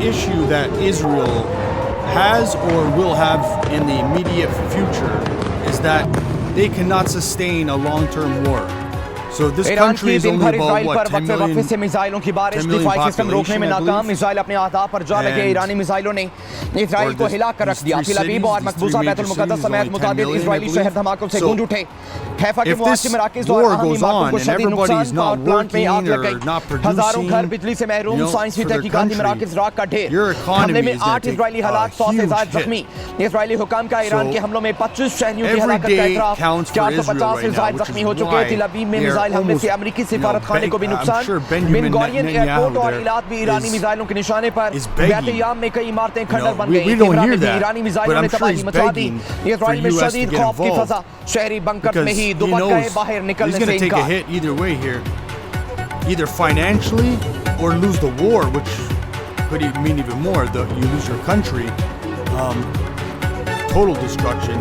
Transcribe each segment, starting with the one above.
issue that Israel has or will have in the immediate future is that they cannot sustain a long-term war. So this country is only about what, 10 million, से मिसाइलों की बारिश, 10 million दिफाई system रोकने में population, I नाकाम, believe. Missile अपने अहदाफ पर जा लगे, ईरानी मिसाइलों ने इजराइल को हिला कर रख दिया। तिल अवीव और मकबूजा बैतुल मुक़द्दस समेत मुतादिद इजरायली शहर धमाकों से गूंज उठे। हैफा के मुआशी मराकिज़ और अहम इमारतों को शदीद नुकसान, पावर प्लांट में आग लग गई, हजारों घर बिजली से महरूम, साइंसी तहकीकाती मराकिज़ राख का ढेर। हमले में 8 इजरायली हलाक, 100 से ज़ायद जख्मी। इजरायली हुकाम का ईरान के हमलों में 25 शहरियों की हलाकत का एतराफ़, 450 से ज़ायद जख्मी हो चुके। तिल अवीव में मिसाइल हमले से अमेरिकी सिफारत खाने को भी नुकसान। बिन गौरियन एयरपोर्ट और इलात भी ईरानी मिसाइलों के निशाने पर। बैत-ए-याम में कई इमारतें खंडर बन गई। तेहरान में भी ईरानी मिसाइलों ने तबाही मचा दी। इजराइल में शदीद खौफ की फज़ा, शहरी बंकर में ही दुबक बाहर निकलने से इनकार। either way here, either financially or lose the war, which could mean even more. You lose your country, total destruction.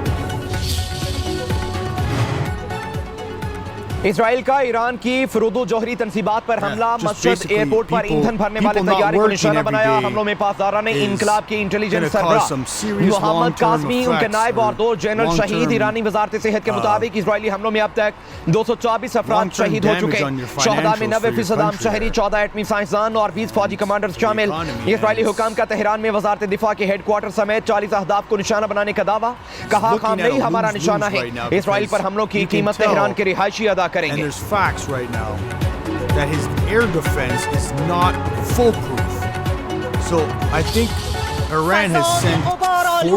Israel का ईरान की फरूदो जौहरी तनसीबात पर हमला, मस्जिद एयरपोर्ट पर ईंधन भरने वाले तैयारी को निशाना बनाया। हमलों में पासदारा ने इनकलाब की इंटेलिजेंस सरबराह मोहम्मद कासमी, उनके नायब और 2 जनरल शहीद। ईरानी वजारत सेहत के मुताबिक इजरायली हमलों में अब तक 224 अफराद शहीद हो चुके। शहदा में 90% आम शहरी, 14 एटमी साइंसदान और 20 फौजी कमांडर्स शामिल। इजरायली हुकाम का तेहरान में वजारत दिफा के हेडक्वार्टर समेत 40 अहदाफ को निशाना बनाने का दावा। कहा, खामनेई हमारा निशाना है। इजराइल पर हमलों की कीमत तेहरान के रिहायशी अदा And there's facts right now that his air defense is not foolproof. So I think Iran has sent 40 or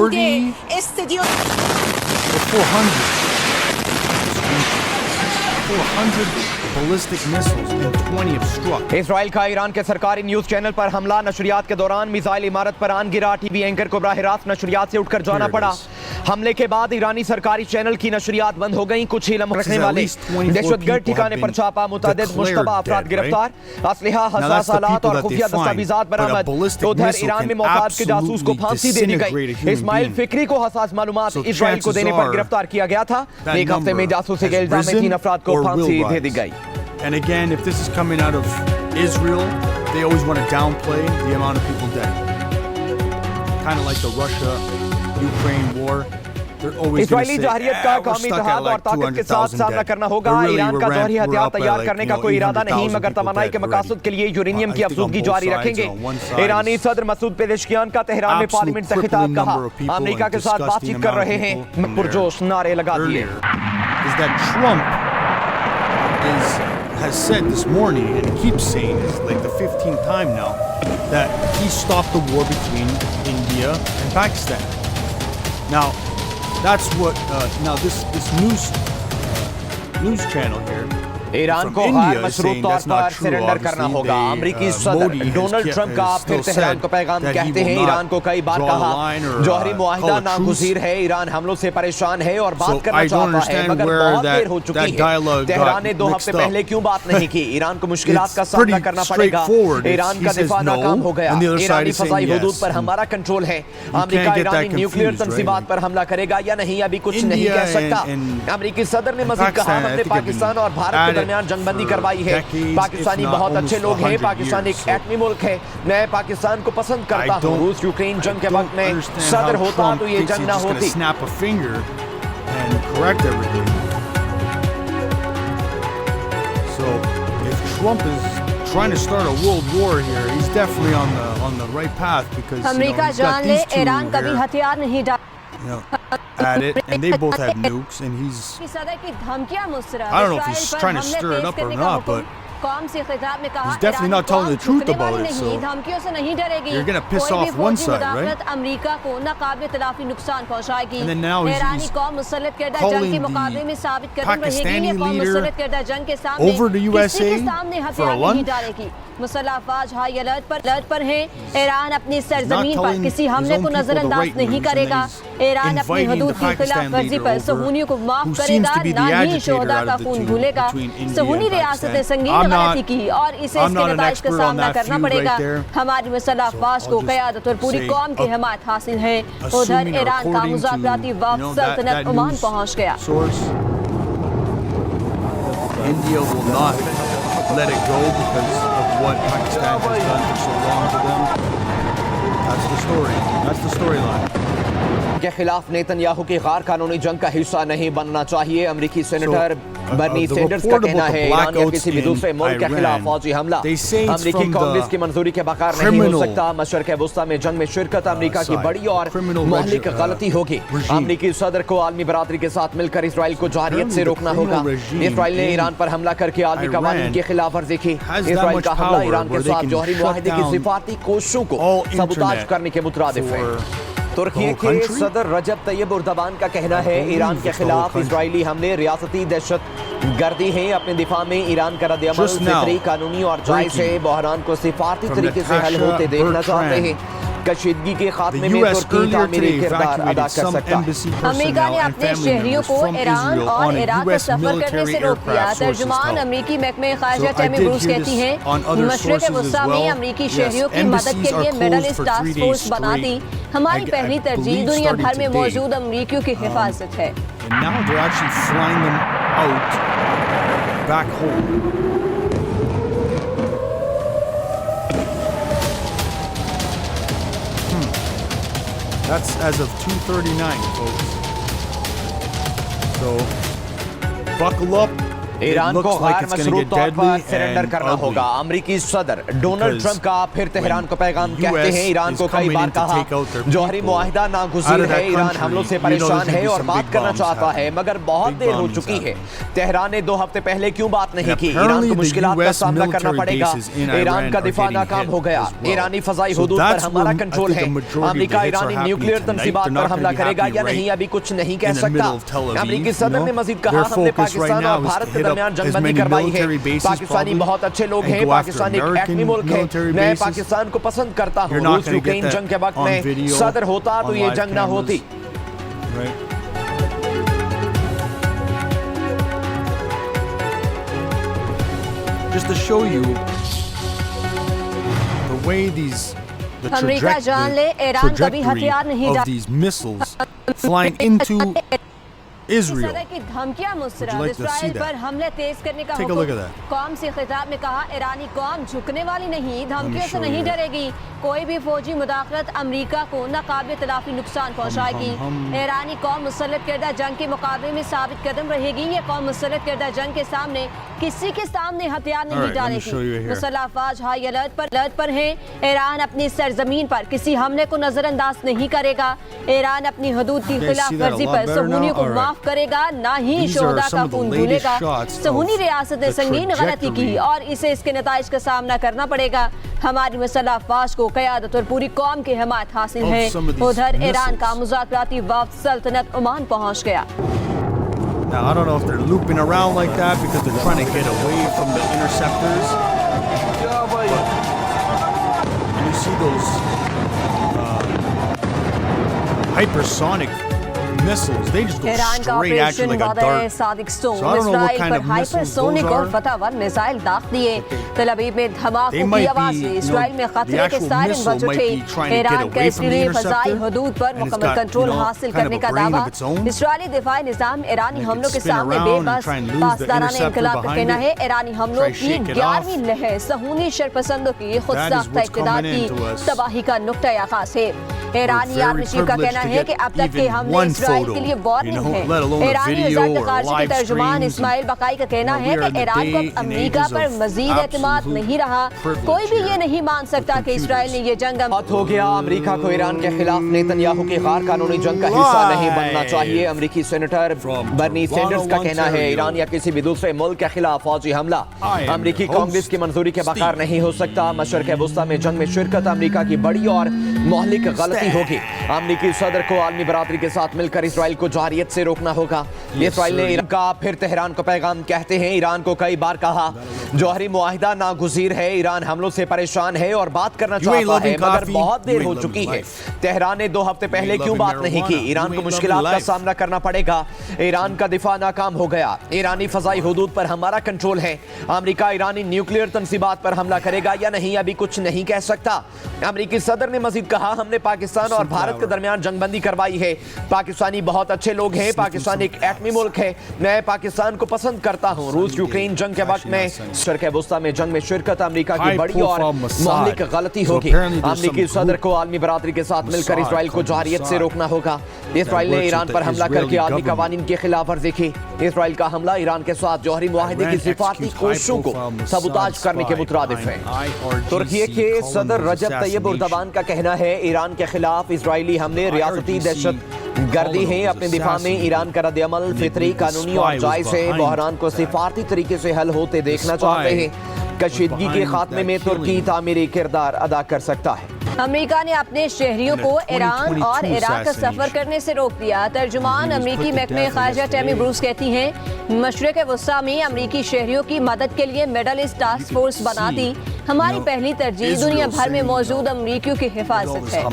400 ballistic missiles and 20 have struck. Israel का ईरान के सरकारी न्यूज चैनल पर हमला, नशरियात के दौरान मिसाइल इमारत पर आन गिरा। टीवी एंकर को बराह रास्त नशरियात से उठकर जाना पड़ा। हमले के बाद ईरानी सरकारी चैनल की नशरियात बंद हो गई। कुछ ही लम्हे रखने वाले दहशतगर्द ठिकाने पर छापा, मुतअद्दिद मुश्तबा अफराद गिरफ्तार, असलहा, हसास आलात और खुफिया दस्तावेजात बरामद। उधर ईरान में मोसाद के जासूस को फांसी दे दी गई। इस्माइल फिक्री को हसास मालूमात इजराइल को देने पर गिरफ्तार किया गया था। एक हफ्ते में जासूसी के इल्जाम में 3 अफराद को फांसी दे दी गई। And again, if this is coming out of Israel, they always want to downplay the amount of people dead. Kind of like the Russia-Ukraine war. Israeli जाहिरियत का कौमी इत्तेहाद और ताकत के साथ सामना करना होगा। ईरान का जौहरी हथियार तैयार करने का कोई इरादा नहीं, मगर तवानाई के मकासद के लिए यूरेनियम की अफज़ूगी जारी रखेंगे। ईरानी सदर मसूद पेज़ेश्कियान का तेहरान में पार्लियामेंट से खिताब, कहा अमेरिका के साथ बातचीत कर रहे हैं, पुरजोश नारे लगा दिए। Has said this morning, and he keeps saying this like the 15th time now, that he stopped the war between India and Pakistan. Now, that's what now this news channel here. Iran को गैर मशरूत तौर पर surrender करना होगा। अमेरिकी सदर Donald Trump का फिर तेहरान को पैगाम, कहते हैं ईरान को कई बार कहा जौहरी मुआहिदा नागुज़ीर है, ईरान हमलों से परेशान है और बात करना चाहता है, मगर बहुत देर हो चुकी है। तेहरान ने 2 हफ्ते पहले क्यों बात नहीं की? ईरान को मुश्किलात का सामना करना पड़ेगा। ईरान का दिफा नाकाम हो गया। ईरानी फ़ज़ाई हुदूद पर हमारा कंट्रोल है। अमेरिका ईरानी न्यूक्लियर तंजीमात पर हमला करेगा या नहीं, अभी कुछ नहीं कह सकता। अमेरिकी सदर ने मज़ीद कहा, हमने पाकिस्तान और भारत दरमियान जंगबंदी करवाई है। पाकिस्तानी बहुत अच्छे लोग हैं। पाकिस्तान एक एटमी मुल्क है। मैं पाकिस्तान को पसंद करता हूँ। रूस यूक्रेन जंग के वक्त में सदर होता तो ये जंग ना होती। So if Trump is trying to start a world war here, he's definitely on the right path because America जान ले ईरान कभी हथियार नहीं डाल at it, and they both have nukes, and he's I don't know if he's trying to stir it up or not, but he's definitely not telling the truth about it, so you're gonna piss off one side, right? And then now he's calling the Pakistani leader over to USA for a lunch. मुसल्लह अफवाज high alert पर हैं। Iran अपनी सरजमीन पर किसी हमले को नजरअंदाज नहीं करेगा। ईरान अपनी हदूद की खिलाफ वर्जी पर सहूनियों को माफ करेगा, ना ही शोहदा का खून भूलेगा। सहूनी रियासत ने संगीन गलती की और इसे इसके नताइज का सामना करना पड़ेगा। हमारी मुसल्लह अफवाज को क़यादत और पूरी कौम की हिमायत हासिल है। उधर ईरान का मुज़ाकराती वफ़द सल्तनत ओमान पहुँच गया। India will not let it go because of what Pakistan has done for so long to them. the story. That's the storyline. के खिलाफ नेतन्याहू की गैर कानूनी जंग का हिस्सा नहीं बनना चाहिए। अमेरिकी सेनेटर बर्नी सैंडर्स का कहना है ईरान या किसी भी दूसरे मुल्क के खिलाफ फौजी हमला अमेरिकी कांग्रेस की मंजूरी के बगैर नहीं हो सकता। मशरक़ वस्ता में जंग में शिरकत अमेरिका की बड़ी और महलिक गलती होगी। अमेरिकी सदर को आलमी बरादरी के साथ मिलकर इसराइल को जारियत से रोकना होगा। इसराइल ने ईरान पर हमला करके आलमी कानून की खिलाफ वर्जी की। इसराइल का हमला ईरान के साथ जौहरी मुआहदे की सिफारती कोशिशों को सबूताज करने के मुतरादिफ है। तुर्की के सदर रजब तैयब उर्दवान का कहना है ईरान के खिलाफ इजरायली हमले रियासती दहशत गर्दी है। अपने दिफा में ईरान का रद्द-ए-अमल फितरी, कानूनी और जायज है। बहरान को सिफारती तरीके से हल होते देखना चाहते हैं। कशीदगी के खात्मे में तुर्की तामीरी किरदार अदा कर सकता है। अमेरिका ने अपने शहरियों को ईरान और इराक का सफर करने से रोक दिया। तर्जुमान अमेरिकी महकमे खारजा टैमी ब्रूस कहती हैं मशरिक़ वस्ता में अमेरिकी शहरियों की मदद के लिए मिडल ईस्ट टास्क फोर्स बना दी। हमारी पहली तरजीह दुनिया भर में मौजूद अमेरिकियों की हिफाजत है। That's as of 2:39, folks. So, buckle up. Iran को गैर मशरूत तौर पर सरेंडर करना होगा। अमेरिकी सदर डोनाल्ड ट्रंप का फिर तेहरान को पैगाम कहते हैं ईरान को कई बार कहा जौहरी मुआहिदा नागुज़ीर है। ईरान हमलों से परेशान है और बात करना चाहता है मगर बहुत देर हो चुकी है। तेहरान ने 2 हफ्ते पहले क्यों बात नहीं की? ईरान को मुश्किलात का सामना करना पड़ेगा। ईरान का दिफा नाकाम हो गया। ईरानी फज़ाई हुदूद पर हमारा कंट्रोल है। अमेरिका ईरानी न्यूक्लियर तंसीबात पर हमला करेगा या नहीं अभी कुछ नहीं कह सकता। अमेरिकी सदर ने मजीद कहा हमने पाकिस्तान और भारत के दरमियान जंगबंदी करवाई है। पाकिस्तानी बहुत अच्छे लोग हैं। पाकिस्तान एक एटमी मुल्क है। मैं पाकिस्तान को पसंद करता हूँ। रूस यूक्रेन जंग के वक्त में सदर होता तो ये जंग ना होती। Just to show you the way the trajectory of these missiles flying into Israel. की धमकियां मुस्तरद इसराइल पर हमले तेज करने का कौम से खिताब में कहा ईरानी कौम झुकने वाली नहीं, धमकियों से नहीं डरेगी। कोई भी फौजी मुदाखलत अमेरिका को नाकाबिल तलाफी नुकसान पहुंचाएगी। ईरानी कौम मुसल्लत करदा जंग के मुकाबले में साबित कदम रहेगी। ये कौम मुसल्लत करदा जंग के सामने किसी के सामने हथियार नहीं डालेगी। मुसल्लह अफवाज हाई अलर्ट पर हैं। ईरान अपनी सरजमीन पर किसी हमले को नजरअंदाज नहीं करेगा। ईरान अपनी हदूद की खिलाफ वर्जी पर सहूनियों को माफ करेगा, ना ही शोहदा का खून भूलेगा। सहूनी रियासत ने संगीन गलती की और इसे इसके नताइज का सामना करना पड़ेगा। हमारी मुसल्लह अफवाज को क़यादत और पूरी कौम की हिमायत हासिल है। उधर ईरान का मुज़ाकराती वफ़द सल्तनत ओमान पहुंच गया। Now, I don't know if they're looping around like that because they're trying to get away from the interceptors. But you see those hypersonic missiles, they just go straight at you like a dart. So I don't know what kind of missiles those are. फतावर missile दाग दिए। तल अवीव में धमाकों की आवाज से Israel में खतरे के सायरन बज उठे। ईरान का इसराइली फ़ज़ाई हदूद पर मुकम्मल कंट्रोल हासिल करने का दावा। इसराइली दिफाई निज़ाम ईरानी हमलों के सामने बेबस। पासदाराने इनकलाब का कहना है ईरानी हमलों की 11वीं लहर सहूनी शरपसंदों की खुदसाख्ता इक़्तिदार की तबाही का नुक्ता आगाज़ है। ईरानी आर्मी चीफ का कहना है कि अब तक के हमले इसराइल के लिए वार्निंग है। ईरानी वज़ारत ख़ारिजा के तर्जुमान इस्माइल बकाई का कहना है कि ईरान को अमेरिका पर मज़ीद एतमाद नहीं रहा। कोई भी ये नहीं मान सकता कि इसराइल ने ये जंग हो गया। अमेरिका को ईरान के खिलाफ नेतन्याहू की गैर कानूनी जंग का हिस्सा नहीं बनना चाहिए। अमेरिकी सेनेटर बर्नी सैंडर्स का कहना है ईरान या किसी भी दूसरे मुल्क के खिलाफ फौजी हमला अमेरिकी कांग्रेस की मंजूरी के बगैर नहीं हो सकता। मशरक़ वस्ता में जंग में शिरकत अमेरिका की बड़ी और महलिक गलती होगी। अमेरिकी सदर को आलमी बरादरी के साथ मिलकर इसराइल को जारियत से रोकना होगा। इसराइल ने ईरान का फिर तेहरान को पैगाम कहते हैं ईरान को कई बार कहा जौहरी मुआहिदा नागुज़ीर है। ईरान हमलों से परेशान है और बात करना चाहता है मगर बहुत देर हो चुकी है। तेहरान ने 2 हफ्ते पहले क्यों बात नहीं की? ईरान को मुश्किलात का सामना करना पड़ेगा। ईरान का दिफा नाकाम हो गया। ईरानी फ़ज़ाई हुदूद पर हमारा कंट्रोल है। अमेरिका ईरानी न्यूक्लियर तंसीबात पर हमला करेगा या नहीं अभी कुछ नहीं कह सकता। अमेरिकी सदर ने मजीद कहा, हमने पाकिस्तान और भारत के दरमियान जंगबंदी करवाई है। पाकिस्तानी बहुत अच्छे लोग हैं। पाकिस्तान एक एटमी मुल्क है। मैं पाकिस्तान को पसंद करता हूं। रूस यूक्रेन जंग के वक्त में शर्क़ वस्ता में जंग में शिरकत अमेरिका की बड़ी और महलिक गलती होगी। अमेरिकी सदर को आलमी बरादरी के साथ मिलकर इसराइल को जारियत से रोकना होगा। इसराइल ने ईरान पर हमला करके आलमी कवानीन की खिलाफ वर्जी की। इसराइल का हमला ईरान के साथ जौहरी मुआहदे की सिफारती कोशिशों को सबूताज करने के मुतरादिफ है। तुर्की के सदर रजब तैयब एर्दोगान का कहना है, ईरान के खिलाफ इसराइली हमले रियासती दहशत गर्दी है। अपने दिफा में ईरान का रद्द-ए-अमल फितरी, कानूनी और जायज है। बहरान को सिफारती तरीके से हल होते देखना चाहते हैं। कशीदगी के खात्मे में तुर्की तामीरी किरदार अदा कर सकता है। अमेरिका ने अपने शहरियों को ईरान और इराक का सफर करने से रोक दिया। तर्जुमान अमेरिकी महकमे खारजा टैमी ब्रूस कहती हैं, मशरिक़ वस्ता में अमेरिकी शहरियों की मदद के लिए मिडल ईस्ट टास्क फोर्स बना दी। हमारी पहली तरजीह दुनिया भर में मौजूद अमेरिकियों की हिफाजत है।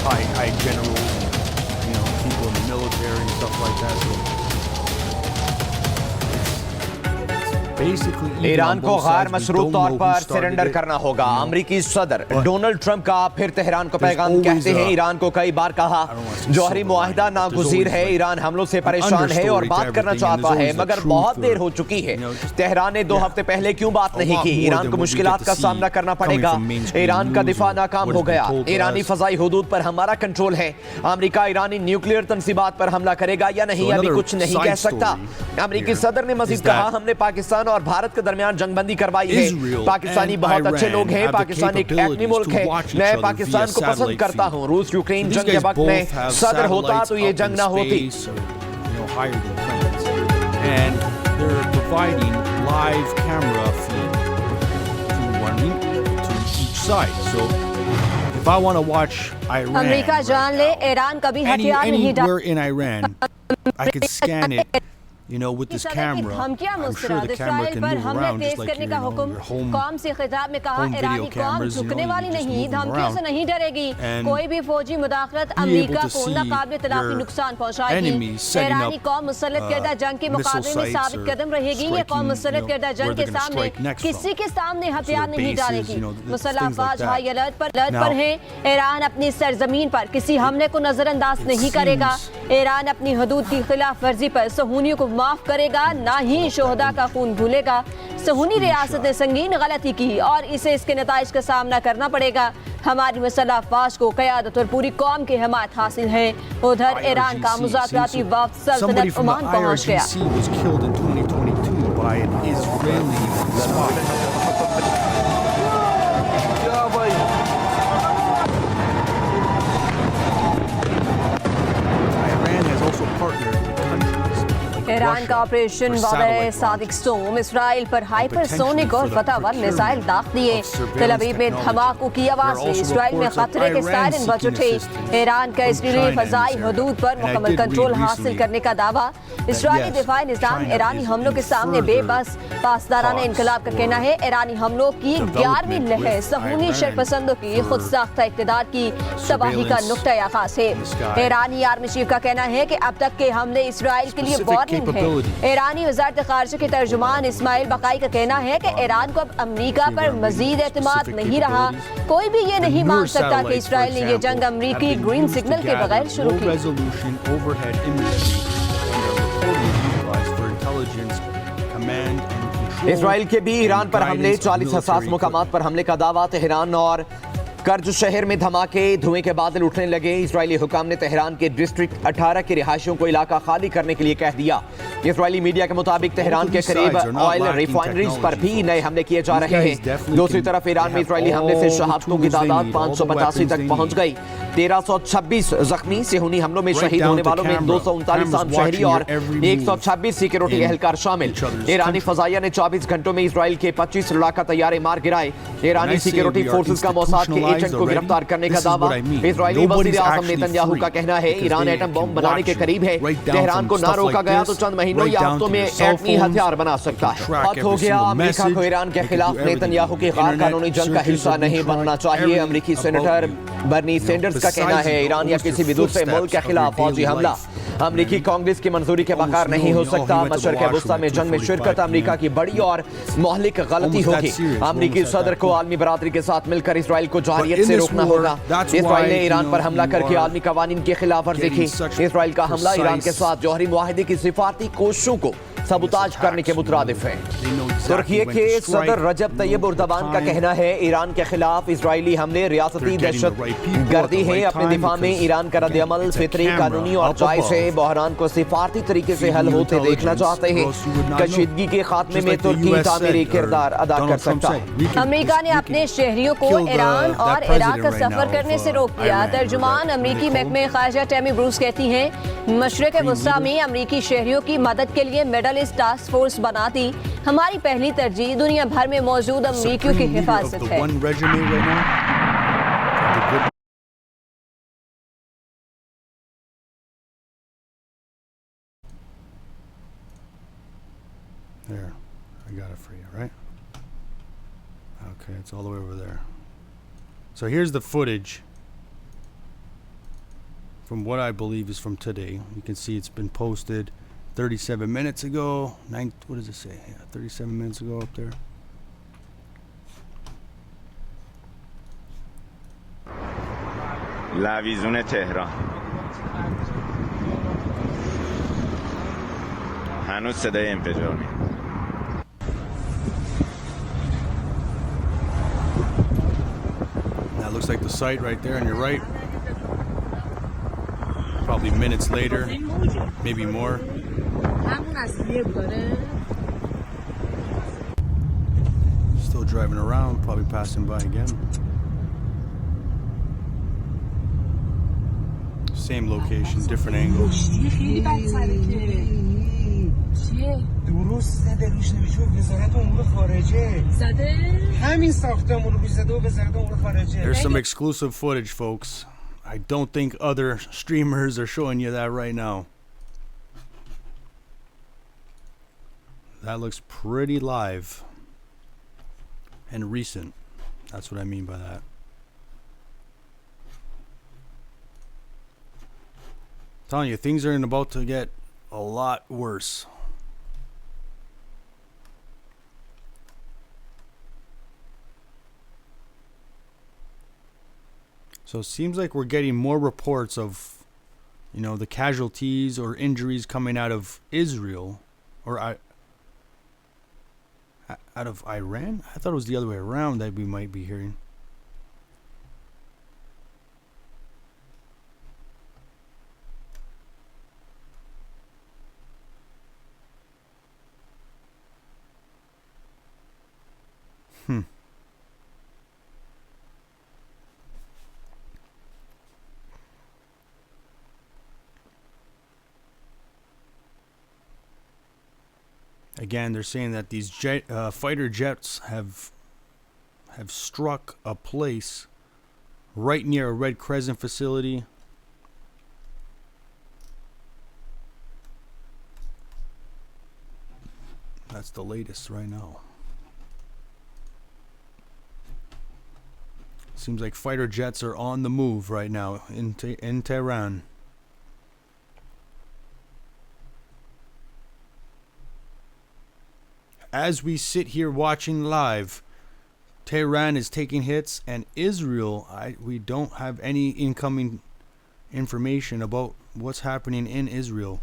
high generals and people in the military and stuff like that. So Iran को गैर मशरूत तौर पर सरेंडर करना होगा। अमेरिकी सदर डोनाल्ड ट्रंप का फिर तेहरान को पैगाम, कहते हैं ईरान को कई बार कहा जौहरी मुआहिदा नागुज़ीर है। ईरान हमलों से परेशान है और बात करना चाहता है, मगर बहुत देर हो चुकी है। तेहरान ने 2 हफ्ते पहले क्यों बात नहीं की? ईरान को मुश्किलात का सामना करना पड़ेगा। ईरान का दिफा नाकाम हो गया। ईरानी फजाई हुदूद पर हमारा कंट्रोल है। अमेरिका ईरानी न्यूक्लियर तंसीबात पर हमला करेगा या नहीं, अभी कुछ नहीं कह सकता। अमेरिकी सदर ने मजीद कहा, हमने पाकिस्तान और भारत के दरमियान जंगबंदी करवाई है। पाकिस्तानी बहुत अच्छे लोग हैं। पाकिस्तान एक एटमी मुल्क है। मैं पाकिस्तान को पसंद करता हूं। रूस यूक्रेन जंग के वक्त में सदर होता तो ये जंग ना होती। अमेरिका जान ले, ईरान कभी हथियार नहीं डाल with this camera. I'm sure the camera can move around just like your home video cameras. नहीं, धमकियों से नहीं डरेगी। कोई भी फौजी मुदाखलत अमेरिका को नाकाबिल तलाफी नुकसान पहुंचाएगी। ईरानी कौम मुसल्लत करदा जंग के मुकाबले में साबित कदम रहेगी। ये कौम मुसल्लत करदा जंग के सामने किसी के सामने हथियार नहीं डालेगी। मुसल्लह अफवाज हाई अलर्ट पर हैं। ईरान अपनी सरजमीन पर किसी हमले को नजरअंदाज नहीं करेगा। ईरान अपनी हदूद की खिलाफ वर्जी पर सहूनियों को माफ करेगा, ना ही शोहदा का खून भूलेगा। सहूनी रियासत ने संगीन गलती की और इसे इसके नताइज का सामना करना पड़ेगा। हमारी मुसल्लह अफवाज को क़यादत और पूरी कौम की हिमायत हासिल है। उधर ईरान का मुज़ाकराती वफ़द सल्तनत ओमान पहुंच गया। ईरान का ऑपरेशन वादे सादिक स्टोम इसराइल पर हाइपरसोनिक और फतहवर मिसाइल दाग दिए। तेल अवीव में धमाकों की आवाज से इसराइल में खतरे के सायरन बज उठे। ईरान का इसराइली फजाई हदूद पर मुकम्मल कंट्रोल हासिल करने का दावा। इसराइली दिफाई निज़ाम ईरानी हमलों के सामने बेबस। पासदाराना इनकलाब का कहना है, ईरानी हमलों की 11वीं लहर सहूनी शरपसंदों की खुद साख्ता इक़्तिदार की तबाही का नुक्ता आगाज़ है। ईरानी आर्मी चीफ का कहना है कि अब तक के हमले इसराइल के लिए वार्निंग है। ईरानी वज़ारत ख़ारिजा के तर्जुमान इस्माइल बकाई का कहना है कि ईरान को अब अमेरिका पर मज़ीद एतमाद नहीं रहा। कोई भी ये नहीं मान सकता कि इसराइल ने ये जंग अमेरिकी ग्रीन सिग्नल के बगैर शुरू की। इसराइल के भी ईरान पर हमले, 40 हसास मुकामात पर हमले का दावा। तेहरान और कर्ज शहर में धमाके, धुएं के बादल उठने लगे। इजरायली हुकाम ने तेहरान के डिस्ट्रिक्ट 18 के रिहायशियों को इलाका खाली करने के लिए कह दिया। इजरायली मीडिया के मुताबिक तेहरान के करीब ऑयल रिफाइनरीज पर भी नए हमले किए जा रहे हैं। दूसरी तरफ ईरान में इजरायली हमले से शहादतों की तादाद 585 तक पहुंच गई। 1326 जख्मी। सेहूनी हमलों में शहीद होने वालों में 239 आम शहरी और 126 सिक्योरिटी एहलकार शामिल। ईरानी फजाइया ने 24 घंटों में इजराइल के 25 लड़ाका तैयारे मार गिराए। ईरानी सिक्योरिटी फोर्सेस का मोसाद के एजेंट को गिरफ्तार करने का दावा। इजरायली वज़ीर आज़म नेतन्याहू का कहना है, ईरान एटम बम बनाने के करीब है। तेहरान को ना रोका गया तो चंद महीनों या हफ्तों में एटमी हथियार बना सकता है। हद हो गया। अमेरिका को ईरान के खिलाफ नेतन्याहू की गैर कानूनी जंग का हिस्सा नहीं बनना चाहिए। अमेरिकी सेनेटर बर्नी सैंडर्स का कहना है ईरान या किसी भी दूसरे मुल्क के खिलाफ फौजी हमला अमरीकी कांग्रेस की मंजूरी के बगैर नहीं हो सकता। मशरक़ वस्ता में जंग में शिरकत अमरीका की बड़ी और महलिक गलती होगी। अमरीकी सदर को आलमी बरादरी के साथ मिलकर इसराइल को जारियत से रोकना होगा। इसराइल ने ईरान पर हमला करके आलमी कवानीन की खिलाफ वर्जी की। इसराइल का हमला ईरान के साथ जौहरी मुआहदे की सिफारती कोशिशों को सबूताज करने के मुतरादिफ है। तुर्की के सदर रजब तैयब उर्दबान का कहना है ईरान के खिलाफ इजरायली हमले रियासती दहशत गर्दी है। अपने दिफा में ईरान का रद्द-ए-अमल फितरी, कानूनी और जायज़ है। बहरान को सिफारती तरीके से हल होते देखना चाहते हैं। कशीदगी के खात्मे में तुर्की तामीरी किरदार अदा कर सकता है। अमेरिका ने अपने शहरियों को ईरान और इराक का सफर करने से रोक दिया। तर्जुमान अमरीकी महकमे ख़ारिजा टैमी ब्रूस कहती हैं, मशरिक़ वस्ता में अमरीकी शहरियों की मदद के लिए मिडल ईस्ट टास्क फोर्स बना दी। हमारी पहली तरजीह दुनिया भर में मौजूद अमरीकियों की हिफाजत है। There, I got it for you, right? Okay, it's all the way over there. So here's the footage from what I believe is from today. You can see it's been posted 37 minutes ago. What does it say? Yeah, 37 minutes ago up there. لاویزون تهران هنوز صدای انفجار میاد. That looks like the site right there on your right. Probably minutes later, maybe more. Still driving around, probably passing by again. Same location, different angle. درست زده روش نمیشه وزارت امور خارجه زده همین ساختمون رو زده و وزارت امور خارجه. There's some exclusive footage, folks. I don't think other streamers are showing you that right now. That looks pretty live and recent. That's what I mean by that. I'm telling you, things are about to get a lot worse. So it seems like we're getting more reports of, you know, the casualties or injuries coming out of Israel or out of Iran. I thought it was the other way around that we might be hearing. Again, they're saying that these fighter jets have struck a place right near a Red Crescent facility. That's the latest right now. Seems like fighter jets are on the move right now in Tehran. As we sit here watching live, Tehran is taking hits, and Israel, we don't have any incoming information about what's happening in Israel.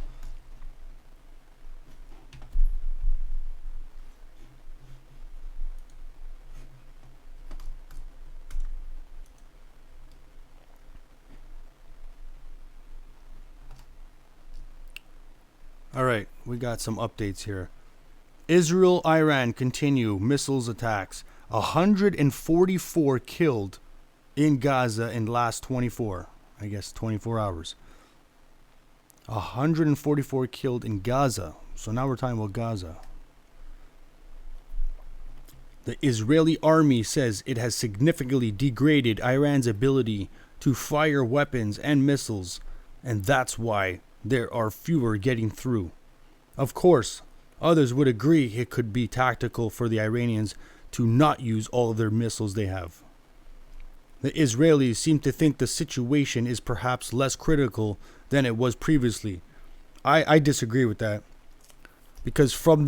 All right, we got some updates here. Israel-Iran continue missiles attacks. 144 killed in Gaza in last 24 hours. 144 killed in Gaza. So now we're talking about Gaza. The Israeli army says it has significantly degraded Iran's ability to fire weapons and missiles, and that's why there are fewer getting through. Of course, others would agree it could be tactical for the Iranians to not use all of their missiles they have. the Israelis seem to think the situation is perhaps less critical than it was previously. I disagree with that. Because from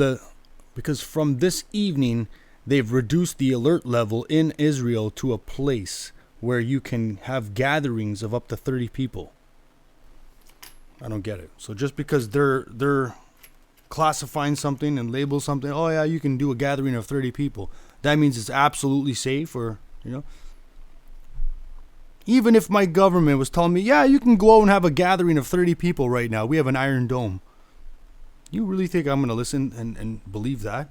this evening, they've reduced the alert level in Israel to a place where you can have gatherings of up to 30 people. I don't get it. So just because they're classifying something and label something, oh yeah, you can do a gathering of 30 people, that means it's absolutely safe, or even if my government was telling me, yeah, you can go and have a gathering of 30 people right now, we have an Iron Dome, you really think I'm going to listen and believe that?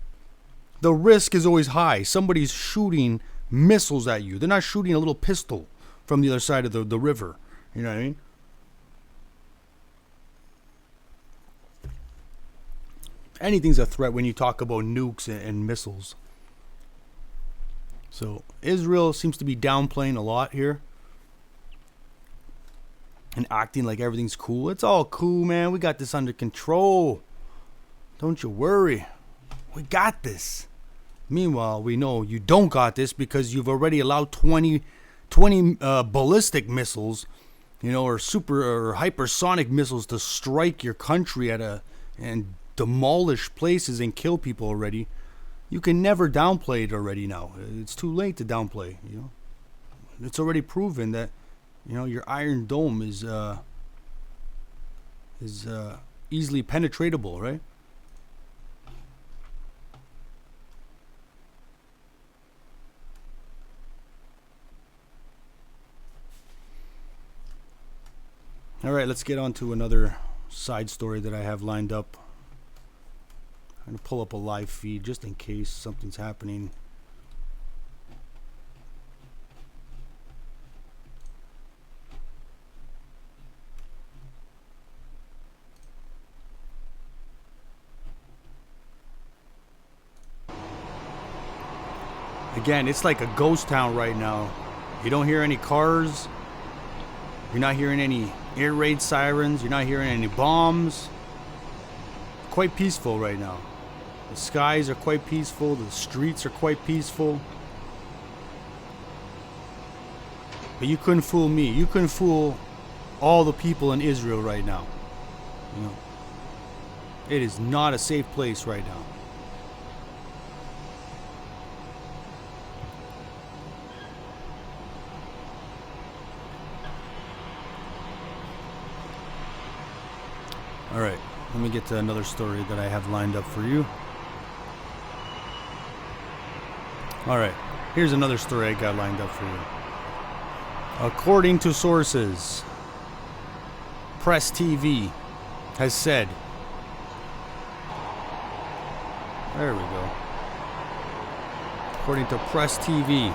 The risk is always high. Somebody's shooting missiles at you. They're not shooting a little pistol from the other side of the river. You know what I mean? Anything's a threat when you talk about nukes and missiles. So Israel seems to be downplaying a lot here and acting like everything's cool. It's all cool, man. We got this under control. Don't you worry. We got this. Meanwhile, we know you don't got this because you've already allowed 20 ballistic missiles, or super or hypersonic missiles to strike your country and demolish places and kill people already. You can never downplay it already now. It's too late to downplay, It's already proven that, your Iron Dome is easily penetratable, right? All right, let's get on to another side story that I have lined up. I'm going to pull up a live feed just in case something's happening. Again, it's like a ghost town right now. You don't hear any cars. You're not hearing any air raid sirens. You're not hearing any bombs. Quite peaceful right now. The skies are quite peaceful. The streets are quite peaceful. But you couldn't fool me. You couldn't fool all the people in Israel right now. It is not a safe place right now. All right, let me get to another story that I have lined up for you. All right, here's another story I got lined up for you. According to sources, Press TV has said, there we go. According to Press TV,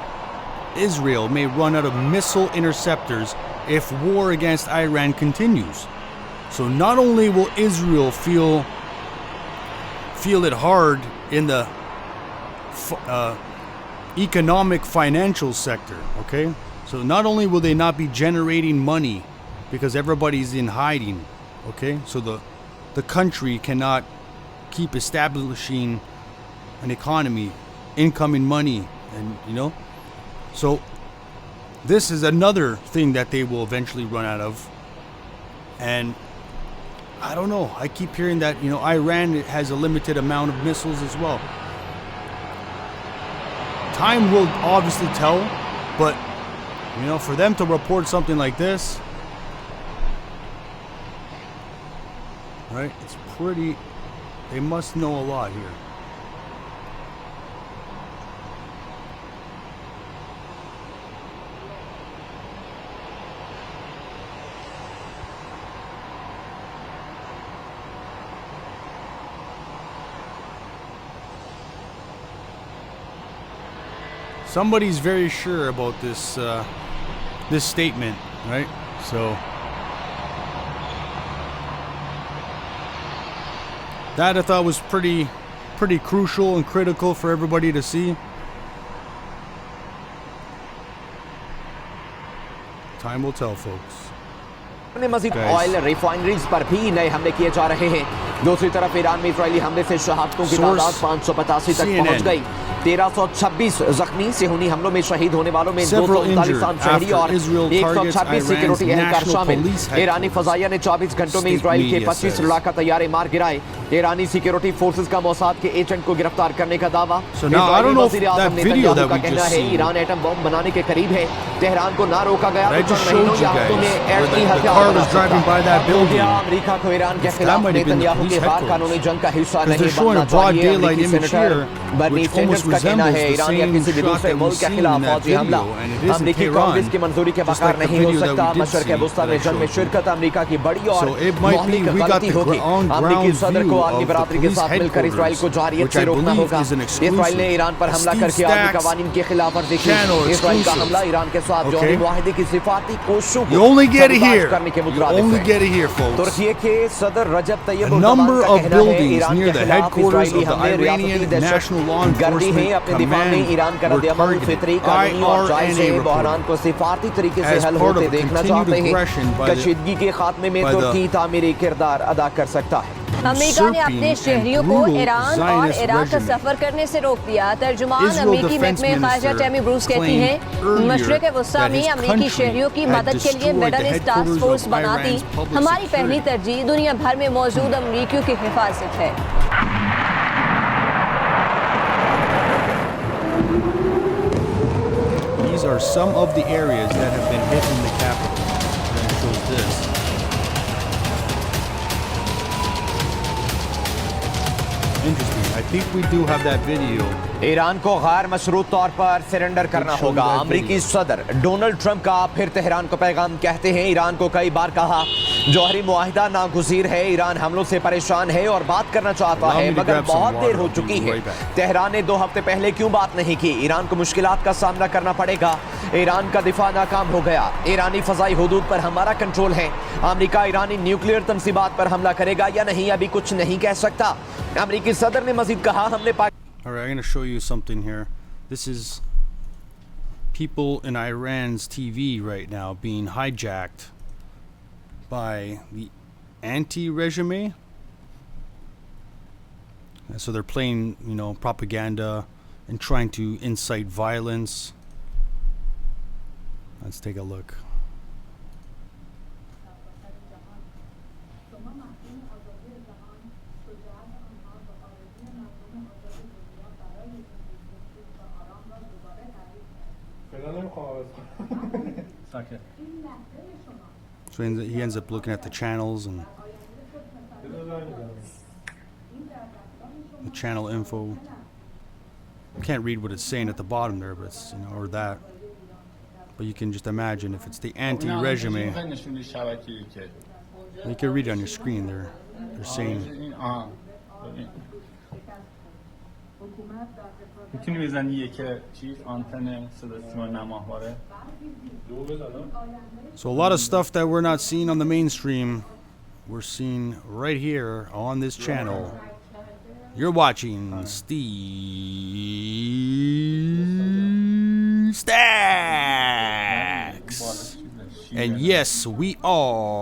Israel may run out of missile interceptors if war against Iran continues. So not only will Israel feel it hard in the economic financial sector, okay? So not only will they not be generating money because everybody's in hiding, okay? So the country cannot keep establishing an economy, incoming money, and So this is another thing that they will eventually run out of. And I don't know. I keep hearing that, Iran has a limited amount of missiles as well. Time will obviously tell, but, for them to report something like this, right, it's pretty, they must know a lot here. Somebody's very sure about this this statement, right? So that I thought was pretty crucial and critical for everybody to see. Time will tell, folks. मज़ीद oil refineries पर भी नए हमले किए जा रहे हैं। दूसरी तरफ ईरान में इजरायली हमले से शहादतों की तादाद 585 तक पहुंच गई। 1326 जख्मी। सेहूनी हमलों में शहीद होने वालों में 239 आम शहरी और 126 सिक्योरिटी एहलकार शामिल। ईरानी फजाइया ने 24 घंटों में इसराइल के 25 लड़ाका तैयारे मार गिराए। ईरानी सिक्योरिटी फोर्सेस का मोसाद के एजेंट को गिरफ्तार करने का दावा। इजरायली वज़ीर आज़म नेतन्याहू का कहना है ईरान एटम बम बनाने के करीब है। तेहरान को ना रोका गया तो चंद महीनों या हफ्तों में एटमी हथियार बना सकता। अमेरिका को ईरान के खिलाफ नेतन्याहू के गैर कानूनी जंग का हिस्सा नहीं बनना चाहिए। अमेरिकी सेनेटर बर्नी सैंडर्स का कहना है ईरान या किसी भी दूसरे मुल्क के खिलाफ फौजी हमला अमेरिकी कांग्रेस की मंजूरी के बगैर नहीं हो सकता। मशरक़ वस्ता में जंग में शिरकत अमेरिका की बड़ी और मौलिक गलती होगी। अमेरिकी सदर को आलमी बरादरी के साथ मिलकर इसराइल को जारियत से रोकना होगा। इसराइल ने ईरान पर हमला करके आलमी कवानीन की खिलाफ वर्जी की। इसराइल का हमला ईरान के साथ जौहरी मुआहदे की सिफाती कोशिशों को करने के मुतरादिफ है। तुर्की के सदर रजब Tayyab number of buildings near the headquarters of the Iranian National Law Enforcement Command were targeted by RNA reporter as part of continued aggression by तुर्की तामीरी किरदार अदा कर सकता है। अमेरिका ने अपने शहरियों को ईरान और इराक का सफर करने से रोक दिया। तर्जुमान अमेरिकी महकमे खारजा टैमी ब्रूस कहती हैं मशरिक़ वस्ता में अमेरिकी शहरियों की मदद के लिए मिडल ईस्ट टास्क फोर्स बनाती हमारी पहली तरजीह दुनिया भर में मौजूद अमेरिकियों की हिफाजत है। These are some of the areas that have been hit in the capital. Then it shows this. Interesting. I think we do have that video. Iran को गैर मशरूत तौर पर सरेंडर करना होगा। अमेरिकी सदर डोनाल्ड ट्रंप का फिर तेहरान को पैगाम। कहते हैं ईरान को कई बार कहा जौहरी मुआहिदा नागुज़ीर है। ईरान हमलों से परेशान है और बात करना चाहता है मगर बहुत देर हो चुकी है। तेहरान ने 2 हफ्ते पहले क्यों बात नहीं की? ईरान को मुश्किलात का सामना करना पड़ेगा। ईरान का दिफा नाकाम हो गया। ईरानी फजाई हुदूद पर हमारा कंट्रोल है। अमेरिका ईरानी न्यूक्लियर तंसीबात पर हमला करेगा या नहीं अभी कुछ नहीं कह सकता। अमेरिकी सदर ने मजीद कहा हमने All right, I'm going to show you something here. This is people in Iran's TV right now being hijacked by the anti-regime. So they're playing, propaganda and trying to incite violence. Let's take a look. So he ends up looking at the channels and the channel info. You can't read what it's saying at the bottom there, but it's, or that. But you can just imagine if it's the anti-regime. You can read it on your screen there. They're saying. So a lot of stuff that we're not seeing on the mainstream, we're seeing right here on this channel. You're watching Steve Stacks. And yes, we are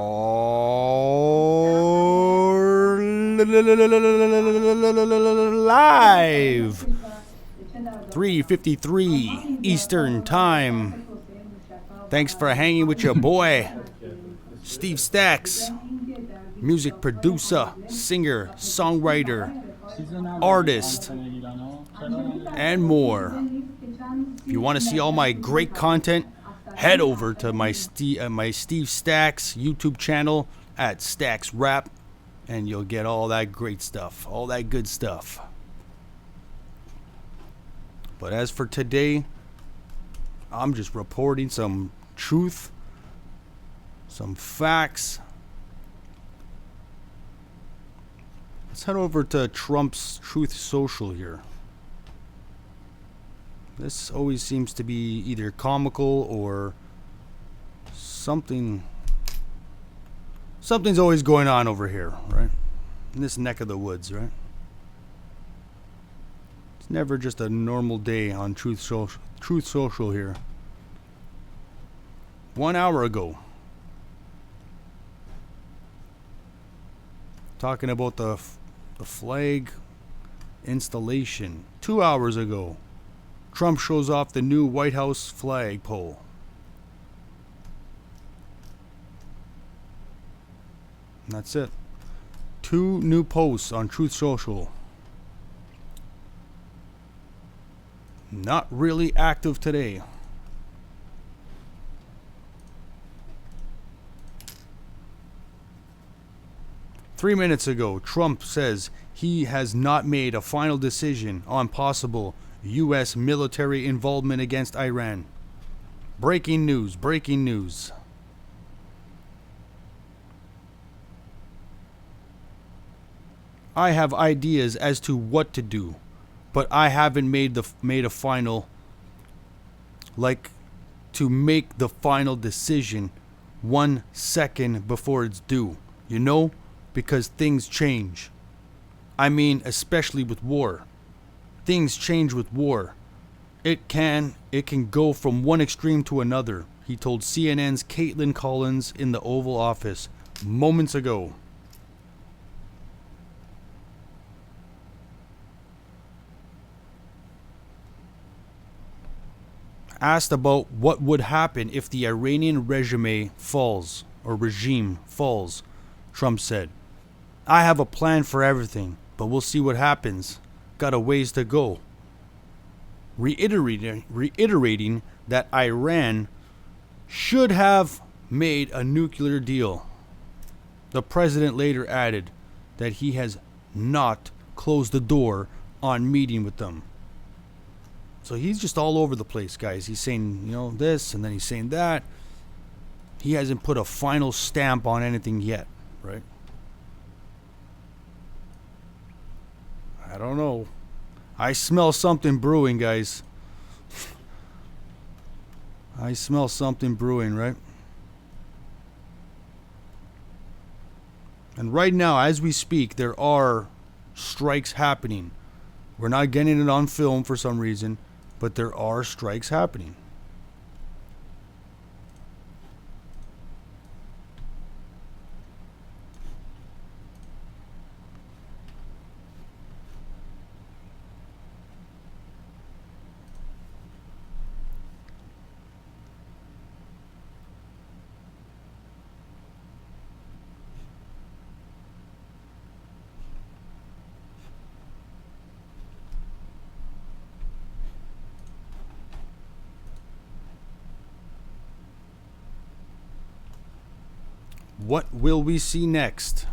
live. 3:53 Eastern Time. Thanks for hanging with your boy, Steve Stacks, music producer, singer, songwriter, artist, and more. If you want to see all my great content, head over to my Steve Stacks YouTube channel at stacksrap, and you'll get all that great stuff, all that good stuff. But as for today, I'm just reporting some truth, some facts. Let's head over to Trump's Truth Social here. This always seems to be either comical or something's always going on over here, right? In this neck of the woods, right? It's never just a normal day on Truth Social here. 1 hour ago, talking about the flag installation. 2 hours ago, Trump shows off the new White House flagpole. And that's it. 2 new posts on Truth Social. Not really active today. Three minutes ago, Trump says he has not made a final decision on possible U.S. military involvement against Iran. Breaking news, breaking news. I have ideas as to what to do, but I haven't made a final, like, to make the final decision 1 second before it's due. You know? Because things change. I mean, especially with war. Things change with war. It can go from one extreme to another, he told CNN's Caitlin Collins in the Oval Office moments ago. Asked about what would happen if the Iranian regime falls, Trump said, I have a plan for everything, but we'll see what happens. Got a ways to go. Reiterating that Iran should have made a nuclear deal. The president later added that he has not closed the door on meeting with them. So he's just all over the place, guys. He's saying, this, and then he's saying that. He hasn't put a final stamp on anything yet, right? I don't know. I smell something brewing, guys. I smell something brewing, right? And right now, as we speak, there are strikes happening. We're not getting it on film for some reason, but there are strikes happening. What will we see next?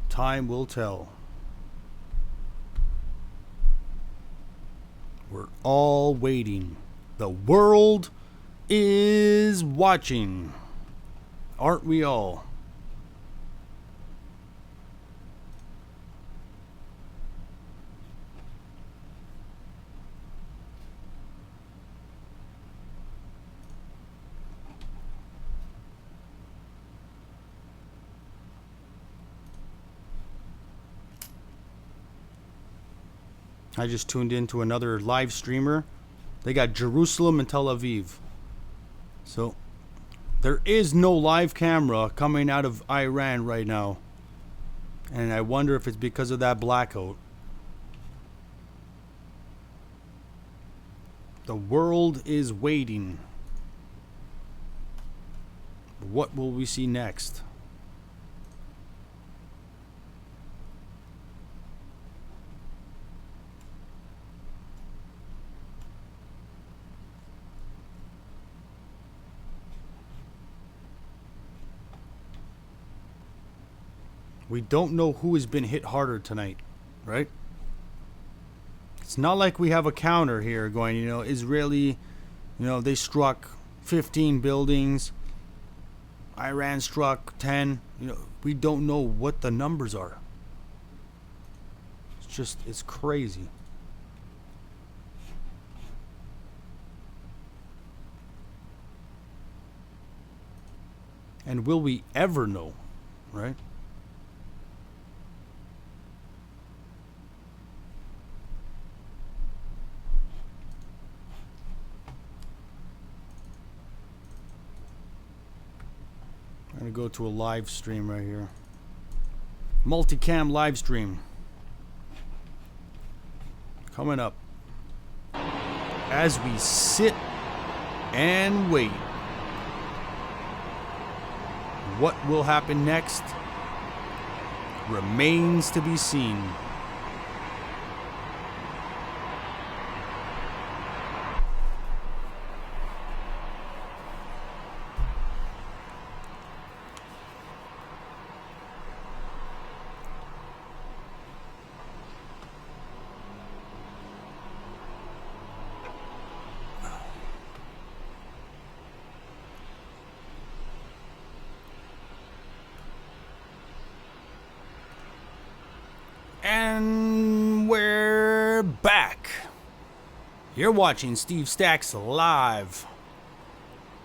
Time will tell. We're all waiting. The world is watching. Aren't we all? I just tuned into another live streamer. They got Jerusalem and Tel Aviv. So there is no live camera coming out of Iran right now. And I wonder if it's because of that blackout. The world is waiting. What will we see next? We don't know who has been hit harder tonight, right? It's not like we have a counter here going, Israeli, they struck 15 buildings. Iran struck 10. We don't know what the numbers are. It's crazy. And will we ever know, right? I'm going to go to a live stream right here. Multicam live stream. Coming up. as we sit and wait. What will happen next remains to be seen. And we're back. You're watching Steve Stacks Live.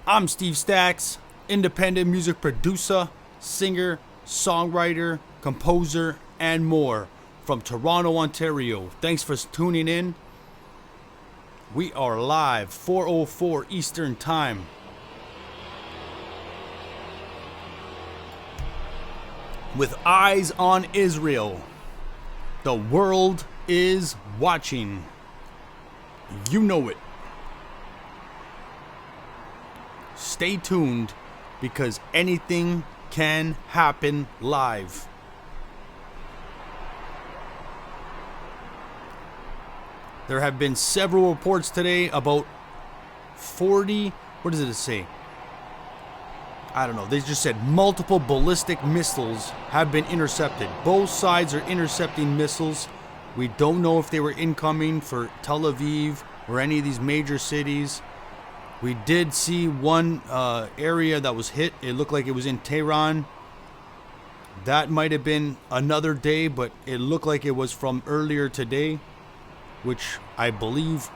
I'm Steve Stacks, independent music producer, singer, songwriter, composer, and more from Toronto, Ontario. Thanks for tuning in. We are live, 4:04 Eastern Time. With eyes on Israel. The world is watching. You know it. Stay tuned because anything can happen live. There have been several reports today about 40, what does it say? I don't know. They just said multiple ballistic missiles have been intercepted. Both sides are intercepting missiles. We don't know if they were incoming for Tel Aviv or any of these major cities. We did see one area that was hit. It looked like it was in Tehran. That might have been another day, but it looked like it was from earlier today, which I believe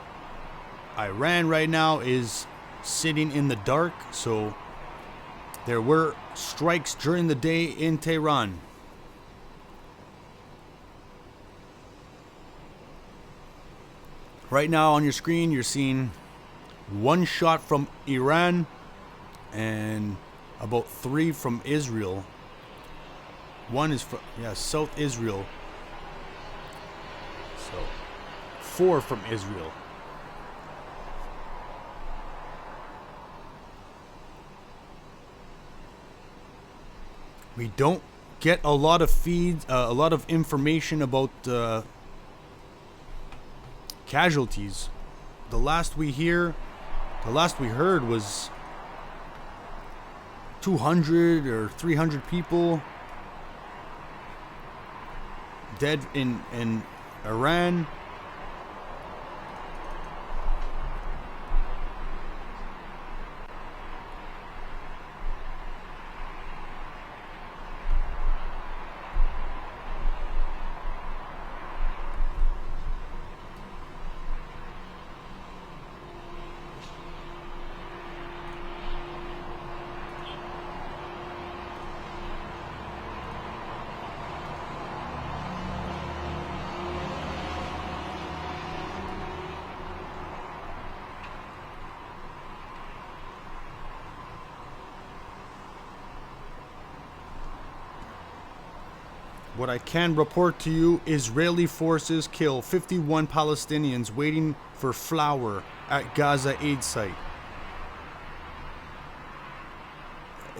Iran right now is sitting in the dark. So there were strikes during the day in Tehran. Right now on your screen, you're seeing one shot from Iran and about 3 from Israel. One is from, South Israel. So 4 from Israel. We don't get a lot of feeds, a lot of information about casualties. The last we heard was 200 or 300 people dead in Iran. What I can report to you, Israeli forces kill 51 Palestinians waiting for flour at Gaza aid site.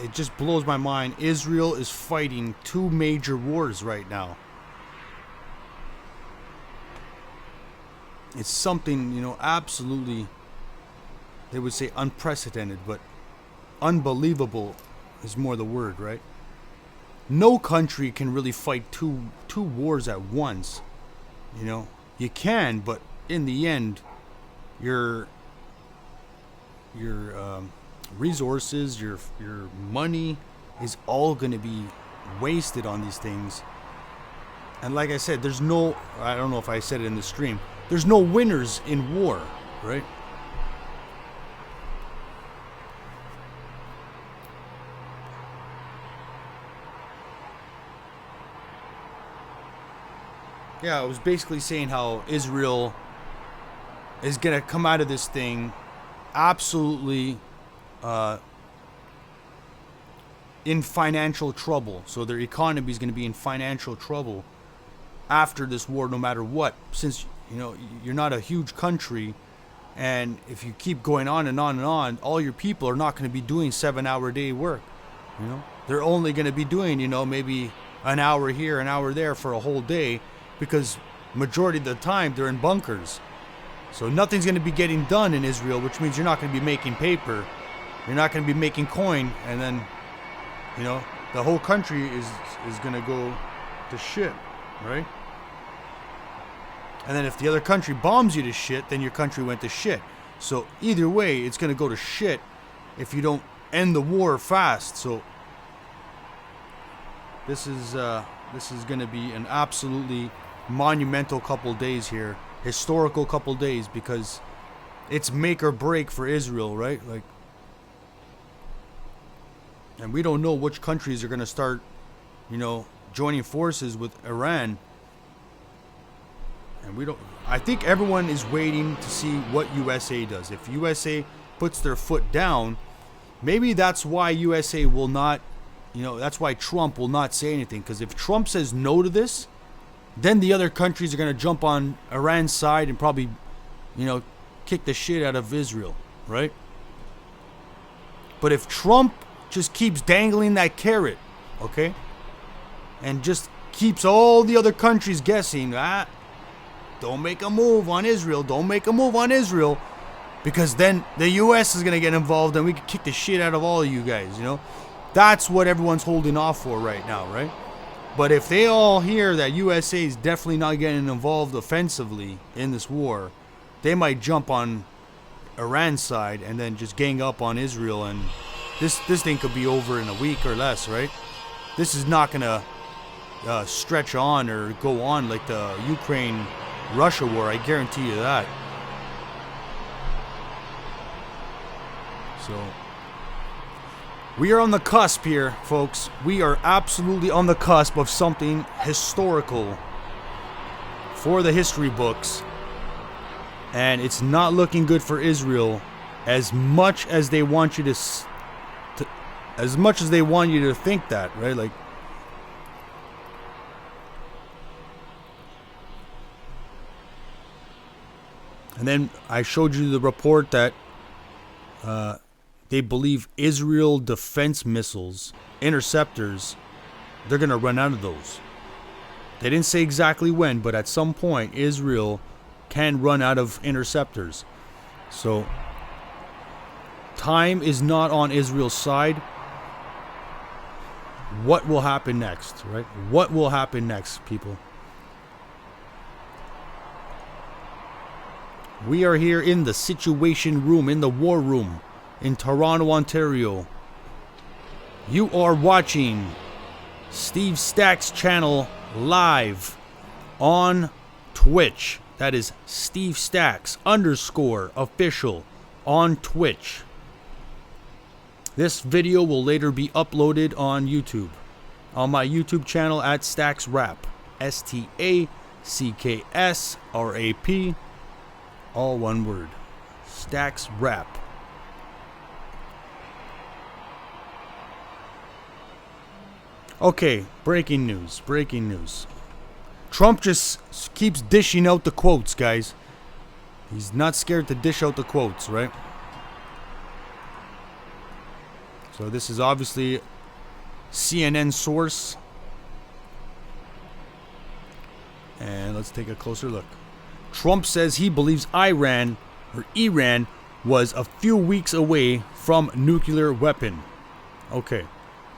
It just blows my mind. Israel is fighting 2 major wars right now. It's something, absolutely, they would say unprecedented, but unbelievable is more the word, right? No country can really fight two wars at once. You can, but in the end, your resources, your money is all going to be wasted on these things. And like I said, I don't know if I said it in the stream, there's no winners in war, right? Yeah, I was basically saying how Israel is going to come out of this thing absolutely in financial trouble. So their economy is going to be in financial trouble after this war, no matter what. Since, you're not a huge country And if you keep going on and on and on, all your people are not going to be doing 7-hour-day work. You know, they're only going to be doing, you know, maybe an hour here, an hour there for a whole day, because majority of the time they're in bunkers. So nothing's going to be getting done in Israel, which means you're not going to be making paper. You're not going to be making coin. And then, you know, the whole country is going to go to shit, right? And then if the other country bombs you to shit, then your country went to shit. So either way, it's going to go to shit if you don't end the war fast. So this is going to be an absolutely monumental couple days here, historical couple days, because it's make or break for Israel, right? Like, and we don't know which countries are going to start, you know, joining forces with Iran. And we don't, I think everyone is waiting to see what USA does. If USA puts their foot down, maybe that's why USA will not, you know, that's why Trump will not say anything. Because if Trump says no to this, then the other countries are going to jump on Iran's side and probably, you know, kick the shit out of Israel, right? But if Trump just keeps dangling that carrot, okay, and just keeps all the other countries guessing, don't make a move on Israel, don't make a move on Israel, because then the US is going to get involved and we can kick the shit out of all of you guys, you know? That's what everyone's holding off for right now, right? But if they all hear that USA is definitely not getting involved offensively in this war, they might jump on Iran's side and then just gang up on Israel, and this thing could be over in a week or less, right? This is not going to stretch on or go on like the Ukraine-Russia war, I guarantee you that. So we are on the cusp here, folks. We are absolutely on the cusp of something historical for the history books. And it's not looking good for Israel, as much as they want you to as much as they want you to think that, right? Like, and then I showed you the report that they believe Israel defense missiles, interceptors, they're going to run out of those. They didn't say exactly when, but at some point, Israel can run out of interceptors. So, time is not on Israel's side. What will happen next, right? What will happen next, people? We are here in the Situation Room, in the War Room, in Toronto, Ontario. You are watching Steve Stacks' channel live on Twitch. That is Steve Stacks _official on Twitch. This video will later be uploaded on YouTube, on my YouTube channel at stacksrap, STACKSRAP, all one word, stacksrap. Okay, breaking news. Trump just keeps dishing out the quotes, guys. He's not scared to dish out the quotes, right? So this is obviously CNN source. And let's take a closer look. Trump says he believes Iran was a few weeks away from nuclear weapon. Okay.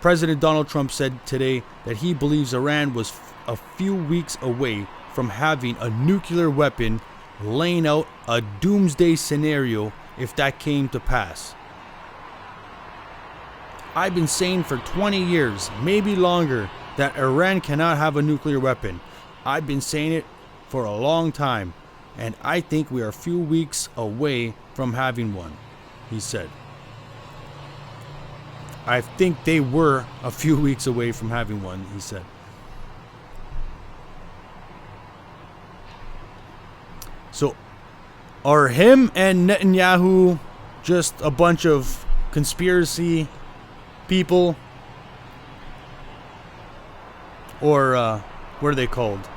President Donald Trump said today that he believes Iran was a few weeks away from having a nuclear weapon, laying out a doomsday scenario if that came to pass. I've been saying for 20 years, maybe longer, that Iran cannot have a nuclear weapon. I've been saying it for a long time, and I think we are a few weeks away from having one, he said. I think they were a few weeks away from having one, he said. So, are him and Netanyahu just a bunch of conspiracy people? Or, what are they called?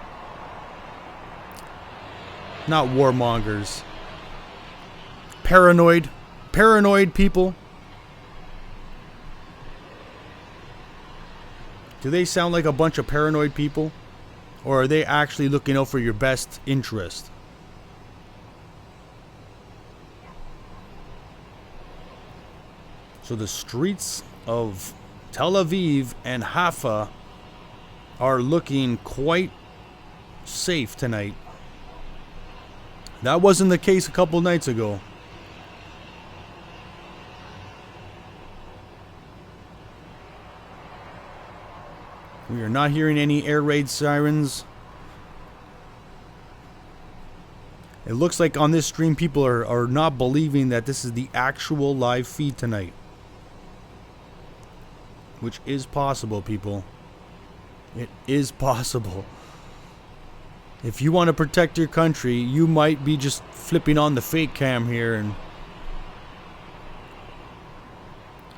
Not warmongers. Paranoid people. Do they sound like a bunch of paranoid people? Or are they actually looking out for your best interest? So the streets of Tel Aviv and Haifa are looking quite safe tonight. That wasn't the case a couple nights ago. We are not hearing any air raid sirens. It looks like on this stream people are not believing that this is the actual live feed tonight. Which is possible, people. It is possible. If you want to protect your country, you might be just flipping on the fake cam here. And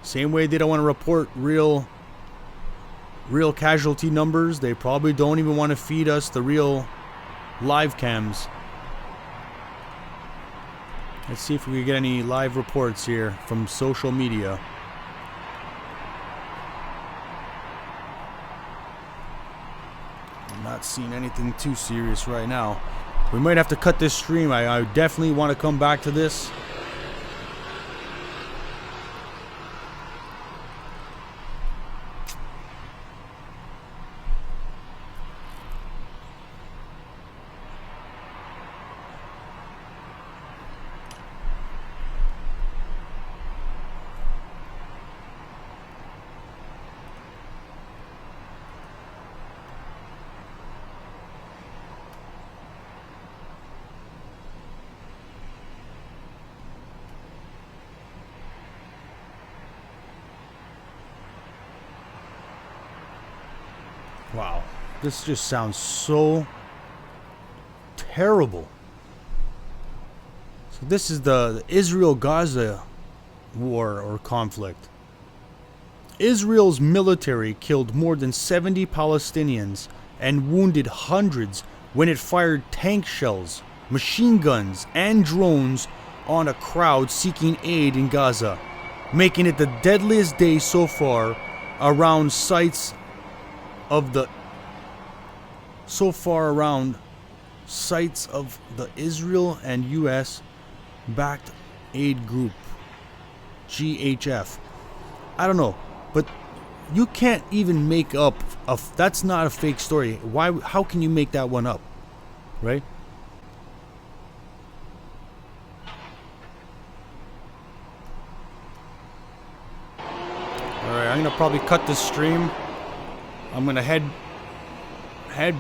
same way they don't want to report real casualty numbers, they probably don't even want to feed us the real live cams. Let's see if we can get any live reports here from social media. I'm not seeing anything too serious right now. We might have to cut this stream. I definitely want to come back to this. Wow, this just sounds so terrible. So this is the Israel-Gaza war or conflict. Israel's military killed more than 70 Palestinians and wounded hundreds when it fired tank shells, machine guns, and drones on a crowd seeking aid in Gaza, making it the deadliest day so far around sites of the Israel and US backed aid group GHF. I don't know, but you can't even make up that's not a fake story. How can you make that one up? Right? Alright, I'm gonna probably cut this stream. I'm gonna head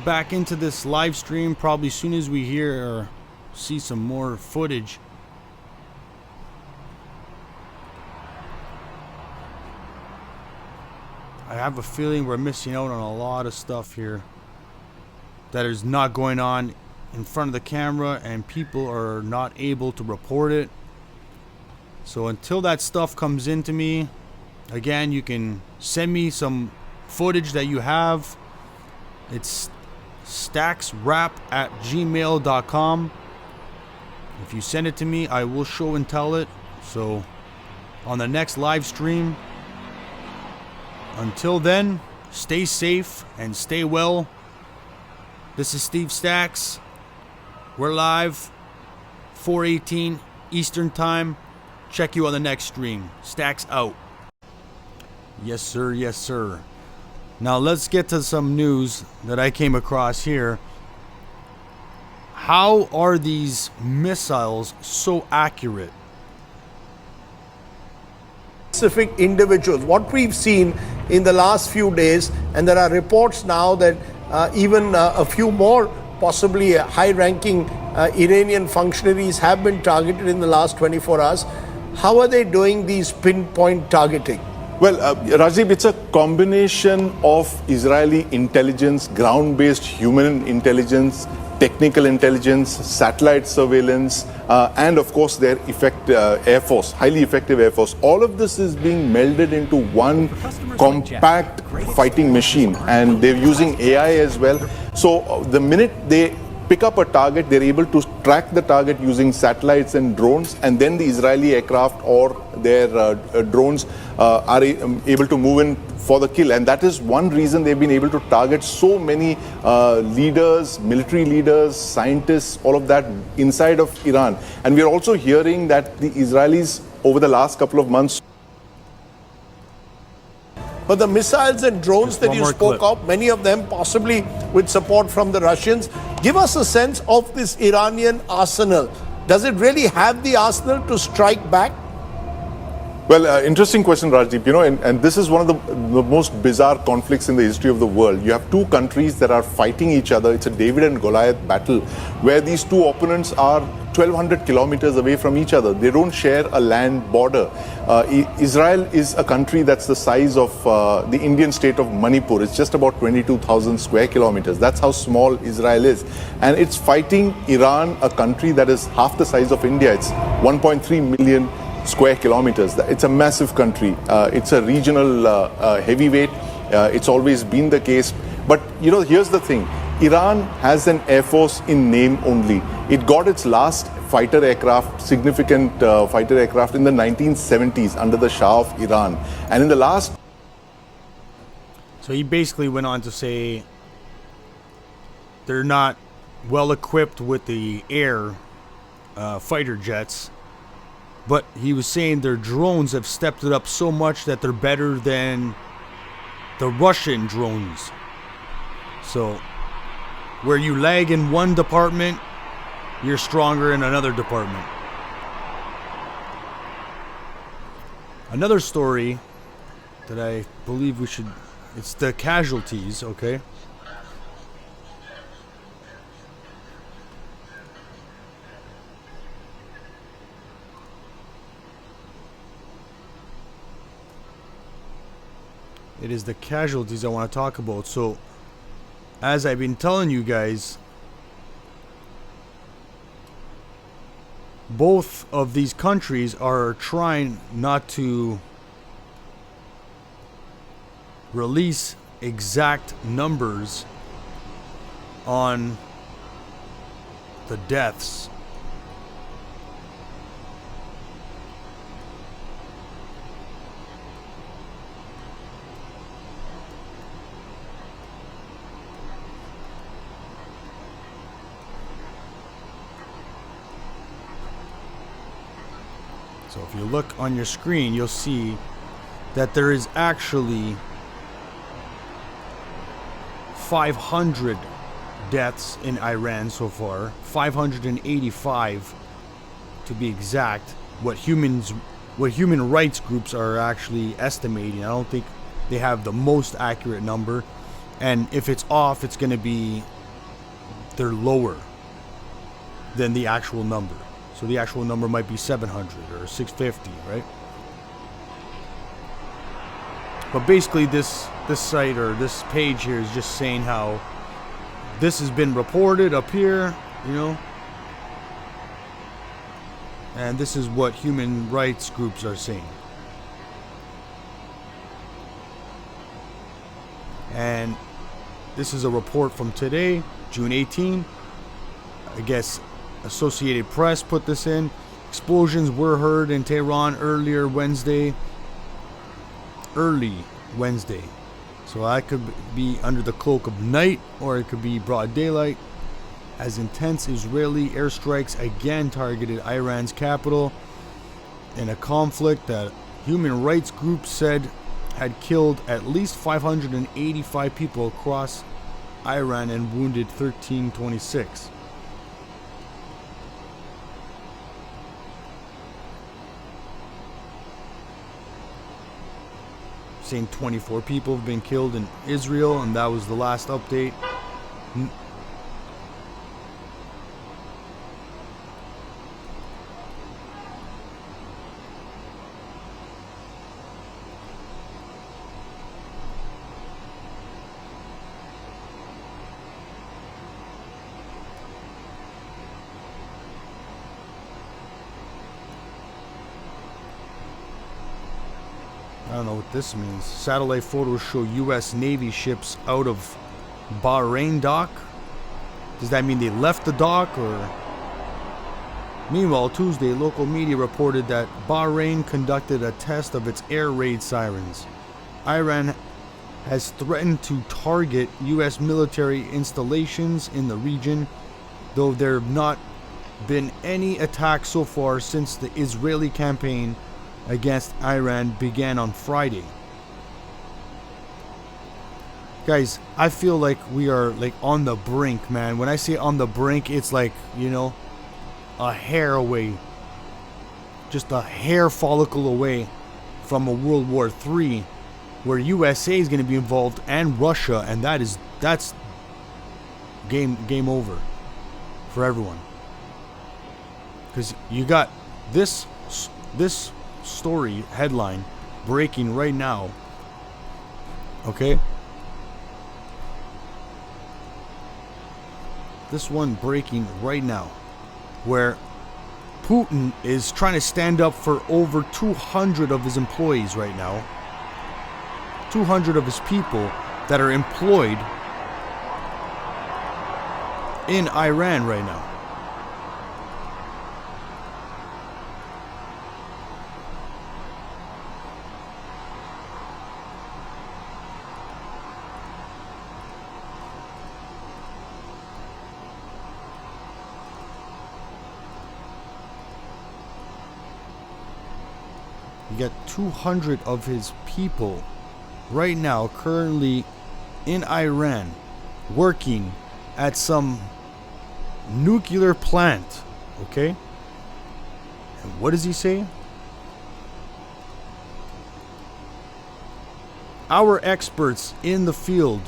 back into this live stream probably as soon as we hear or see some more footage. I have a feeling we're missing out on a lot of stuff here that is not going on in front of the camera, and people are not able to report it. So until that stuff comes into me, again, you can send me some footage that you have. It's stacksrap@gmail.com. If you send it to me, I will show and tell it. So on the next live stream, until then, stay safe and stay well. This is Steve Stacks. We're live 4:18 Eastern Time. Check you on the next stream. Stacks out. Yes sir, yes sir. Now let's get to some news that I came across here. How are these missiles so accurate? Specific individuals, what we've seen in the last few days, and there are reports now that even a few more possibly high-ranking Iranian functionaries have been targeted in the last 24 hours. How are they doing these pinpoint targeting? Well, Rajiv, it's a combination of Israeli intelligence, ground-based human intelligence, technical intelligence, satellite surveillance, and of course their Air Force, highly effective Air Force. All of this is being melded into one compact fighting machine, and they're using AI as well. So the minute they pick up a target, they're able to track the target using satellites and drones, and then the Israeli aircraft or their drones are able to move in for the kill. And that is one reason they've been able to target so many leaders, military leaders, scientists, all of that inside of Iran. And we're also hearing that the Israelis over the last couple of months. But the missiles and drones that you spoke of, many of them possibly with support from the Russians, give us a sense of this Iranian arsenal. Does it really have the arsenal to strike back? Well, interesting question, Rajdeep. You know, and this is one of the most bizarre conflicts in the history of the world. You have two countries that are fighting each other. It's a David and Goliath battle where these two opponents are 1,200 kilometers away from each other. They don't share a land border. Israel is a country that's the size of the Indian state of Manipur. It's just about 22,000 square kilometers. That's how small Israel is. And it's fighting Iran, a country that is half the size of India. It's 1.3 million square kilometers. It's a massive country. It's a regional heavyweight. It's always been the case. But, you know, here's the thing. Iran has an air force in name only. It got its last fighter aircraft, significant fighter aircraft in the 1970s under the Shah of Iran. And in the last... So he basically went on to say they're not well equipped with the air fighter jets. But he was saying their drones have stepped it up so much that they're better than the Russian drones. So where you lag in one department, you're stronger in another department. Another story that I believe we should... It's the casualties, okay? It is the casualties I want to talk about. So, as I've been telling you guys, both of these countries are trying not to release exact numbers on the deaths. So if you look on your screen, you'll see that there is actually 500 deaths in Iran so far, 585 to be exact. What human rights groups are actually estimating. I don't think they have the most accurate number, and if it's off, it's going to be they're lower than the actual number. So the actual number might be 700 or 650, right? But basically this site or this page here is just saying how this has been reported up here, you know, and this is what human rights groups are saying. And this is a report from today, June 18. I guess Associated Press put this in. Explosions were heard in Tehran early Wednesday. So that could be under the cloak of night, or it could be broad daylight, as intense Israeli airstrikes again targeted Iran's capital in a conflict that human rights groups said had killed at least 585 people across Iran and wounded 1326. Saying 24 people have been killed in Israel, and that was the last update. I don't know what this means. Satellite photos show U.S. Navy ships out of Bahrain dock. Does that mean they left the dock or? Meanwhile, Tuesday, local media reported that Bahrain conducted a test of its air raid sirens. Iran has threatened to target U.S. military installations in the region, though there have not been any attacks so far since the Israeli campaign against Iran began on Friday. Guys, I feel like we are like on the brink, man. When I say on the brink, it's like, you know, a hair away, just a hair follicle away from a World War III, where USA is going to be involved and Russia, and that's game over for everyone. Because you got this story headline breaking right now, okay? This one breaking right now, where Putin is trying to stand up for over 200 of his employees right now. 200 of his people that are employed in Iran right now. You got 200 of his people right now currently in Iran working at some nuclear plant, okay? And what does he say? Our experts in the field,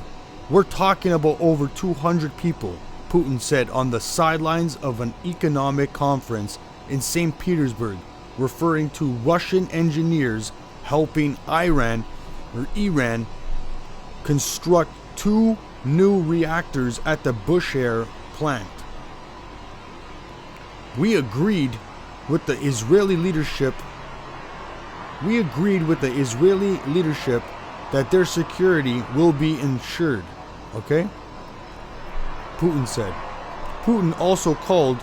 we're talking about over 200 people, Putin said on the sidelines of an economic conference in St. Petersburg, referring to Russian engineers helping Iran construct 2 new reactors at the Bushehr plant. We agreed with the Israeli leadership that their security will be ensured, okay? Putin said. Putin also called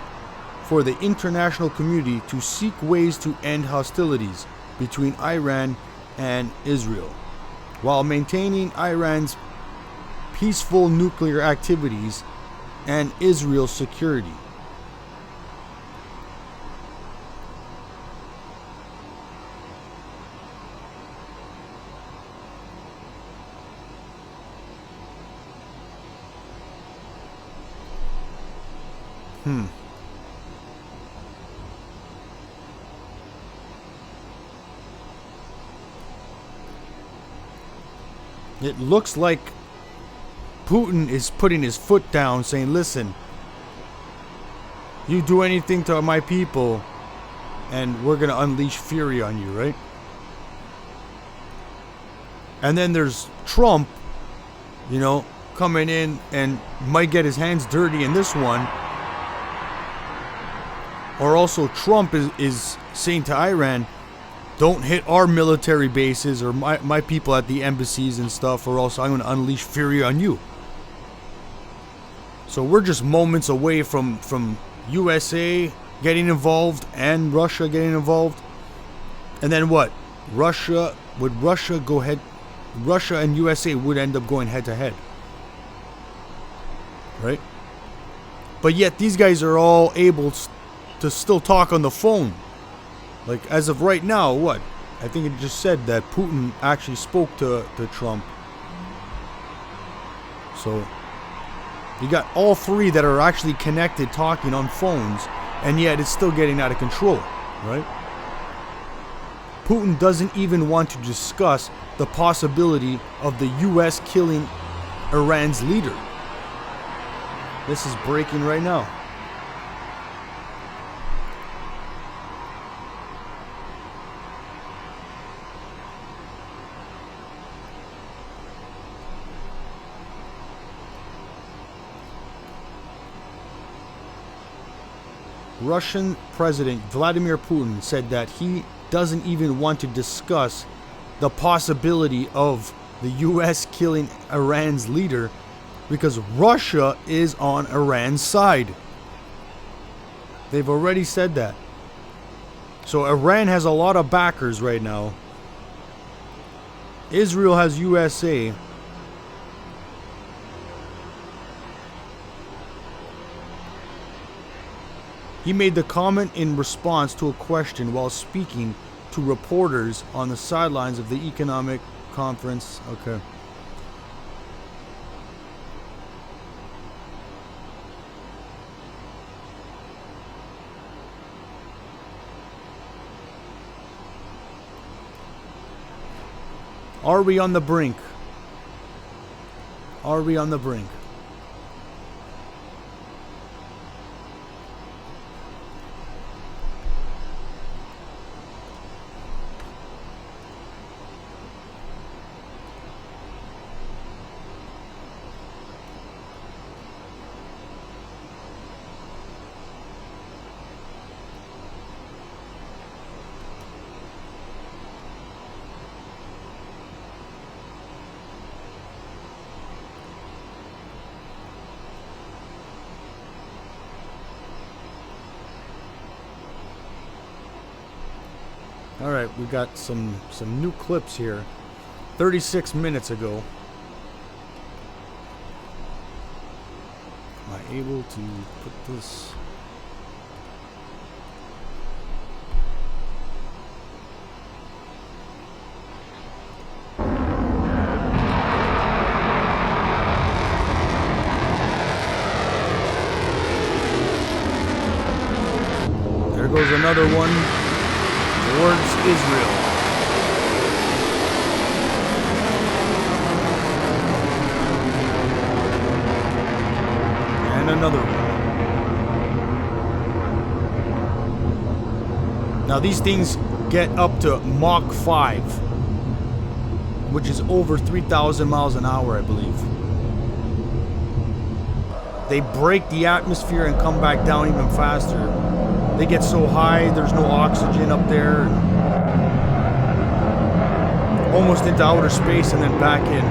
for the international community to seek ways to end hostilities between Iran and Israel, while maintaining Iran's peaceful nuclear activities and Israel's security. It looks like Putin is putting his foot down, saying, listen, you do anything to my people and we're going to unleash fury on you, right? And then there's Trump, you know, coming in and might get his hands dirty in this one. Or also Trump is saying to Iran, don't hit our military bases or my people at the embassies and stuff, or else I'm going to unleash fury on you. So we're just moments away from USA getting involved and Russia getting involved. And then what? Russia and USA would end up going head to head. Right? But yet these guys are all able to still talk on the phone. Like, as of right now, what? I think it just said that Putin actually spoke to Trump. So, you got all three that are actually connected talking on phones, and yet it's still getting out of control, right? Putin doesn't even want to discuss the possibility of the U.S. killing Iran's leader. This is breaking right now. Russian President Vladimir Putin said that he doesn't even want to discuss the possibility of the U.S. killing Iran's leader because Russia is on Iran's side. They've already said that. So Iran has a lot of backers right now. Israel has USA. He made the comment in response to a question while speaking to reporters on the sidelines of the economic conference. Okay. Are we on the brink? Are we on the brink? All right, we got some new clips here. 36 minutes ago. Am I able to put this? There goes another one towards Israel. And another one. Now these things get up to Mach 5, which is over 3,000 miles an hour, I believe. They break the atmosphere and come back down even faster. They get so high, there's no oxygen up there. Almost into outer space and then back in.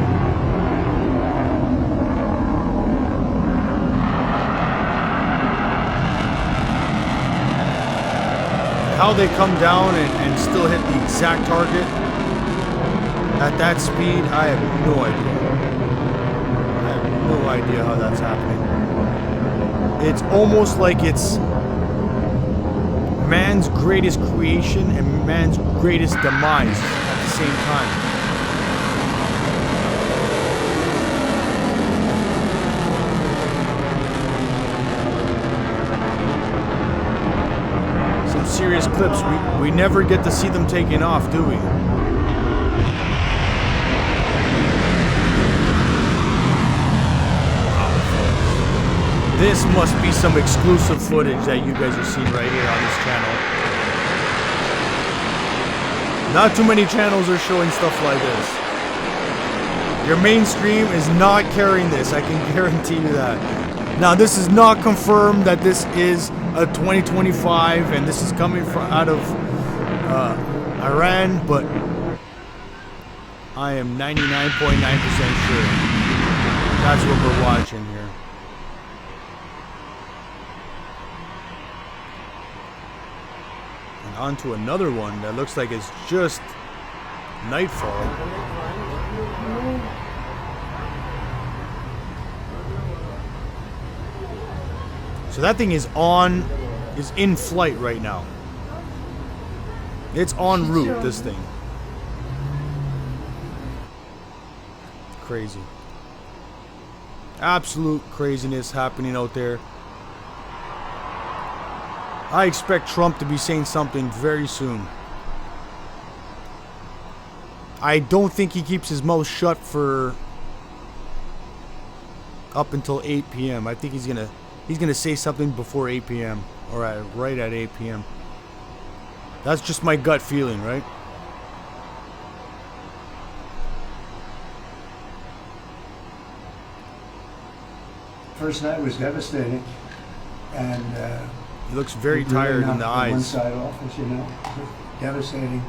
How they come down and still hit the exact target at that speed, I have no idea. I have no idea how that's happening. It's almost like it's man's greatest creation and man's greatest demise at the same time. Some serious clips. We never get to see them taking off, do we? This must be some exclusive footage that you guys are seeing right here on this channel. Not too many channels are showing stuff like this. Your mainstream is not carrying this, I can guarantee you that. Now this is not confirmed that this is a 2025 and this is coming from out of Iran, but I am 99.9% sure that's what we're watching here. Onto another one that looks like it's just nightfall. So that thing is in flight right now. It's en route, this thing. Crazy. Absolute craziness happening out there. I expect Trump to be saying something very soon. I don't think he keeps his mouth shut for up until 8 p.m. I think he's gonna say something before 8 p.m. or right at 8 p.m. That's just my gut feeling, right? First night was devastating, and he looks very tired in the eyes. One side off, as you know, devastating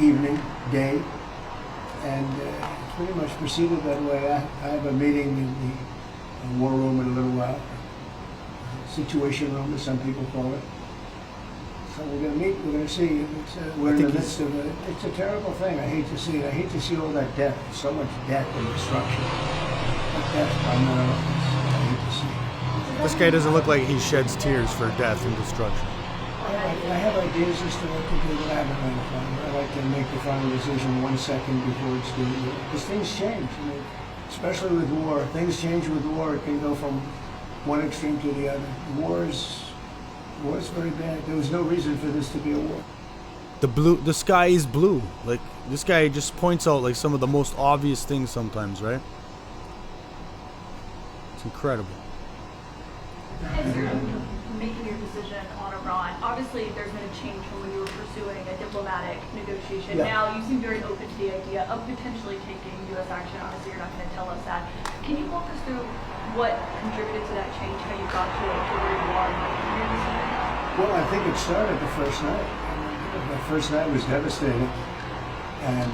evening, day, and pretty much proceeded that way. I have a meeting in the war room in a little while. Situation room, as some people call it. So we're going to meet, we're going to see. We're in the midst of it. It's a terrible thing. I hate to see it. I hate to see all that death, so much death and destruction. But death primarily, I hate to see it. This guy doesn't look like he sheds tears for death and destruction. I have ideas as to what to do, but I haven't made a final. I like to make the final decision 1 second before it's due. Because things change, especially with war. Things change with war. It can go from one extreme to the other. War is very bad. There was no reason for this to be a war. The sky is blue. Like, this guy just points out like some of the most obvious things sometimes, right? It's incredible. As you're making your decision on Iran, obviously there's been a change from when you were pursuing a diplomatic negotiation. Yeah. Now you seem very open to the idea of potentially taking U.S. action. Obviously, you're not going to tell us that. Can you walk us through what contributed to that change, how you got to where you are in your decision? Well, I think it started the first night. The first night was devastating, and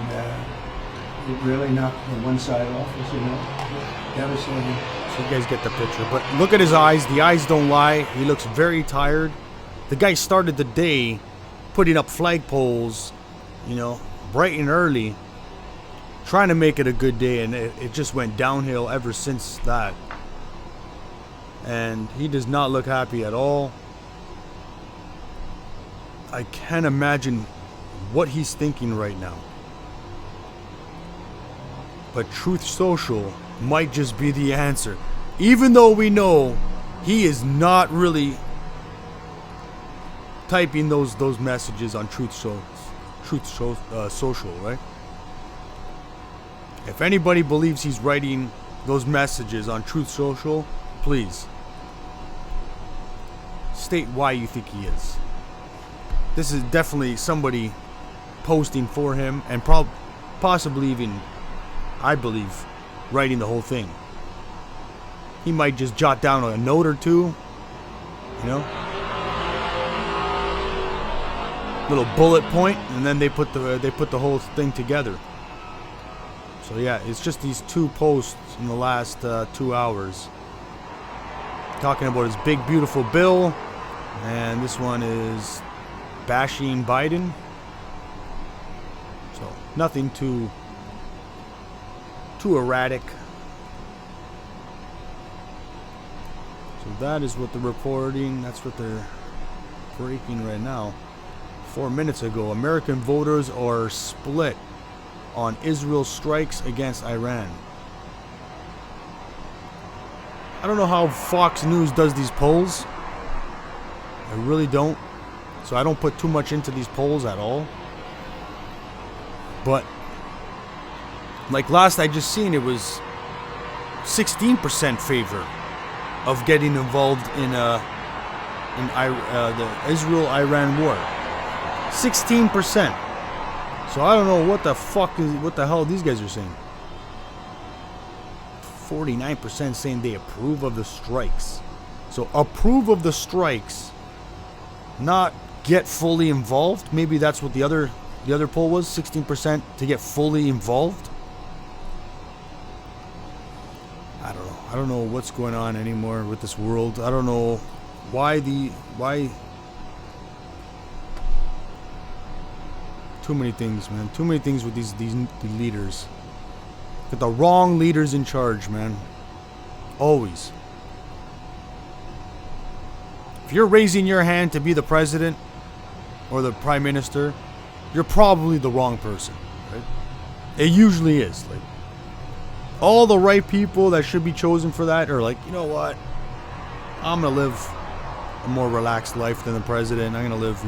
it really knocked the one side off, as you know. Devastating. So you guys get the picture. But look at his eyes. The eyes don't lie. He looks very tired. The guy started the day putting up flagpoles, bright and early, trying to make it a good day, and it just went downhill ever since that. And he does not look happy at all. I can't imagine what he's thinking right now. But Truth Social might just be the answer. Even though we know he is not really typing those messages on Truth Social, right? If anybody believes he's writing those messages on Truth Social, please state why you think he is. This is definitely somebody posting for him, and possibly even, I believe, writing the whole thing. He might just jot down a note or two, little bullet point, and then they put the whole thing together. So yeah, it's just these two posts in the last 2 hours talking about his big beautiful bill, and this one is bashing Biden. So nothing too erratic. So that is what they're reporting. That's what they're breaking right now. 4 minutes ago, American voters are split on Israel strikes against Iran. I don't know how Fox News does these polls. I really don't. So I don't put too much into these polls at all. But like last I just seen, it was 16% favor of getting involved in the Israel-Iran war. 16%. So I don't know what the hell these guys are saying. 49% saying they approve of the strikes. So approve of the strikes, not get fully involved. Maybe that's what the other poll was, 16% to get fully involved. I don't know. I don't know what's going on anymore with this world. I don't know why too many things, man. Too many things with these leaders. Got the wrong leaders in charge, man. Always. If you're raising your hand to be the president or the prime minister, you're probably the wrong person, right? It usually is. Like, all the right people that should be chosen for that are like, you know what? I'm gonna live a more relaxed life than the president. I'm gonna live,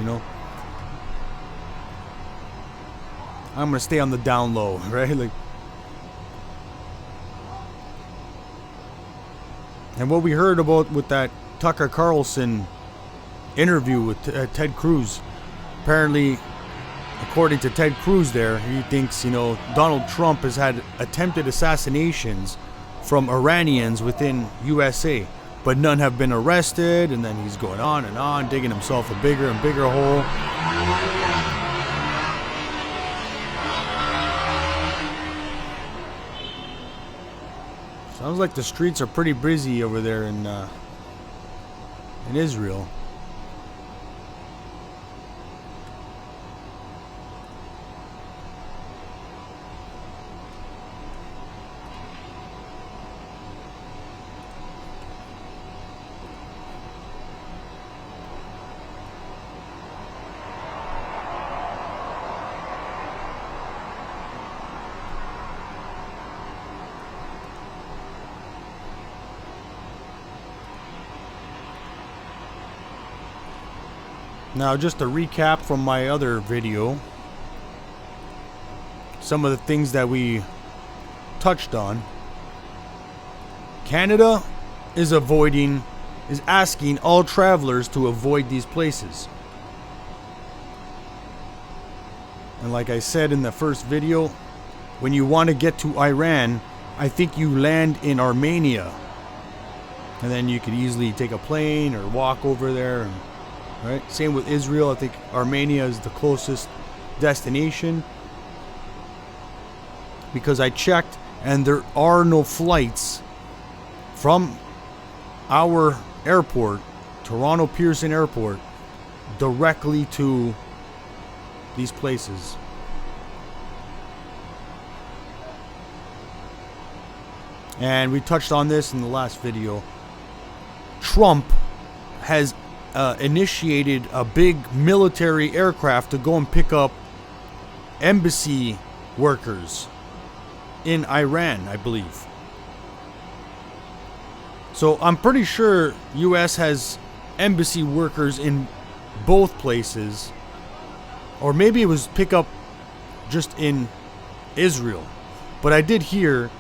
I'm gonna stay on the down low, right? Like, and what we heard about with that Tucker Carlson interview with Ted Cruz, apparently, according to Ted Cruz there, he thinks, Donald Trump has had attempted assassinations from Iranians within USA, but none have been arrested, and then he's going on and on, digging himself a bigger and bigger hole. Sounds like the streets are pretty busy over there in Israel. Now, just a recap from my other video. Some of the things that we touched on. Canada is asking all travelers to avoid these places. And like I said in the first video, when you want to get to Iran, I think you land in Armenia. And then you could easily take a plane or walk over there. Right? Same with Israel. I think Armenia is the closest destination. Because I checked and there are no flights from our airport, Toronto Pearson Airport, directly to these places. And we touched on this in the last video. Trump has initiated a big military aircraft to go and pick up embassy workers in Iran, I believe. So I'm pretty sure US has embassy workers in both places. Or maybe it was pick up just in Israel. But I did hear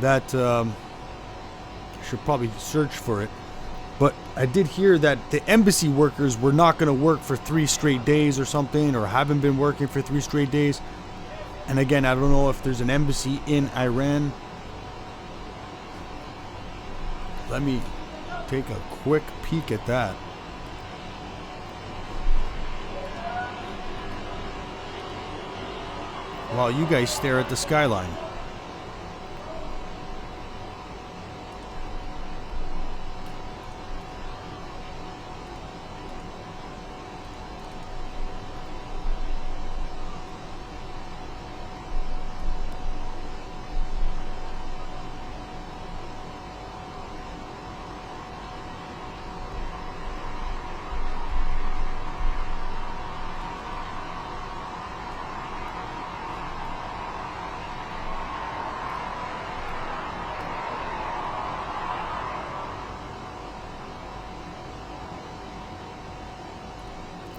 that I should probably search for it. But I did hear that the embassy workers were not going to work for 3 straight days or something, or haven't been working for 3 straight days. And again, I don't know if there's an embassy in Iran. Let me take a quick peek at that. While you guys stare at the skyline.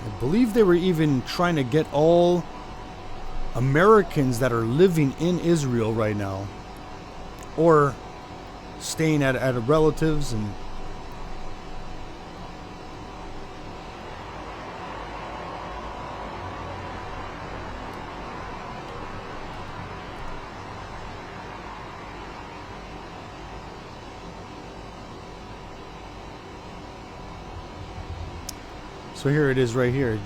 I believe they were even trying to get all Americans that are living in Israel right now, or staying at a relatives, and so here it is right here.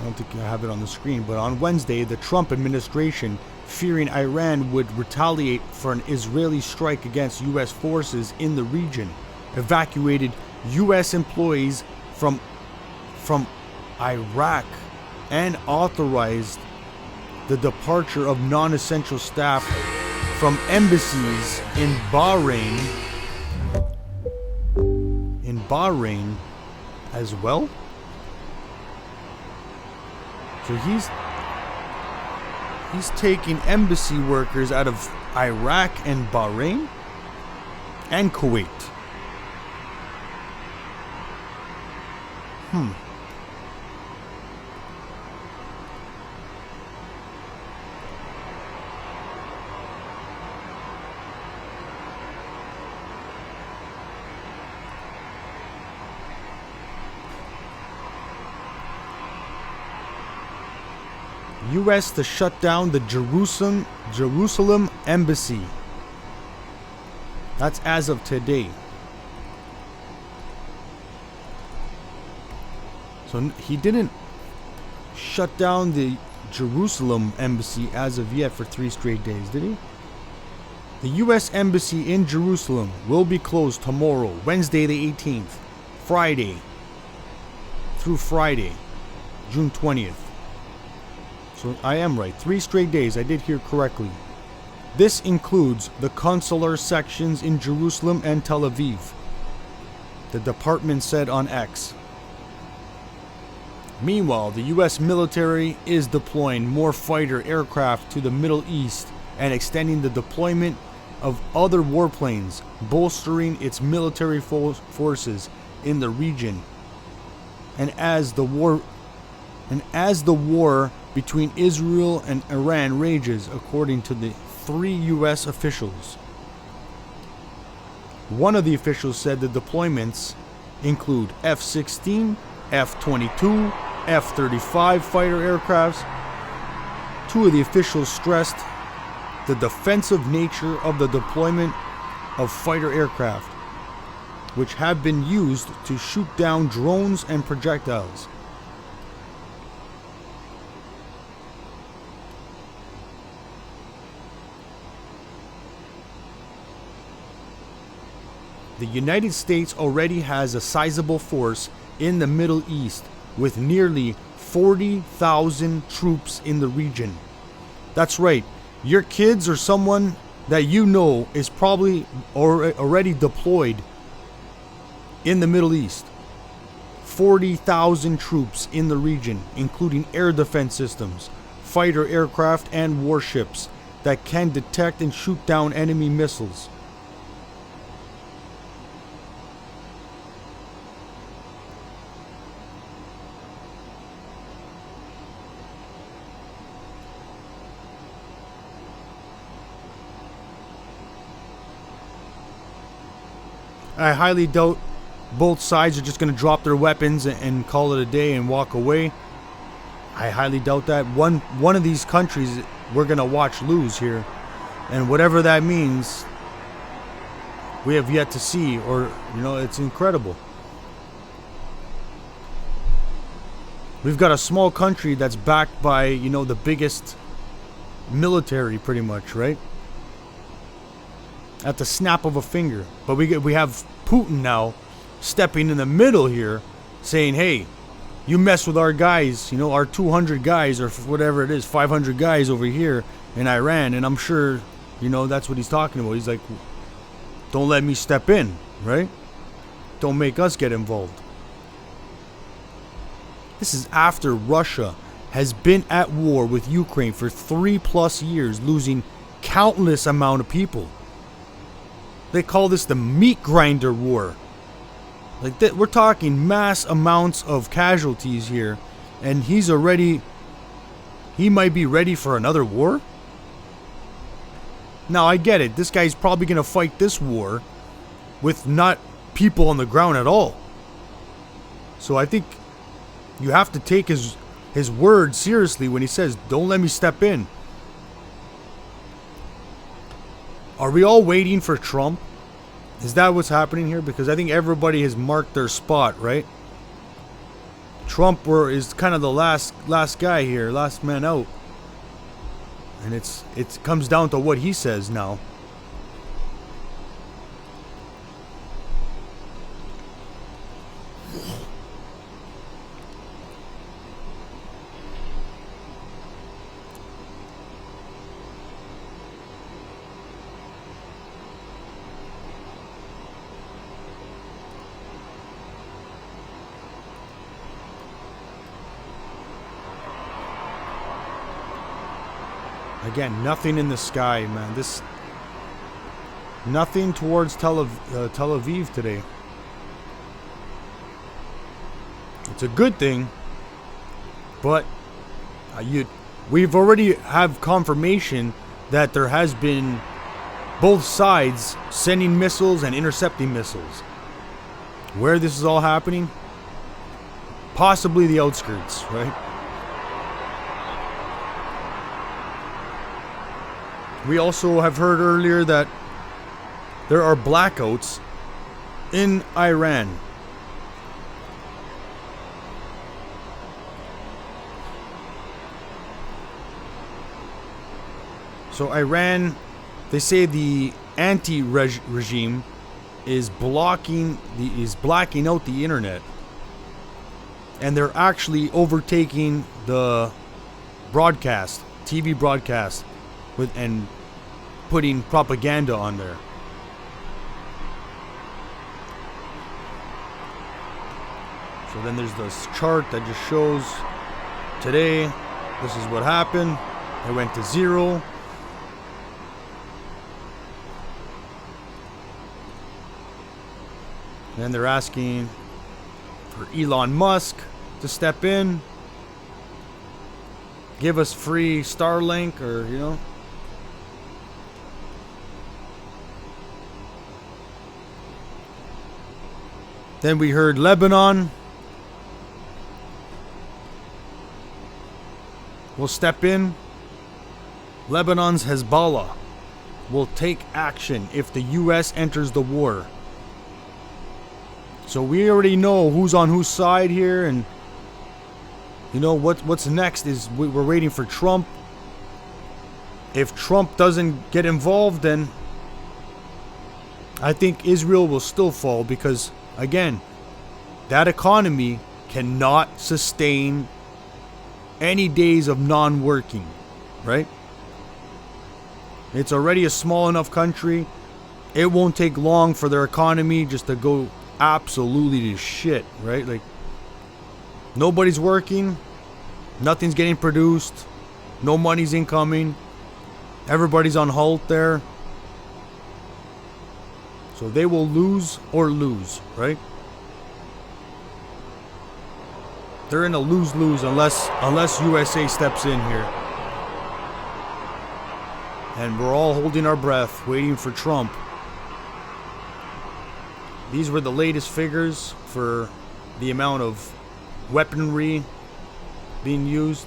I don't think I have it on the screen, but on Wednesday, the Trump administration, fearing Iran would retaliate for an Israeli strike against U.S. forces in the region, evacuated U.S. employees from Iraq and authorized the departure of non-essential staff from embassies in Bahrain as well. So he's taking embassy workers out of Iraq and Bahrain and Kuwait. U.S. to shut down the Jerusalem embassy. That's as of today. So he didn't shut down the Jerusalem embassy as of yet for 3 straight days, did he? The U.S. Embassy in Jerusalem will be closed tomorrow, Wednesday the 18th, Friday through Friday, June 20th. So I am right. 3 straight days. I did hear correctly. This includes the consular sections in Jerusalem and Tel Aviv, the department said on X. Meanwhile, the U.S. military is deploying more fighter aircraft to the Middle East and extending the deployment of other warplanes, bolstering its military forces in the region. And as the war between Israel and Iran rages, according to the 3 U.S. officials. One of the officials said the deployments include F-16, F-22, F-35 fighter aircrafts. 2 of the officials stressed the defensive nature of the deployment of fighter aircraft, which have been used to shoot down drones and projectiles. The United States already has a sizable force in the Middle East, with nearly 40,000 troops in the region. That's right, your kids or someone that you know is probably already deployed in the Middle East. 40,000 troops in the region, including air defense systems, fighter aircraft, and warships that can detect and shoot down enemy missiles. I highly doubt both sides are just going to drop their weapons and call it a day and walk away. I highly doubt that. One of these countries we're going to watch lose here. And whatever that means, we have yet to see. Or, it's incredible. We've got a small country that's backed by, the biggest military pretty much, right? At the snap of a finger. But we have Putin now stepping in the middle here, saying, hey, you mess with our guys, our 200 guys or whatever it is, 500 guys over here in Iran. And I'm sure, that's what he's talking about. He's like, don't let me step in, right? Don't make us get involved. This is after Russia has been at war with Ukraine for 3+ years, losing countless amount of people. They call this the meat grinder war. Like that, we're talking mass amounts of casualties here, and he might be ready for another war. Now I get it. This guy's probably going to fight this war with not people on the ground at all. So I think you have to take his word seriously when he says, "Don't let me step in." Are we all waiting for Trump? Is that what's happening here? Because I think everybody has marked their spot, right? Trump is kind of the last guy here, last man out. And it comes down to what he says now. Again, nothing in the sky, man. Nothing towards Tel Aviv today. It's a good thing, but we've already have confirmation that there has been both sides sending missiles and intercepting missiles. Where this is all happening? Possibly the outskirts, right? We also have heard earlier that there are blackouts in Iran. So Iran they say the anti-regime is blacking out the internet, and they're actually overtaking the broadcast, TV broadcast, and putting propaganda on there. So then there's this chart that just shows today, this is what happened. It went to 0. And then they're asking for Elon Musk to step in, give us free Starlink, or, you know. Then we heard Lebanon will step in. Lebanon's Hezbollah will take action if the U.S. enters the war. So we already know who's on whose side here, and you know what's next is we're waiting for Trump. If Trump doesn't get involved, then I think Israel will still fall, because again, that economy cannot sustain any days of non-working, right? It's already a small enough country. It won't take long for their economy just to go absolutely to shit, right? Like, nobody's working, nothing's getting produced, no money's incoming, everybody's on halt there. So they will lose, right? They're in a lose-lose unless USA steps in here. And we're all holding our breath, waiting for Trump. These were the latest figures for the amount of weaponry being used.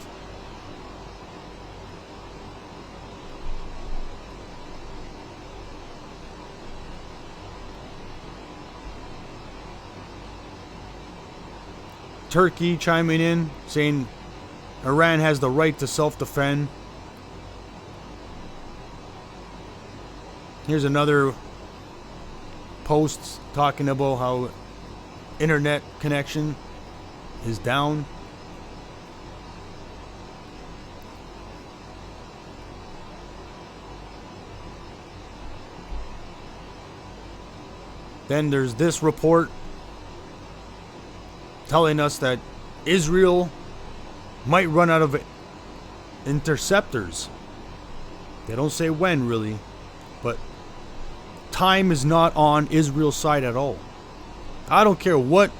Turkey chiming in, saying Iran has the right to self-defend. Here's another post talking about how internet connection is down. Then there's this report telling us that Israel might run out of interceptors. They don't say when, really, but time is not on Israel's side at all. I don't care what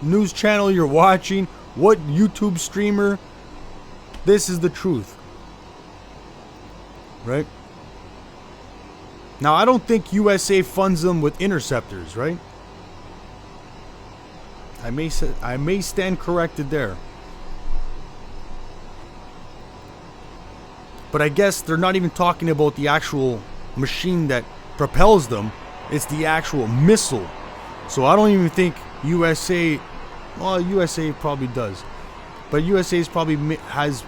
news channel you're watching, what YouTube streamer, this is the truth. Right? Now, I don't think USA funds them with interceptors, right? I may stand corrected there. But I guess they're not even talking about the actual machine that propels them. It's the actual missile. So I don't even think USA, well, USA probably does, but USA's probably has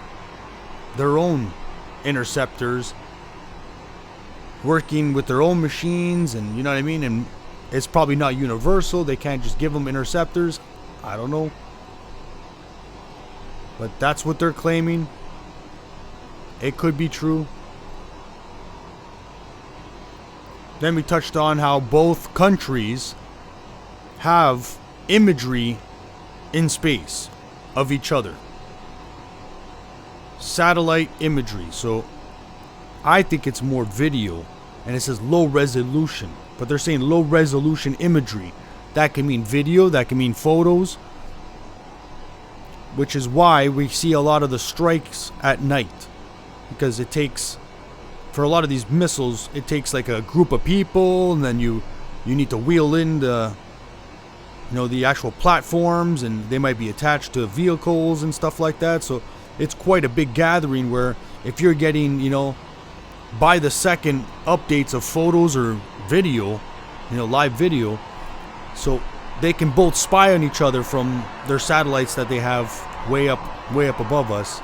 their own interceptors working with their own machines, and you know what I mean, and it's probably not universal. They can't just give them interceptors. I don't know, but that's what they're claiming. It could be true. Then we touched on how both countries have imagery in space of each other. Satellite imagery. So I think it's more video, and it says low resolution, but they're saying low resolution imagery. That can mean video, that can mean photos, which is why we see a lot of the strikes at night, because it takes, for a lot of these missiles, it takes like a group of people, and then you need to wheel in the, you know, the actual platforms, and they might be attached to vehicles and stuff like that. So it's quite a big gathering where if you're getting, you know, by the second updates of photos or video, you know, live video, so they can both spy on each other from their satellites that they have way up above us.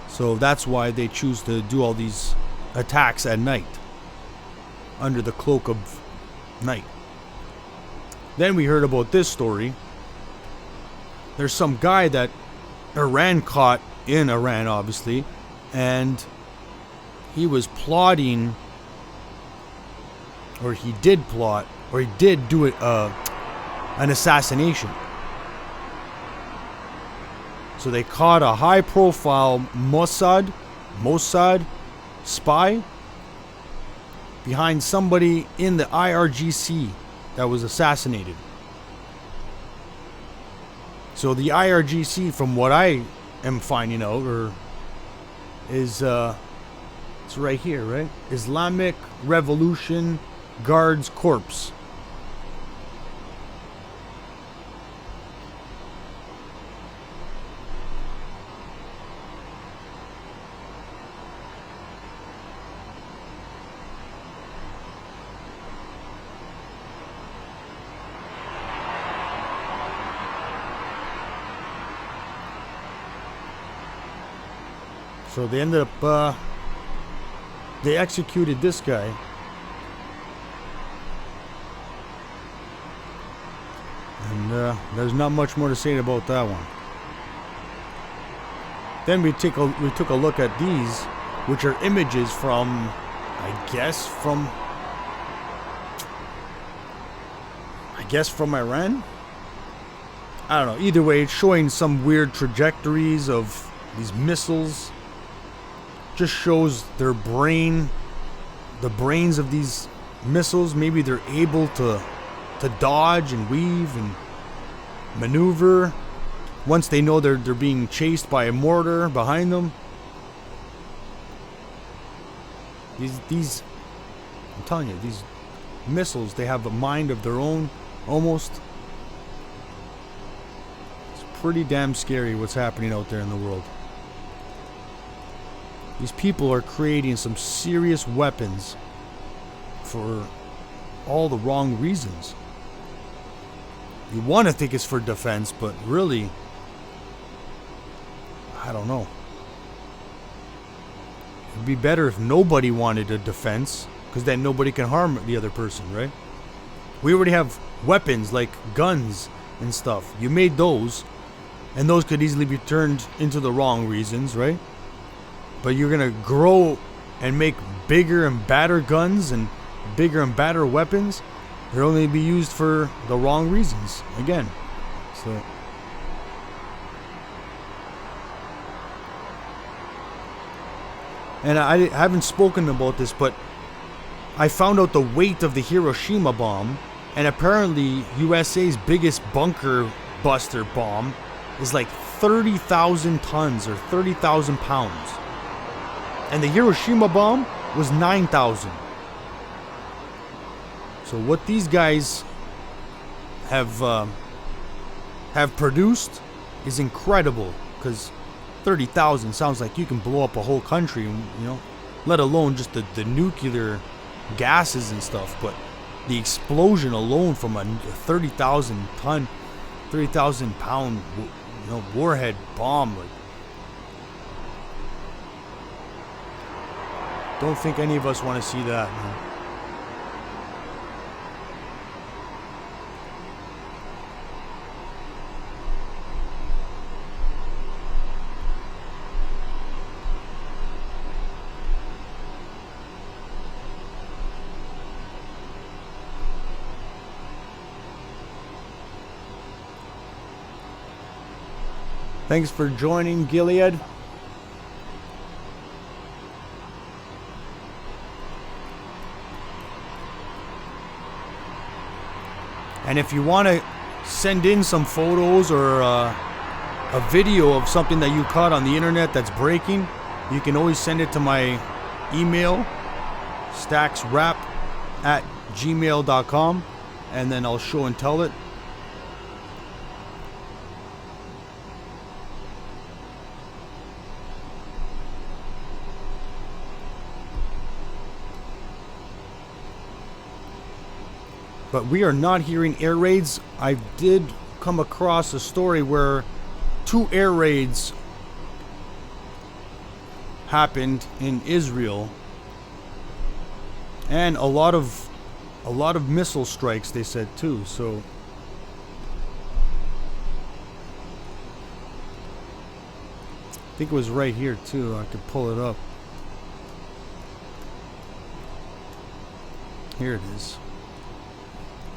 So that's why they choose to do all these attacks at night. under the cloak of night. Then we heard about this story. There's some guy that Iran caught in Iran, obviously, and he was plotting, or he did plot, or he did do it, an assassination. So they caught a high-profile Mossad spy behind somebody in the IRGC that was assassinated. So the IRGC, from what I am finding out, is it's right here, right? Islamic Revolution Guards Corps. So they ended up, they executed this guy. And there's not much more to say about that one. Then we took a look at these, which are images from, I guess from Iran? I don't know. Either way, it's showing some weird trajectories of these missiles. Just shows their brain, the brains of these missiles. Maybe they're able to dodge and weave and maneuver once they know they're being chased by a mortar behind them. These I'm telling you, these missiles, they have a mind of their own almost. It's pretty damn scary what's happening out there in the world. These people are creating some serious weapons for all the wrong reasons. You want to think it's for defense, but really, I don't know. It'd be better if nobody wanted a defense, because then nobody can harm the other person, right? We already have weapons like guns and stuff. You made those, and those could easily be turned into the wrong reasons, right? But you're gonna grow and make bigger and badder guns and bigger and badder weapons. They'll only be used for the wrong reasons again. So and I haven't spoken about this, but I found out the weight of the Hiroshima bomb, and apparently USA's biggest bunker buster bomb is like 30,000 tons or 30,000 pounds. And the Hiroshima bomb was 9,000. So what these guys have produced is incredible, because 30,000 sounds like you can blow up a whole country, you know, let alone just the nuclear gases and stuff. But the explosion alone from a 30,000 ton, 30,000 pound, you know, warhead bomb, like, don't think any of us want to see that, man. Thanks for joining, Gilead. And if you want to send in some photos or a video of something that you caught on the internet that's breaking, you can always send it to my email, stacksrap@gmail.com, and then I'll show and tell it. But we are not hearing air raids. I did come across a story where 2 air raids happened in Israel And a lot of missile strikes, they said too. So I think it was right here too. I could pull it up. Here it is.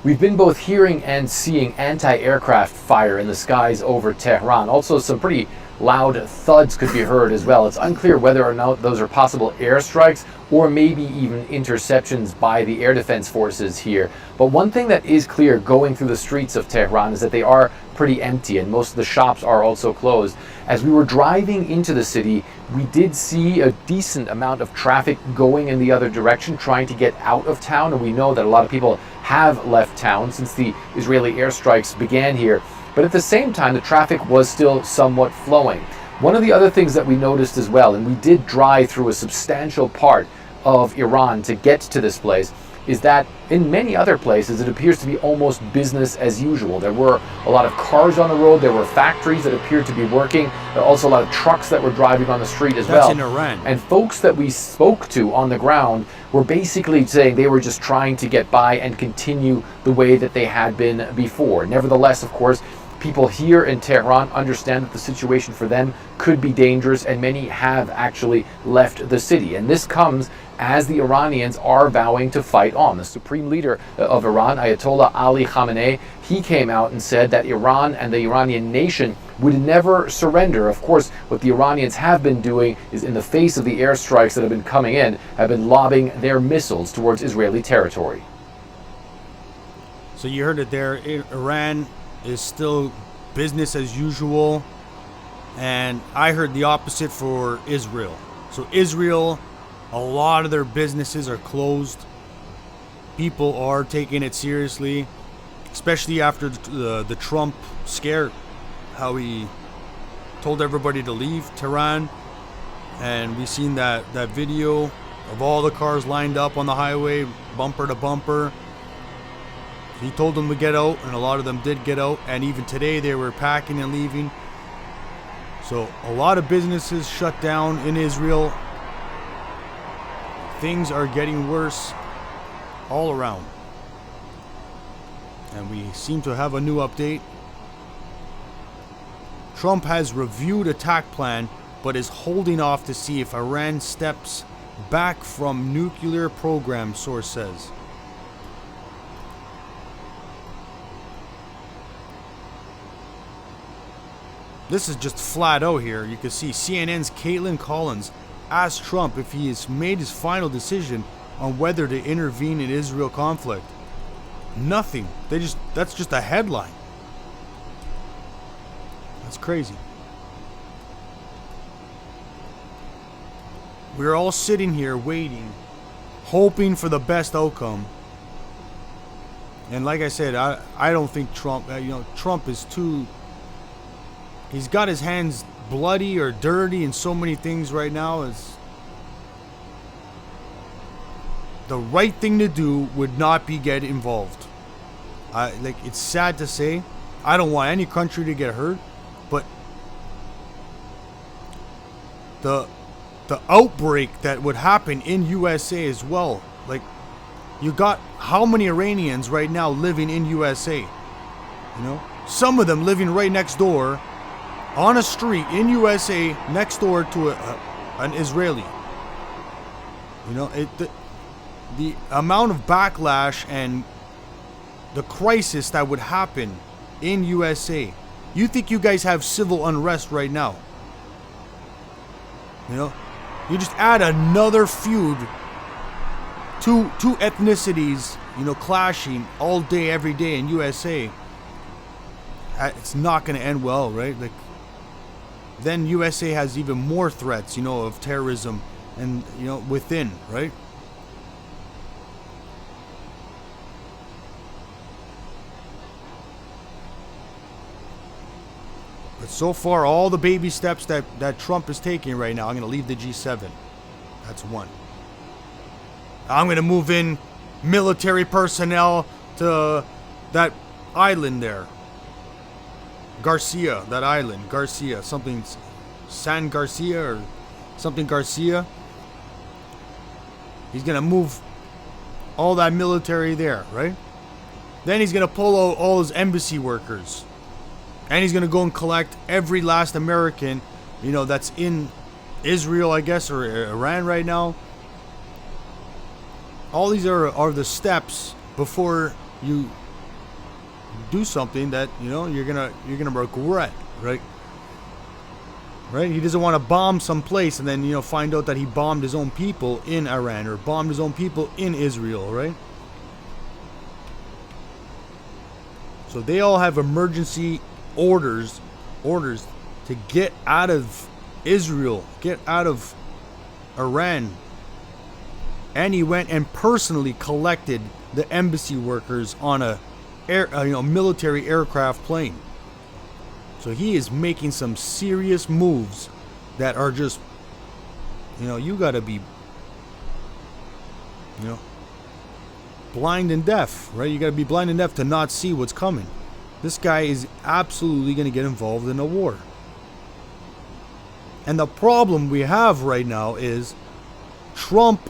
We've been both hearing and seeing anti-aircraft fire in the skies over Tehran. Also, some pretty loud thuds could be heard as well. It's unclear whether or not those are possible airstrikes or maybe even interceptions by the air defense forces here. But one thing that is clear going through the streets of Tehran is that they are pretty empty, and most of the shops are also closed. As we were driving into the city, we did see a decent amount of traffic going in the other direction, trying to get out of town, and we know that a lot of people have left town since the Israeli airstrikes began here. But at the same time, the traffic was still somewhat flowing. One of the other things that we noticed as well, and we did drive through a substantial part of Iran to get to this place, is that in many other places it appears to be almost business as usual. There were a lot of cars on the road, there were factories that appeared to be working, there were also a lot of trucks that were driving on the street as well. That's in Iran. And folks that we spoke to on the ground were basically saying they were just trying to get by and continue the way that they had been before. Nevertheless, of course, people here in Tehran understand that the situation for them could be dangerous, and many have actually left the city. And this comes as the Iranians are vowing to fight on. The supreme leader of Iran, Ayatollah Ali Khamenei, he came out and said that Iran and the Iranian nation would never surrender. Of course, what the Iranians have been doing is, in the face of the airstrikes that have been coming in, have been lobbing their missiles towards Israeli territory. So you heard it there. Iran is still business as usual, and I heard the opposite for Israel. So Israel, a lot of their businesses are closed. People are taking it seriously, especially after the Trump scare, how he told everybody to leave Tehran. And we've seen that video of all the cars lined up on the highway, bumper to bumper. He told them to get out, and a lot of them did get out, and even today they were packing and leaving. So a lot of businesses shut down in Israel. Things are getting worse all around. And we seem to have a new update. Trump has reviewed attack plan, but is holding off to see if Iran steps back from nuclear program, source says. This is just flat out here. You can see CNN's Caitlin Collins asked Trump if he has made his final decision on whether to intervene in Israel conflict. Nothing. That's just a headline. That's crazy. We're all sitting here waiting, hoping for the best outcome. And like I said, I don't think Trump, Trump is too... He's got his hands bloody or dirty in so many things right now. It's the right thing to do would not be get involved. It's sad to say. I don't want any country to get hurt, but the outbreak that would happen in USA as well. Like, you got how many Iranians right now living in USA? Some of them living right next door on a street in USA next door to an Israeli. The amount of backlash and the crisis that would happen in USA. You think you guys have civil unrest right now? You just add another feud, two ethnicities, clashing all day, every day in USA. It's not going to end well, right? Then USA has even more threats, of terrorism and, within, right? But so far, all the baby steps that Trump is taking right now, I'm going to leave the G7. That's one. I'm going to move in military personnel to that island there. Garcia, that island, Garcia, something, San Garcia or something Garcia. He's going to move all that military there, right? Then he's going to pull out all his embassy workers. And he's going to go and collect every last American, you know, that's in Israel, I guess, or Iran right now. All these are the steps before you do something that, you know, you're gonna regret, right? Right? He doesn't want to bomb some place and then, you know, find out that he bombed his own people in Iran or bombed his own people in Israel, right? So they all have emergency orders to get out of Israel, get out of Iran. And he went and personally collected the embassy workers on a military aircraft plane. So he is making some serious moves that are just, you know, you gotta be, you know, blind and deaf, right? You gotta be blind and deaf to not see what's coming. This guy is absolutely gonna get involved in a war. And the problem we have right now is Trump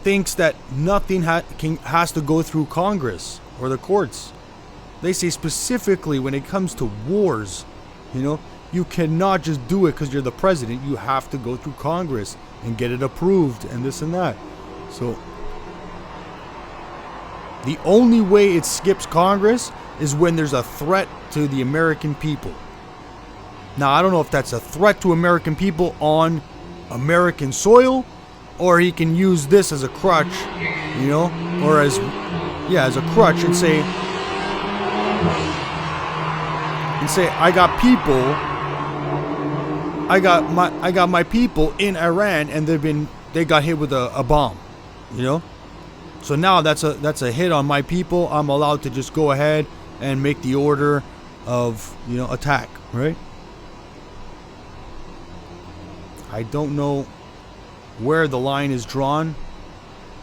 thinks that nothing has to go through Congress or the courts. They say specifically when it comes to wars, you know, you cannot just do it because you're the president. You have to go through Congress and get it approved and this and that. So the only way it skips Congress is when there's a threat to the American people. Now, I don't know if that's a threat to American people on American soil, or he can use this as a crutch, you know, or as a crutch and say, I got people, I got my people in Iran, and they got hit with a bomb, you know. So now that's a hit on my people. I'm allowed to just go ahead and make the order of, you know, attack, right? I don't know where the line is drawn,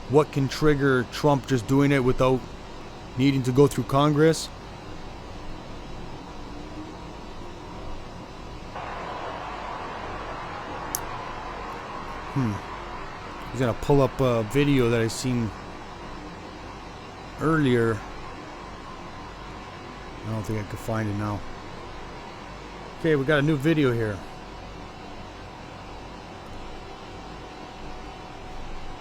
what can trigger Trump just doing it without needing to go through Congress. He's gonna pull up a video that I seen earlier. I don't think I could find it now. Okay, we got a new video here.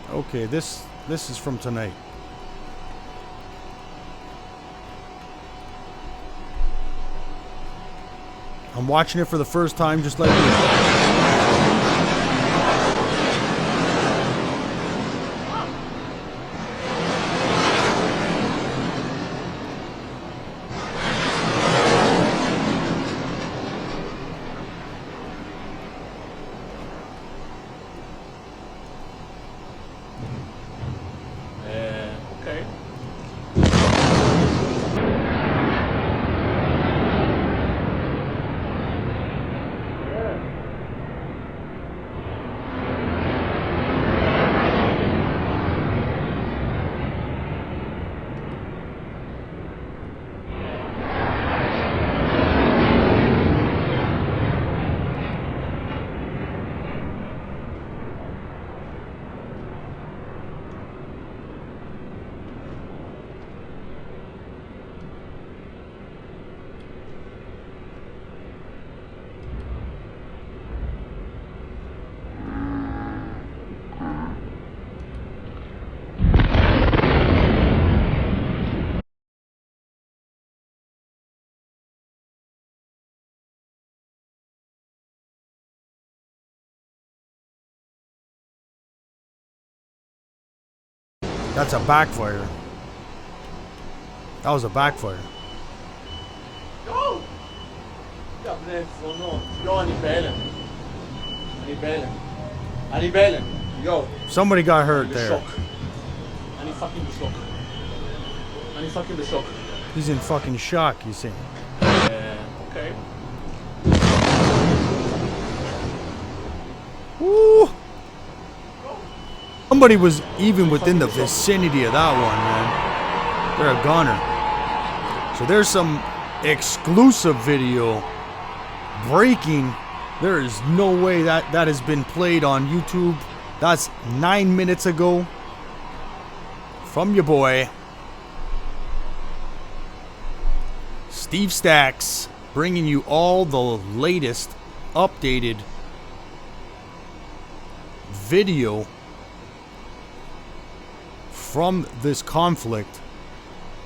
Okay, this is from tonight. I'm watching it for the first time, just like you. That's a backfire. That was a backfire. Go! Yo. Somebody got hurt there. He's in fucking shock, you see. Okay. Woo! Somebody was even within the vicinity of that one, man. They're a goner. So there's some exclusive video breaking. There is no way that has been played on YouTube. That's 9 minutes ago. from your boy, Steve Stacks, bringing you all the latest updated video from this conflict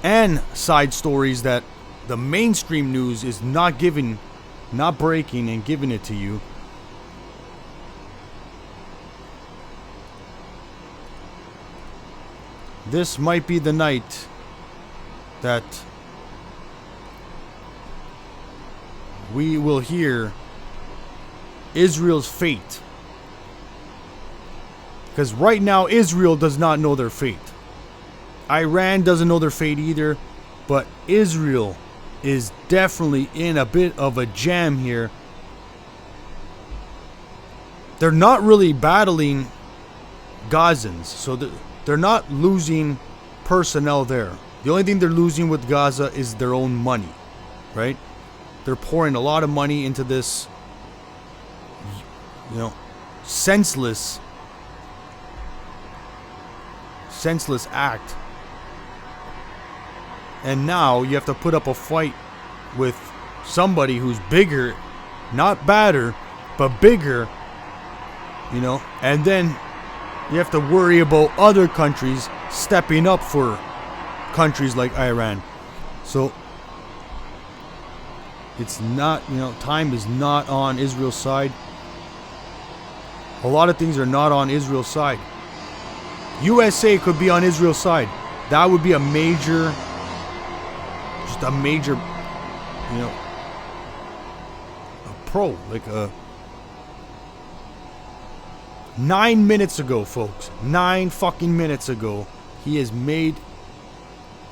and side stories that the mainstream news is not giving, not breaking and giving it to you. This might be the night that we will hear Israel's fate. Because right now, Israel does not know their fate. Iran doesn't know their fate either. But Israel is definitely in a bit of a jam here. They're not really battling Gazans. So they're not losing personnel there. The only thing they're losing with Gaza is their own money. Right? They're pouring a lot of money into this, senseless act. And now you have to put up a fight with somebody who's bigger, not badder, but bigger, and then you have to worry about other countries stepping up for countries like Iran. So it's not, time is not on Israel's side. A lot of things are not on Israel's side. USA could be on Israel's side. That would be a major, a pro. Like 9 minutes ago, folks. 9 fucking minutes ago, he has made,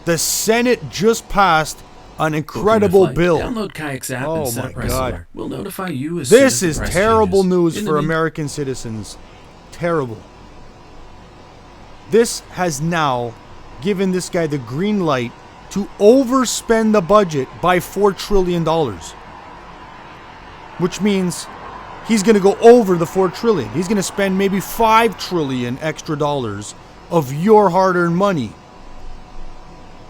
the Senate just passed an incredible bill. Download Kayak's app and set a price alert. We'll notify you as this soon is as the price terrible changes. news for American citizens. Terrible. This has now given this guy the green light to overspend the budget by $4 trillion. Which means he's going to go over the $4 trillion. He's going to spend maybe $5 trillion extra dollars of your hard-earned money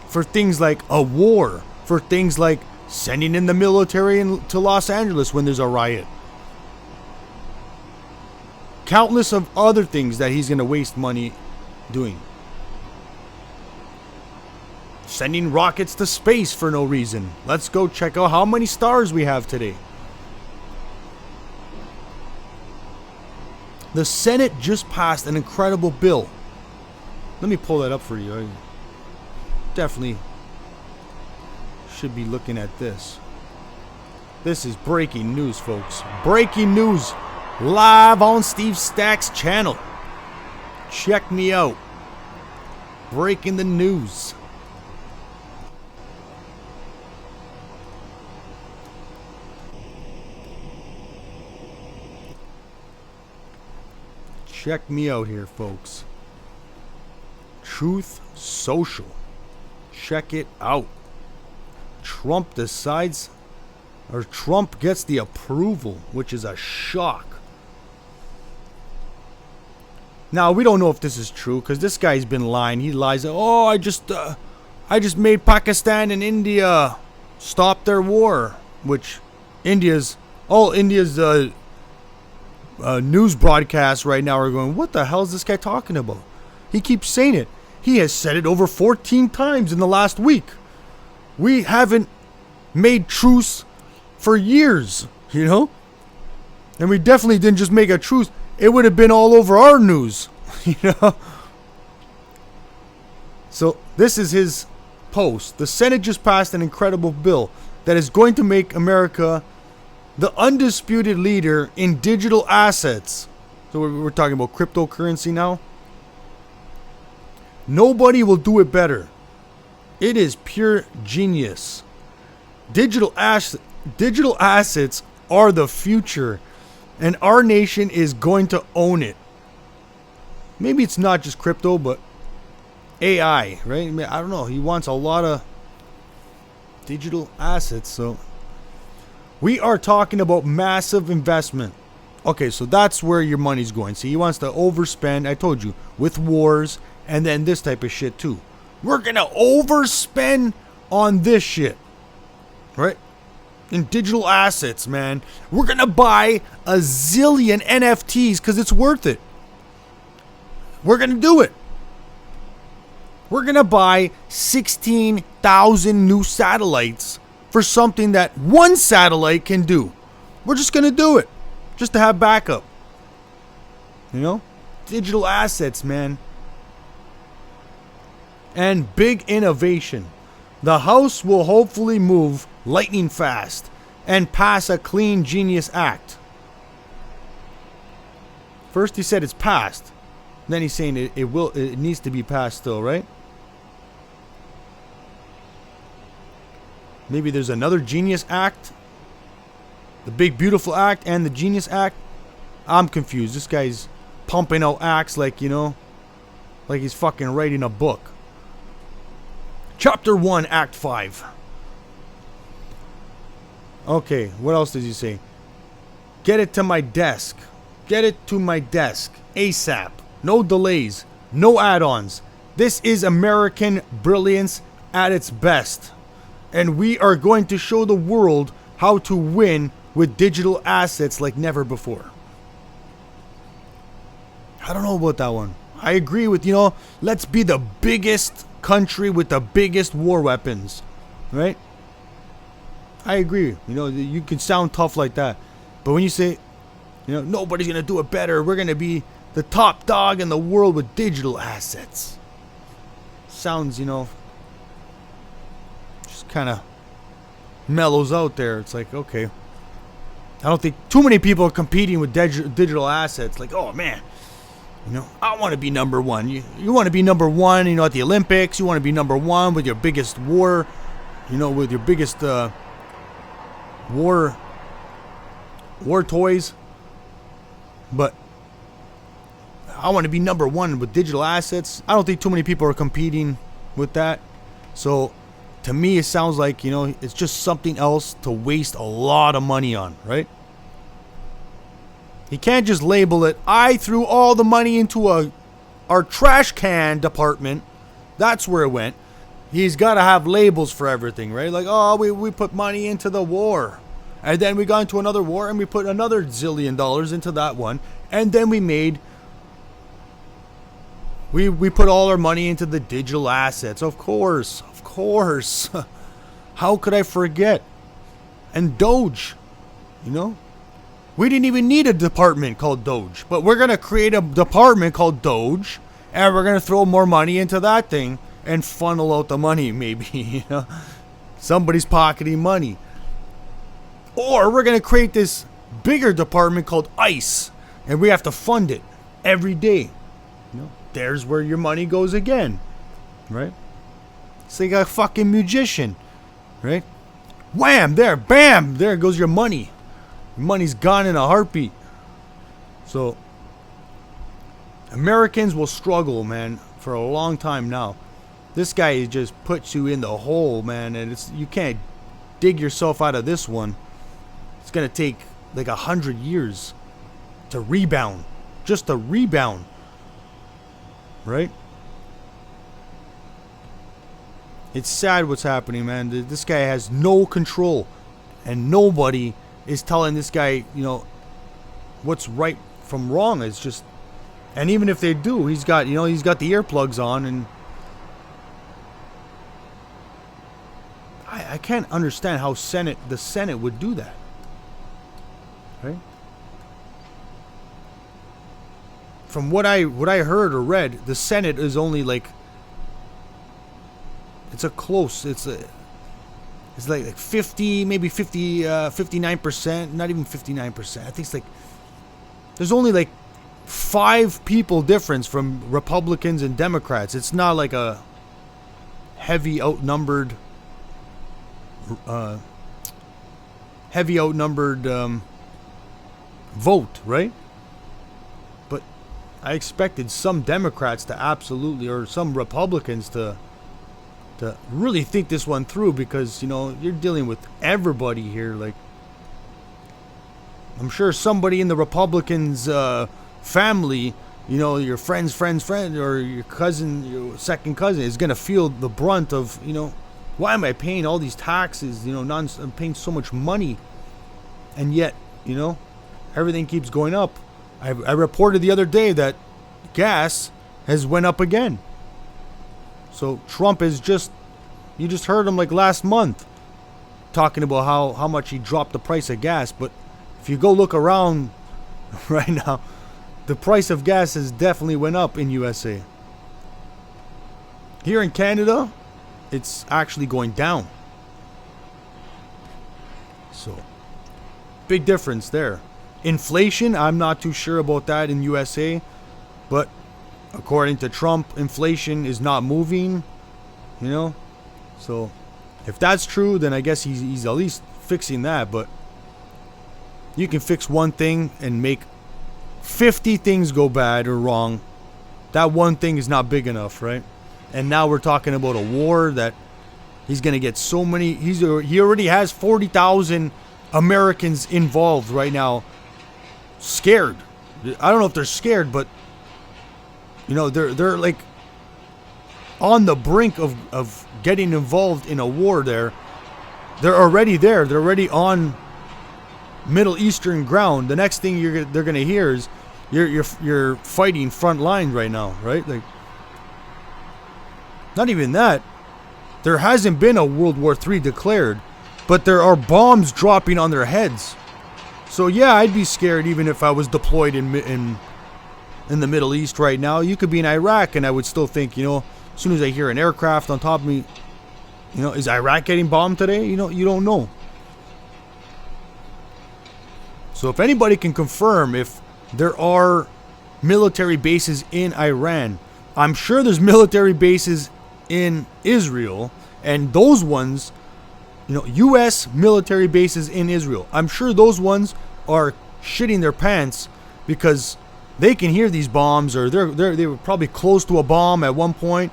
for things like a war, for things like sending in the military to Los Angeles when there's a riot. Countless of other things that he's going to waste money doing. Sending rockets to space for no reason. Let's go check out how many stars we have today. The Senate just passed an incredible bill. Let me pull that up for you. I definitely should be looking at this. This is breaking news, folks. Breaking news. Live on Steve Stacks' channel. Check me out. Breaking the news. Check me out here, folks. Truth Social. Check it out. Trump decides, or Trump gets the approval, which is a shock. Now, we don't know if this is true, because this guy's been lying. He lies. Oh, I just made Pakistan and India stop their war, which India's news broadcasts right now are going, what the hell is this guy talking about? He keeps saying it. He has said it over 14 times in the last week. We haven't made truce for years, And we definitely didn't just make a truce. It would have been all over our news, So this is his post. The Senate just passed an incredible bill that is going to make America the undisputed leader in digital assets. So we're talking about cryptocurrency now. Nobody will do it better. It is pure genius. Digital assets are the future, and our nation is going to own it. Maybe it's not just crypto, but AI, right? I don't know. He wants a lot of digital assets, so we are talking about massive investment. Okay, so that's where your money's going. See, he wants to overspend, I told you, with wars And then this type of shit too. We're going to overspend on this shit. Right? In digital assets, man. We're going to buy a zillion NFTs because it's worth it. We're going to do it. We're going to buy 16,000 new satellites for something that one satellite can do. We're just going to do it. Just to have backup. You know? Digital assets, man. And big innovation. The House will hopefully move lightning fast and pass a clean genius act. First he said it's passed. Then he's saying it needs to be passed still, right? Maybe there's another genius act. The big beautiful act and the genius act. I'm confused. This guy's pumping out acts like, you know, like he's fucking writing a book. Chapter 1, Act 5. Okay, what else does he say? Get it to my desk. Get it to my desk. ASAP. No delays. No add-ons. This is American brilliance at its best. And we are going to show the world how to win with digital assets like never before. I don't know about that one. I agree with, you know, let's be the biggest country with the biggest war weapons. Right? I agree. You know, you can sound tough like that. But when you say, you know, nobody's going to do it better. We're going to be the top dog in the world with digital assets. Sounds, you know, just kind of mellows out there. It's like, okay. I don't think too many people are competing with digital assets. Like, oh, man. You know, I want to be number one. You want to be number one, you know, at the Olympics. You want to be number one with your biggest war, you know, with your biggest war toys. But I want to be number one with digital assets. I don't think too many people are competing with that. So to me, it sounds like, you know, it's just something else to waste a lot of money on, right? You can't just label it, I threw all the money into our trash can department. That's where it went. He's got to have labels for everything, right? Like, oh, we put money into the war. And then we got into another war and we put another $1 zillion into that one. And then we put all our money into the digital assets. Of course. How could I forget? And Doge, you know? We didn't even need a department called Doge, but we're going to create a department called Doge, and we're going to throw more money into that thing and funnel out the money, maybe, you know? Somebody's pocketing money. Or we're going to create this bigger department called ICE, and we have to fund it every day. You know? There's where your money goes again, right? It's like a fucking magician, right? Wham! There, bam! There goes your money. Money's gone in a heartbeat. So Americans will struggle, man, for a long time now. This guy just puts you in the hole, man, and you can't dig yourself out of this one. It's gonna take like 100 years to rebound, just to rebound, right? It's sad what's happening, man. This guy has no control, and nobody is telling this guy, you know, what's right from wrong. It's just, and even if they do, he's got the earplugs on, and I can't understand how the Senate would do that, right? From what I heard or read, the Senate is only like, it's like 50, maybe 50, 59%, not even 59%. I think it's like, there's only like 5 people difference from Republicans and Democrats. It's not like a heavy outnumbered vote, right? But I expected some Democrats to absolutely, or some Republicans to really think this one through, because, you know, you're dealing with everybody here. Like, I'm sure somebody in the Republicans' family you know, your friend, or your cousin, your second cousin is going to feel the brunt of, you know, why am I paying all these taxes? You know, I'm paying so much money. And yet, you know, everything keeps going up. I reported the other day that gas has went up again. So Trump is just, you just heard him like last month talking about how much he dropped the price of gas. But if you go look around right now, the price of gas has definitely went up in USA. Here in Canada, it's actually going down. So, big difference there. Inflation, I'm not too sure about that in USA, but according to Trump, inflation is not moving, you know. So, if that's true, then I guess he's at least fixing that. But you can fix one thing and make 50 things go bad or wrong. That one thing is not big enough, right? And now we're talking about a war that he's going to get so many. He already has 40,000 Americans involved right now, scared. I don't know if they're scared, but you know, they're like on the brink of getting involved in a war there. They're already there. They're already on Middle Eastern ground. The next thing they're going to hear is you're fighting front line right now, right? Like, not even that. There hasn't been a World War III declared, but there are bombs dropping on their heads. So yeah, I'd be scared even if I was deployed in the Middle East right now. You could be in Iraq, and I would still think, you know, as soon as I hear an aircraft on top of me, you know, is Iraq getting bombed today? You know, you don't know. So if anybody can confirm if there are military bases in Iran, I'm sure there's military bases in Israel, and those ones, you know, U.S. military bases in Israel, I'm sure those ones are shitting their pants because they can hear these bombs, or they were probably close to a bomb at one point.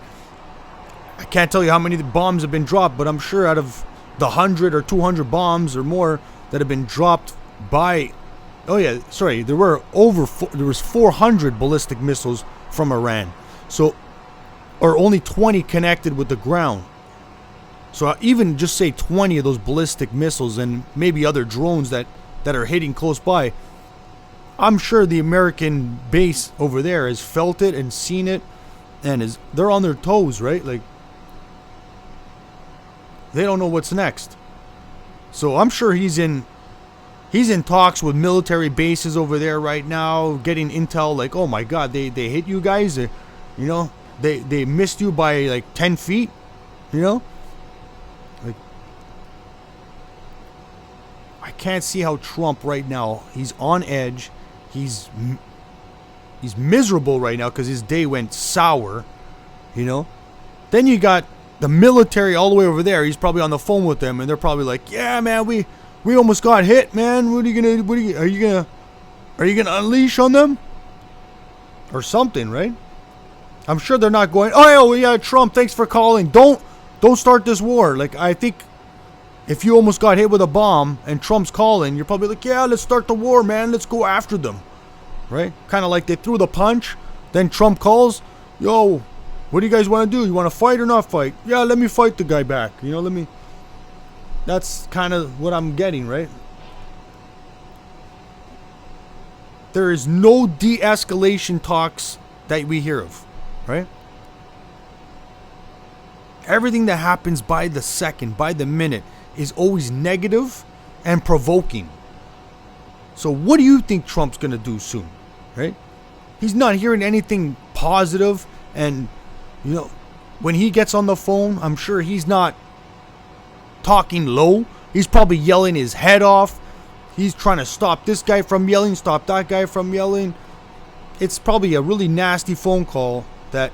I can't tell you how many bombs have been dropped, but I'm sure out of the 100 or 200 bombs or more that have been dropped by, oh yeah, sorry, there was 400 ballistic missiles from Iran. So, or only 20 connected with the ground. So even just say 20 of those ballistic missiles and maybe other drones that are hitting close by, I'm sure the American base over there has felt it and seen it, and they're on their toes, right? Like, they don't know what's next. So I'm sure he's in talks with military bases over there right now, getting intel like, oh my God, they hit you guys, you know, they missed you by like 10 feet, you know. Like, I can't see how Trump right now, he's on edge. He's miserable right now because his day went sour, you know. Then you got the military all the way over there. He's probably on the phone with them, and they're probably like, "Yeah, man, we almost got hit, man. Are you gonna unleash on them or something, right?" I'm sure they're not going, "Oh yeah, Trump, thanks for calling. Don't start this war." Like, I think if you almost got hit with a bomb and Trump's calling, you're probably like, "Yeah, let's start the war, man. Let's go after them." Right? Kind of like they threw the punch, then Trump calls, "Yo, what do you guys want to do? You want to fight or not fight?" "Yeah, let me fight the guy back. You know, That's kind of what I'm getting, right? There is no de-escalation talks that we hear of, right? Everything that happens by the second, by the minute, is always negative and provoking. So what do you think Trump's going to do soon, right? He's not hearing anything positive, and, you know, when he gets on the phone, I'm sure he's not talking low. He's probably yelling his head off. He's trying to stop this guy from yelling, stop that guy from yelling. It's probably a really nasty phone call that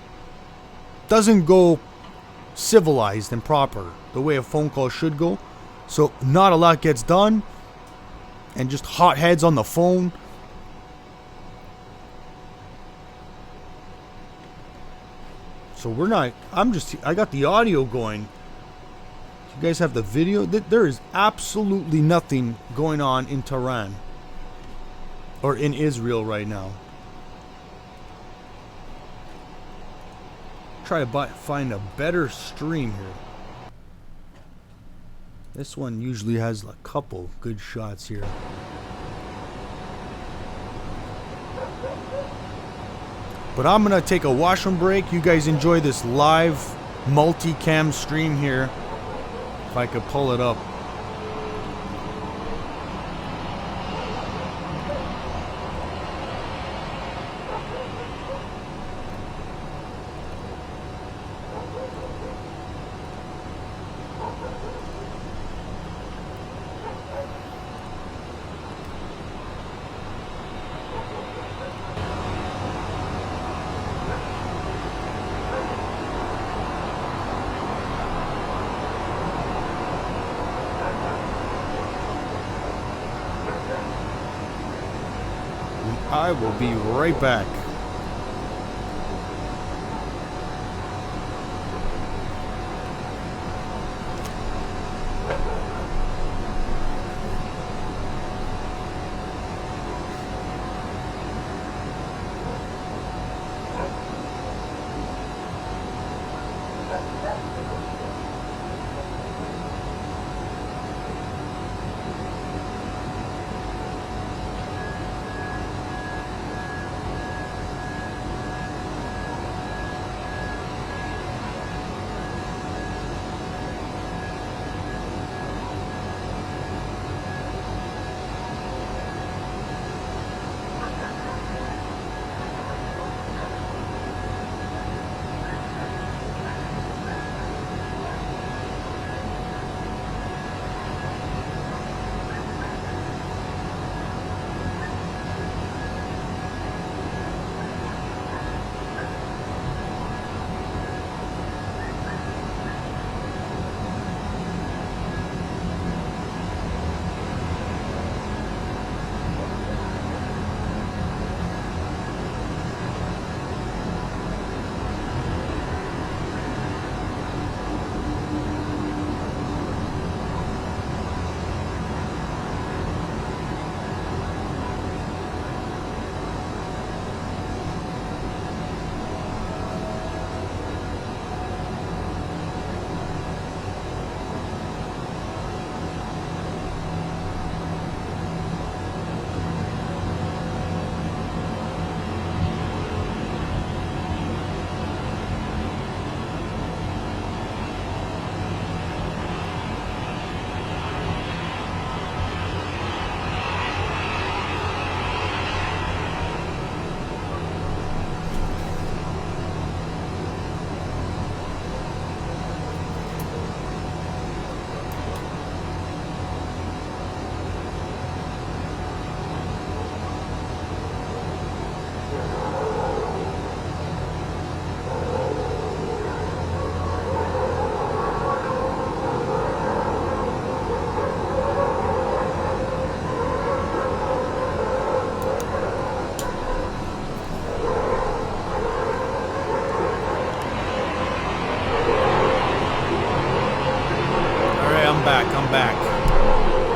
doesn't go civilized and proper the way a phone call should go. So not a lot gets done, and just hot heads on the phone. So I got the audio going. You guys have the video. There is absolutely nothing going on in Tehran or in Israel right now. try to find a better stream here. This one usually has a couple good shots here. But I'm gonna take a washroom break. You guys enjoy this live multicam stream here. If I could pull it up. I will be right back.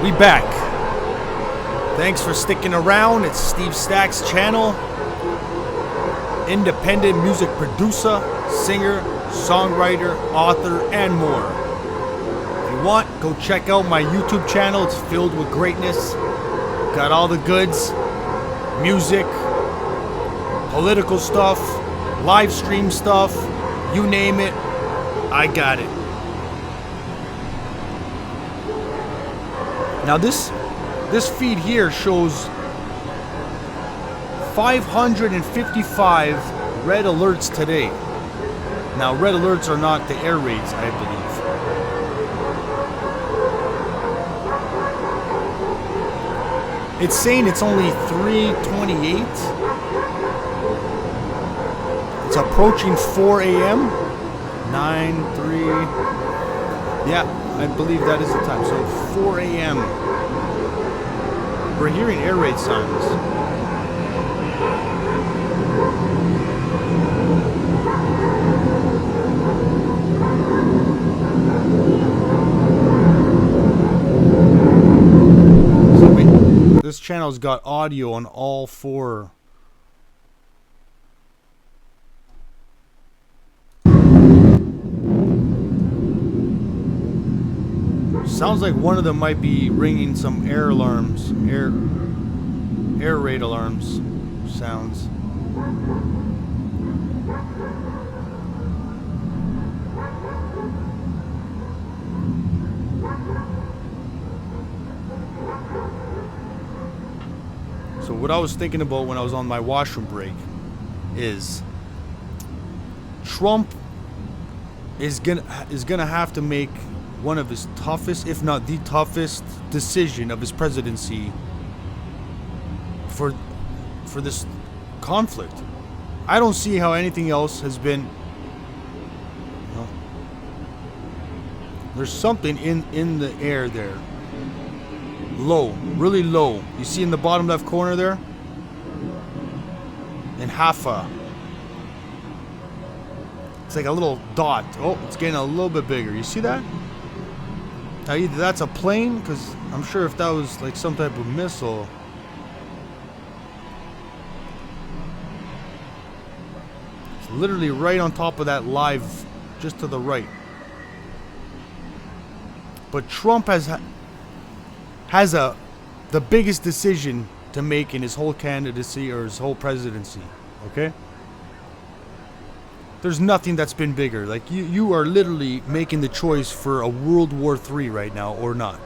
We back. Thanks for sticking around. It's Steve Stack's channel. Independent music producer, singer, songwriter, author, and more. If you want, go check out my YouTube channel. It's filled with greatness. Got all the goods. Music, political stuff, live stream stuff, you name it, I got it. Now this feed here shows 555 red alerts today. Now red alerts are not the air raids, I believe. It's saying it's only 3:28. It's approaching 4 a.m. 9:03. Yeah, I believe that is the time. So 4 a.m. We're hearing air raid sounds. So this channel's got audio on all four. Sounds like one of them might be ringing some air alarms, air raid alarms sounds. So what I was thinking about when I was on my washroom break is Trump is gonna have to make one of his toughest, if not the toughest, decision of his presidency for this conflict. I don't see how anything else has been. You know, there's something in the air there. Low, really low. You see in the bottom left corner there? In Haifa. It's like a little dot. Oh, it's getting a little bit bigger. You see that? Now either that's a plane, because I'm sure if that was like some type of missile. It's literally right on top of that live, just to the right. But Trump has the biggest decision to make in his whole candidacy or his whole presidency, okay? There's nothing that's been bigger. Like, you are literally making the choice for a World War III right now or not.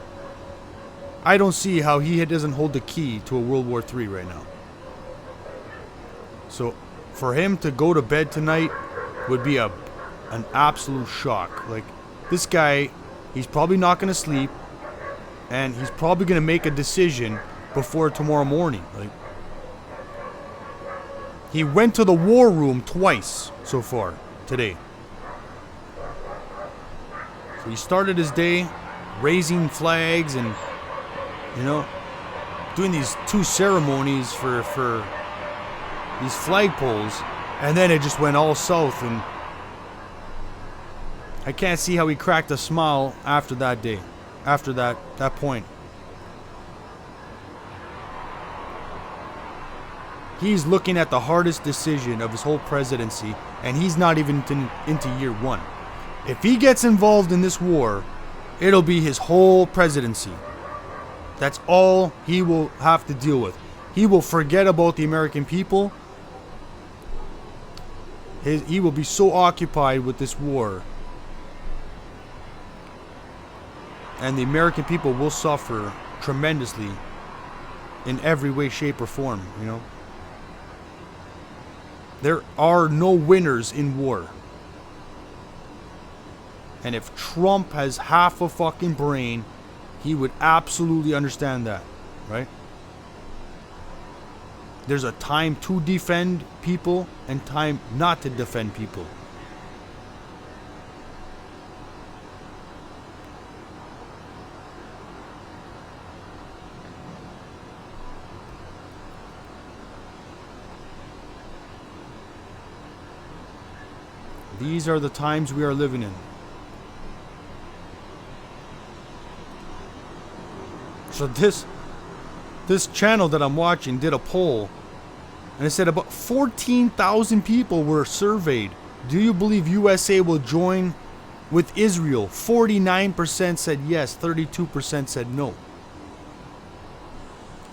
I don't see how he doesn't hold the key to a World War III right now. So, for him to go to bed tonight would be an absolute shock. Like, this guy, he's probably not going to sleep. And he's probably going to make a decision before tomorrow morning. Like, he went to the war room twice so far today. So he started his day raising flags and, you know, doing these 2 ceremonies for these flagpoles. And then it just went all south. And I can't see how he cracked a smile after that day. After that point. He's looking at the hardest decision of his whole presidency, and he's not even into year 1. If he gets involved in this war, it'll be his whole presidency. That's all he will have to deal with. He will forget about the American people. He will be so occupied with this war. And the American people will suffer tremendously in every way, shape, or form, you know. There are no winners in war. And if Trump has half a fucking brain, he would absolutely understand that, right? There's a time to defend people and time not to defend people. These are the times we are living in. So this channel that I'm watching did a poll, and it said about 14,000 people were surveyed. Do you believe USA will join with Israel? 49% said yes, 32% said no.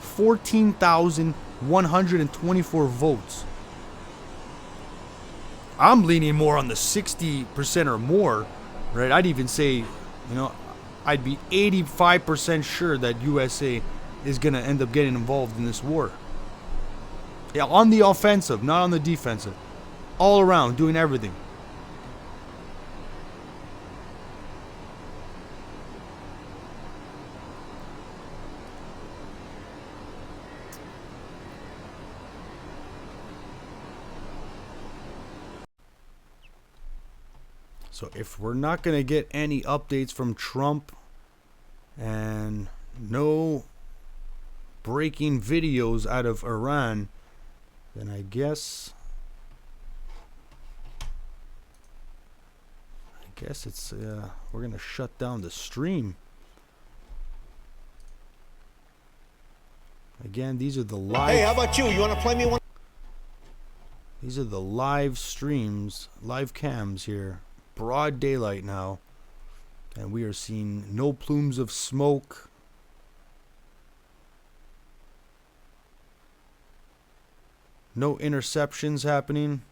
14,124 votes. I'm leaning more on the 60% or more, right? I'd even say, you know, I'd be 85% sure that USA is going to end up getting involved in this war. Yeah, on the offensive, not on the defensive. All around, doing everything. So if we're not going to get any updates from Trump and no breaking videos out of Iran, then I guess it's we're going to shut down the stream. Again, these are the live. Hey, how about you? You want to play me one? These are the live streams, live cams here. Broad daylight now, And we are seeing no plumes of smoke. No interceptions happening.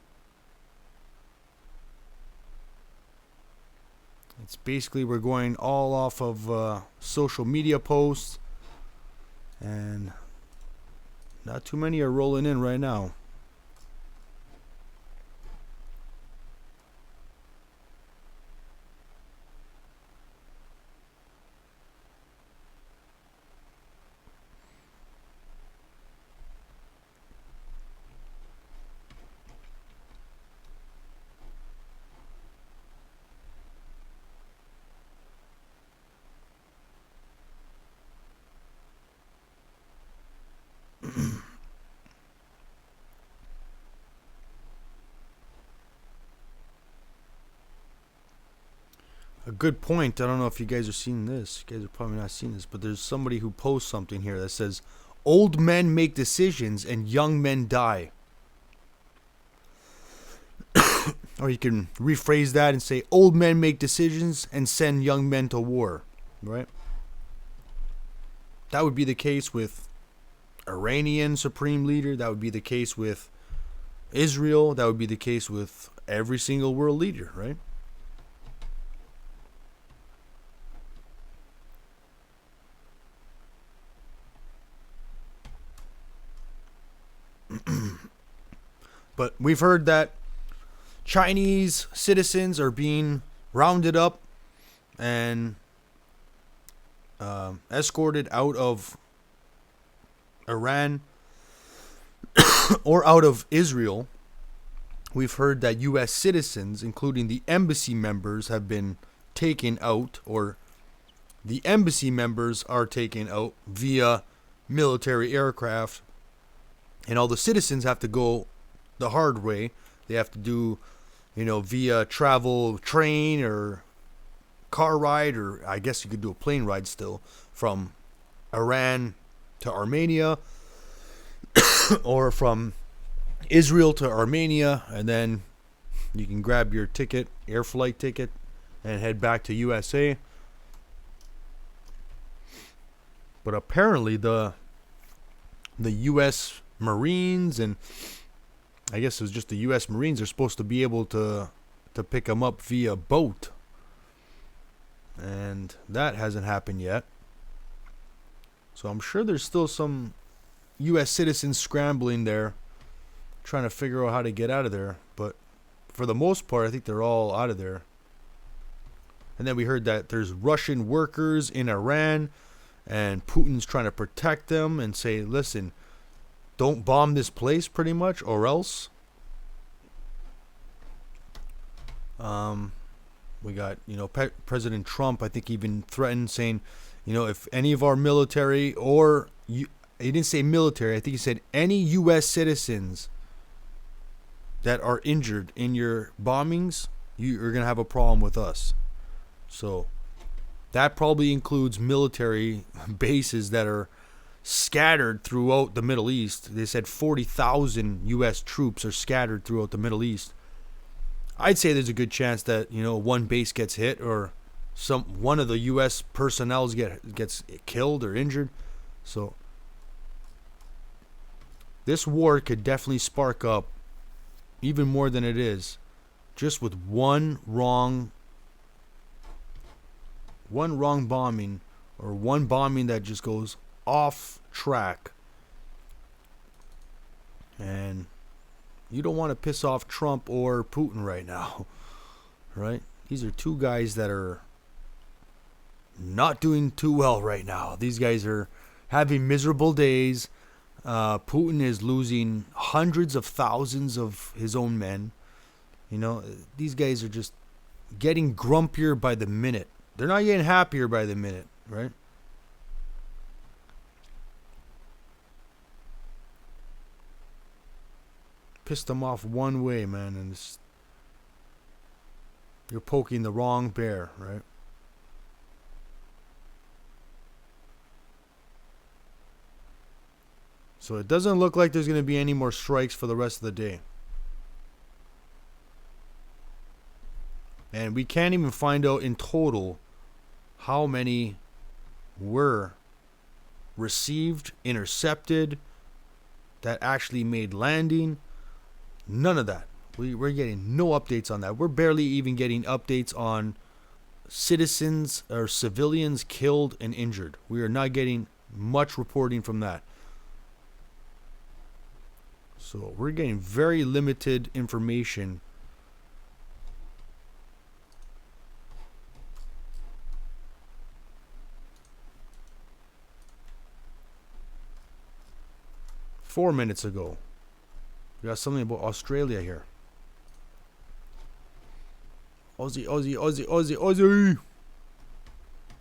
It's basically we're going all off of social media posts. And not too many are rolling in right now. A good point. I don't know if you guys are seeing this. You guys are probably not seeing this, but there's somebody who posts something here that says, "Old men make decisions and young men die." Or you can rephrase that and say, "Old men make decisions and send young men to war." Right? That would be the case with Iranian supreme leader. That would be the case with Israel. That would be the case with every single world leader, right? But we've heard that Chinese citizens are being rounded up and escorted out of Iran or out of Israel. We've heard that U.S. citizens, including the embassy members, have been taken out, or the embassy members are taken out via military aircraft, and all the citizens have to go the hard way. They have to do, via travel train or car ride, or I guess you could do a plane ride still, from Iran to Armenia or from Israel to Armenia, and then you can grab your ticket, air flight ticket, and head back to USA. But apparently the U.S. Marines, and I guess it was just the U.S. Marines, are supposed to be able to pick them up via boat. And that hasn't happened yet. So I'm sure there's still some U.S. citizens scrambling there, trying to figure out how to get out of there. But for the most part, I think they're all out of there. And then we heard that there's Russian workers in Iran, and Putin's trying to protect them and say, listen, don't bomb this place, pretty much, or else. We got, President Trump, I think, even threatened, saying, if any of our military, or he didn't say military, I think he said any U.S. citizens that are injured in your bombings, you're going to have a problem with us. So that probably includes military bases that are scattered throughout the Middle East. They said 40,000 U.S. troops are scattered throughout the Middle East. I'd say there's a good chance that, one base gets hit, or one of the U.S. personnel gets killed or injured. So this war could definitely spark up even more than it is, just with one wrong bombing, or one bombing that just goes off track. And you don't want to piss off Trump or Putin right now, right? These are two guys that are not doing too well right now. These guys are having miserable days. Putin is losing hundreds of thousands of his own men. These guys are just getting grumpier by the minute. They're not getting happier by the minute, right? Pissed them off one way, man, and you're poking the wrong bear, right? So it doesn't look like there's going to be any more strikes for the rest of the day. And we can't even find out in total how many were received, intercepted, that actually made landing. None of that. We're getting no updates on that. We're barely even getting updates on citizens or civilians killed and injured. We are not getting much reporting from that. So we're getting very limited information. Four minutes ago, we got something about Australia here. Aussie, Aussie, Aussie, Aussie, Aussie.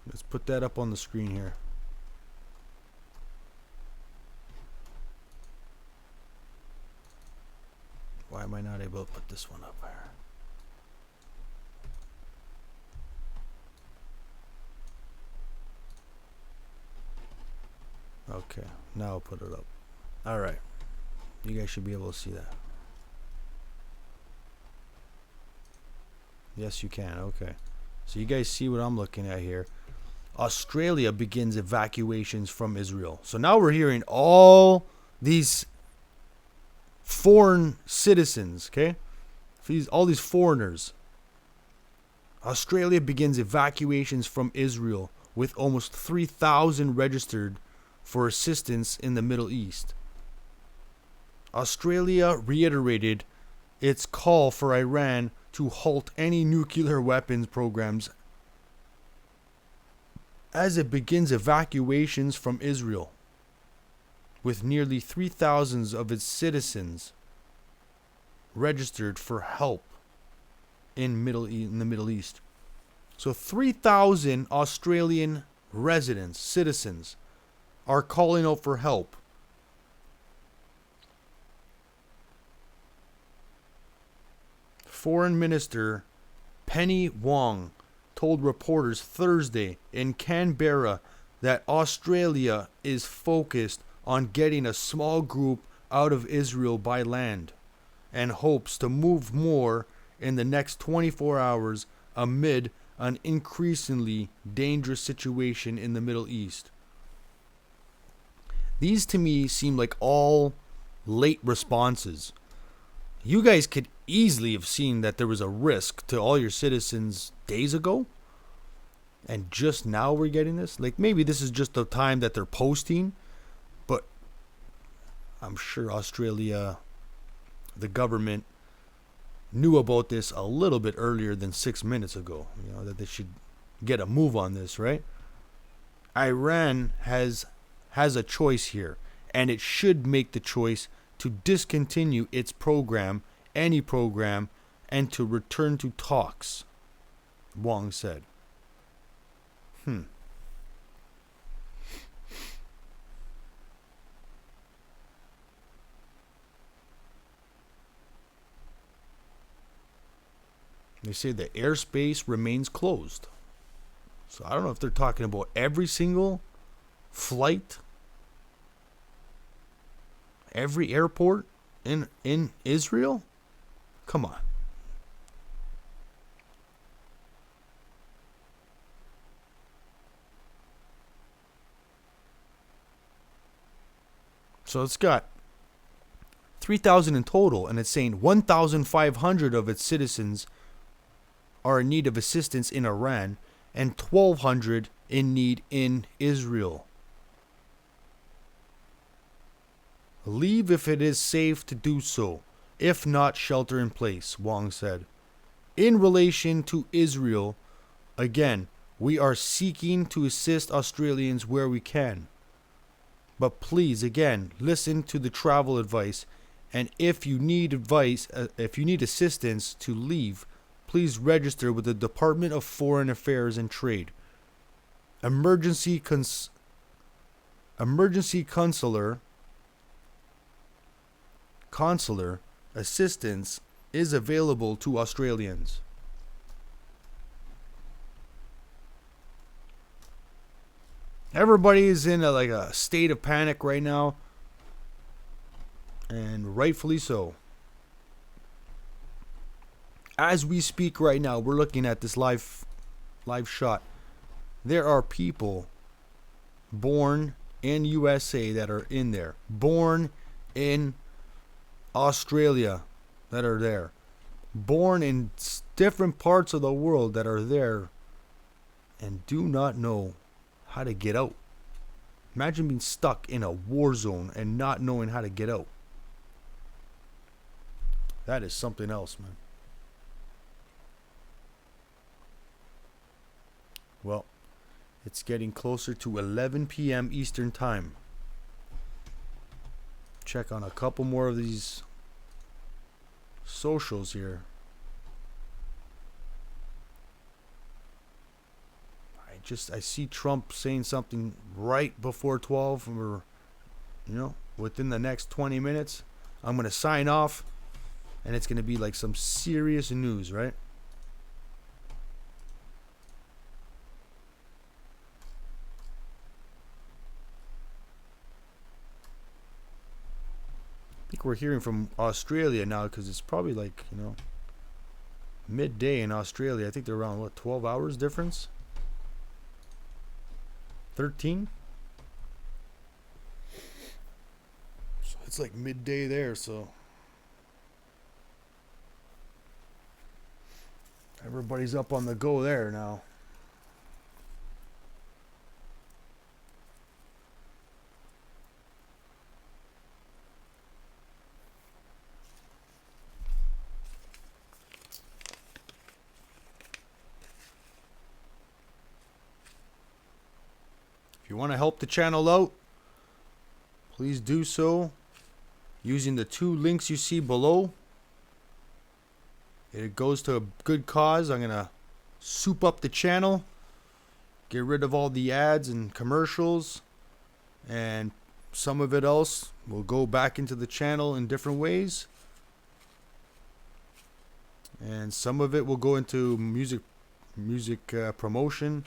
Let's put that up on the screen here. Why am I not able to put this one up here? Okay, now I'll put it up. All right, you guys should be able to see that. Yes, you can. Okay, so you guys see what I'm looking at here. Australia begins evacuations from Israel. So now we're hearing all these foreign citizens, okay? All these foreigners. Australia begins evacuations from Israel with almost 3,000 registered for assistance in the Middle East. Australia reiterated its call for Iran to halt any nuclear weapons programs as it begins evacuations from Israel, with nearly 3,000 of its citizens registered for help in the Middle East. So 3,000 Australian residents, citizens, are calling out for help. Foreign Minister Penny Wong told reporters Thursday in Canberra that Australia is focused on getting a small group out of Israel by land and hopes to move more in the next 24 hours amid an increasingly dangerous situation in the Middle East. These to me seem like all late responses. You guys could easily have seen that there was a risk to all your citizens days ago, and just now we're getting this. Like, maybe this is just the time that they're posting, but I'm sure Australia, the government, knew about this a little bit earlier than 6 minutes ago. You know, that they should get a move on this, right? Iran has a choice here, and it should make the choice to discontinue its program, any program, and to return to talks, Wong said. They say the airspace remains closed. So I don't know if they're talking about every single flight, every airport in Israel. Come on. So it's got 3,000 in total, and it's saying 1,500 of its citizens are in need of assistance in Iran and 1,200 in need in Israel. Leave if it is safe to do so. If not, shelter in place, Wong said. In relation to Israel, again, we are seeking to assist Australians where we can. But please, again, listen to the travel advice, and if you need assistance to leave, please register with the Department of Foreign Affairs and Trade. Emergency consular assistance is available to Australians. Everybody is in a state of panic right now, and rightfully so. As we speak right now, we're looking at this live shot. There are people born in USA that are in there. Born in Australia that are there. Born in different parts of the world that are there and do not know how to get out. Imagine being stuck in a war zone and not knowing how to get out. That is something else, man. Well, it's getting closer to 11 p.m. Eastern Time. Check on a couple more of these socials here. I see Trump saying something right before 12 or, within the next 20 minutes. I'm going to sign off and it's going to be like some serious news, right? I think we're hearing from Australia now because it's probably like, midday in Australia. I think they're around, 12 hours difference? 13? So it's like midday there, so everybody's up on the go there now. If you want to help the channel out, please do so using the 2 links you see below. It goes to a good cause. I'm going to soup up the channel, get rid of all the ads and commercials, and some of it else will go back into the channel in different ways. And some of it will go into music promotion.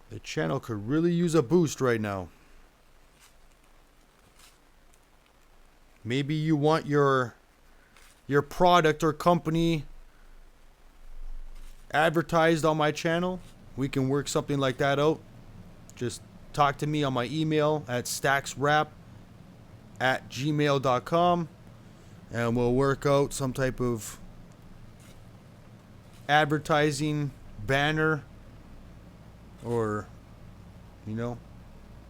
The channel could really use a boost right now. Maybe you want your product or company advertised on my channel. We can work something like that out. Just talk to me on my email at stacksrap@gmail.com and we'll work out some type of advertising banner or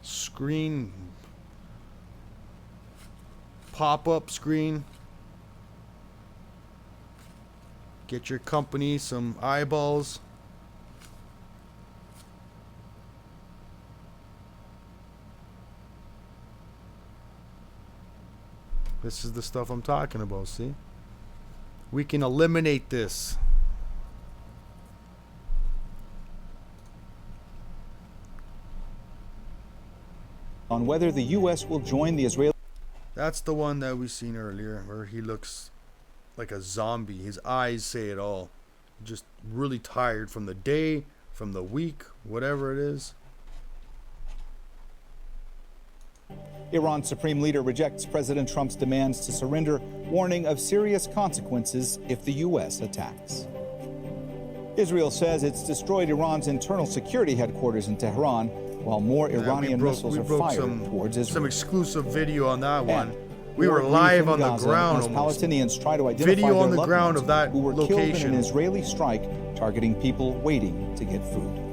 screen, pop-up screen. Get your company some eyeballs. This is the stuff I'm talking about, see? We can eliminate this. On whether the U.S. will join the Israeli... That's the one that we seen earlier, where he looks like a zombie. His eyes say it all. Just really tired from the day, from the week, whatever it is. Iran's supreme leader rejects President Trump's demands to surrender, warning of serious consequences if the U.S. attacks. Israel says it's destroyed Iran's internal security headquarters in Tehran, while more Iranian missiles are fired towards Israel. Some exclusive video on that one. We were live on the ground. Palestinians try to identify video on their the ground of that who were location. killed in an Israeli strike targeting people waiting to get food.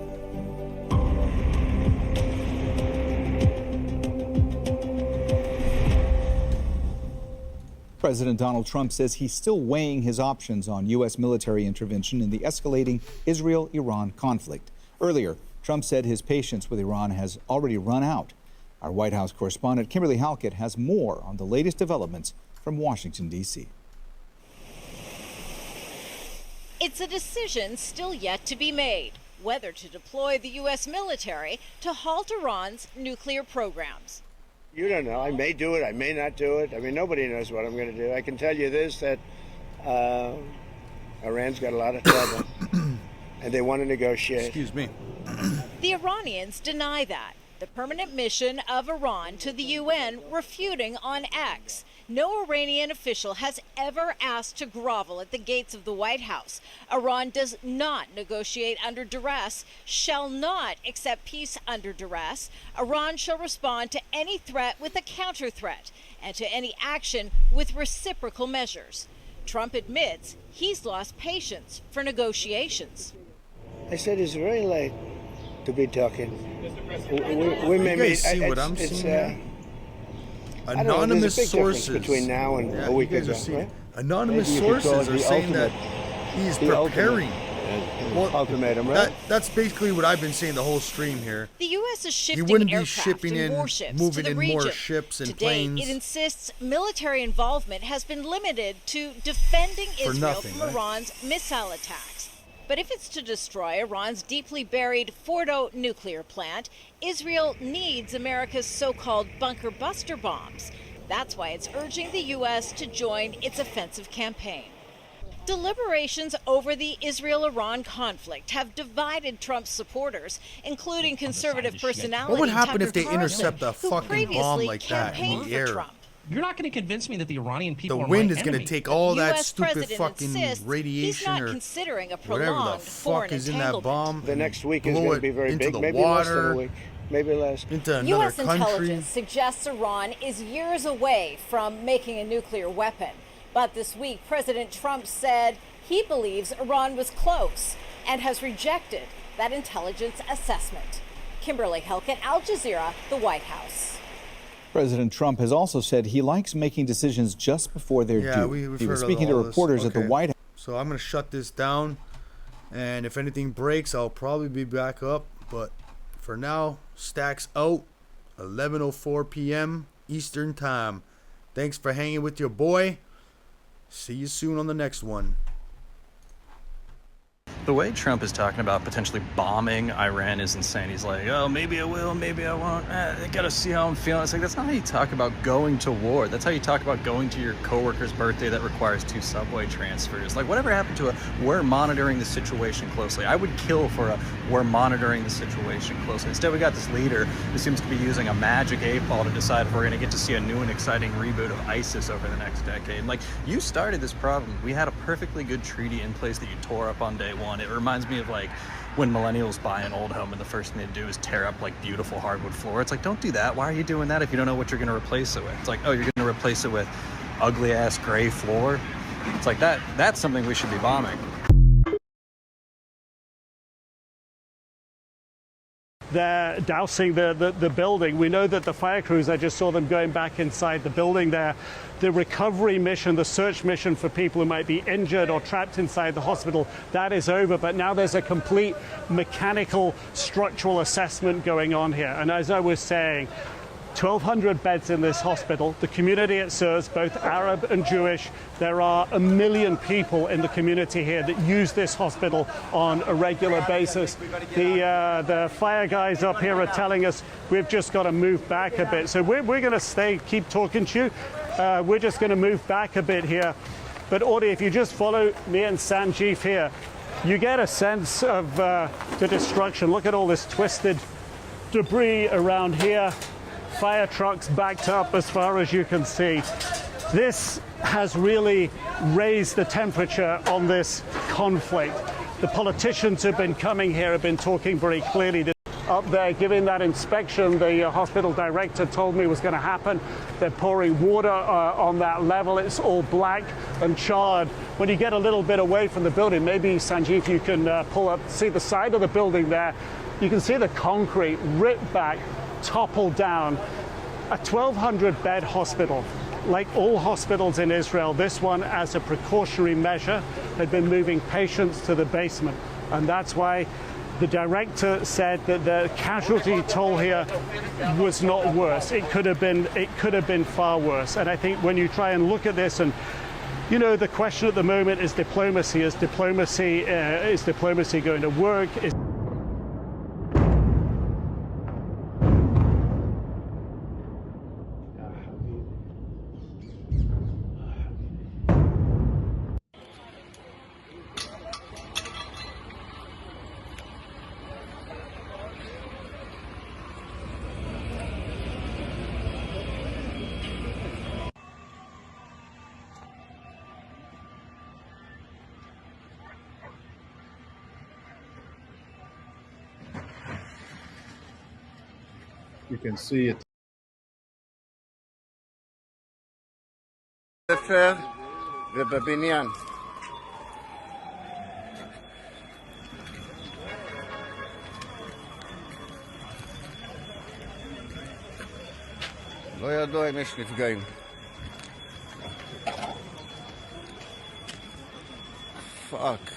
President Donald Trump says he's still weighing his options on U.S. military intervention in the escalating Israel-Iran conflict. Earlier, Trump said his patience with Iran has already run out. Our White House correspondent Kimberly Halkett has more on the latest developments from Washington, D.C. It's a decision still yet to be made, whether to deploy the U.S. military to halt Iran's nuclear programs. You don't know. I may do it. I may not do it. I mean, nobody knows what I'm going to do. I can tell you this, that Iran's got a lot of trouble, and they want to negotiate. Excuse me. The Iranians deny that. the permanent mission of Iran to the UN refuting on X. No Iranian official has ever asked to grovel at the gates of the White House. Iran does not negotiate under duress, shall not accept peace under duress. Iran shall respond to any threat with a counter threat and to any action with reciprocal measures. Trump admits he's lost patience for negotiations. I said it's very late to be talking. We may you guys see what I'm seeing here? Anonymous sources between now and a week ago, right? Anonymous sources are saying that he's preparing. Ultimatum, right? That's basically what I've been saying the whole stream here. The U.S. is shifting he wouldn't be aircraft shipping and in, warships moving to the in region. more ships and Today, planes. it insists military involvement has been limited to defending Israel from right? Iran's missile attacks. But if it's to destroy Iran's deeply buried Fordo nuclear plant, Israel needs America's so-called bunker buster bombs. That's why it's urging the U.S. to join its offensive campaign. Deliberations over the Israel-Iran conflict have divided Trump's supporters, including conservative personality What would happen if they Tucker intercept a Carlson, fucking bomb who like that in campaigned the for air? Trump. You're not going to convince me that the Iranian people The are wind my is going to enemy. take all that US stupid president fucking insists radiation he's not or considering a whatever the prolonged foreign fuck is in that entanglement. bomb. The next week is blow going to it be very into big, the maybe less than water, a week, maybe less. into another U.S. country. intelligence suggests Iran is years away from making a nuclear weapon. But this week, President Trump said he believes Iran was close and has rejected that intelligence assessment. Kimberly Helkin, Al Jazeera, the White House. President Trump has also said he likes making decisions just before they're due. We've He was heard speaking to all this. reporters at the Okay. White House. So I'm going to shut this down. And if anything breaks, I'll probably be back up. But for now, Stacks out. 11:04 p.m. Eastern Time. Thanks for hanging with your boy. See you soon on the next one. The way Trump is talking about potentially bombing Iran is insane. He's like, oh, maybe I will, maybe I won't. I gotta see how I'm feeling. It's like, that's not how you talk about going to war. That's how you talk about going to your coworker's birthday that requires 2 subway transfers. Like, whatever happened to a, we're monitoring the situation closely? I would kill for a, we're monitoring the situation closely. Instead, we got this leader who seems to be using a magic 8-ball to decide if we're gonna get to see a new and exciting reboot of ISIS over the next decade. Like, you started this problem. We had a perfectly good treaty in place that you tore up on day one. It reminds me of like when millennials buy an old home and the first thing they do is tear up like beautiful hardwood floor. It's like, don't do that. Why are you doing that if you don't know what you're going to replace it with? It's like, oh, you're going to replace it with ugly ass gray floor. It's like that's something we should be bombing. They're dousing the building. We know that the fire crews, I just saw them going back inside the building there. The recovery mission, the search mission for people who might be injured or trapped inside the hospital, that is over. But now there's a complete mechanical structural assessment going on here. And as I was saying, 1,200 beds in this hospital. The community it serves, both Arab and Jewish. There are 1 million people in the community here that use this hospital on a regular basis. The fire guys up here are telling us we've just got to move back a bit. So we're going to keep talking to you. We're just going to move back a bit here. But Audie, if you just follow me and Sanjeev here, you get a sense of the destruction. Look at all this twisted debris around here. Fire trucks backed up as far as you can see. This has really raised the temperature on this conflict. The politicians who've been coming here have been talking very clearly. Up there giving that inspection, the hospital director told me was going to happen. They're pouring water on that level. It's all black and charred. When you get a little bit away from the building, maybe Sanjeev, you can pull up, see the side of the building there. You can see the concrete ripped back, toppled down. A 1,200 bed hospital. Like all hospitals in Israel, this one, as a precautionary measure, had been moving patients to the basement. And that's why the director said that the casualty toll here was not worse. It could have been far worse. And I think when you try and look at this, and you know, the question at the moment is diplomacy. Is diplomacy going to work? You can see it. ובבניין. לא ידוע אם יש נפגעים. פאק.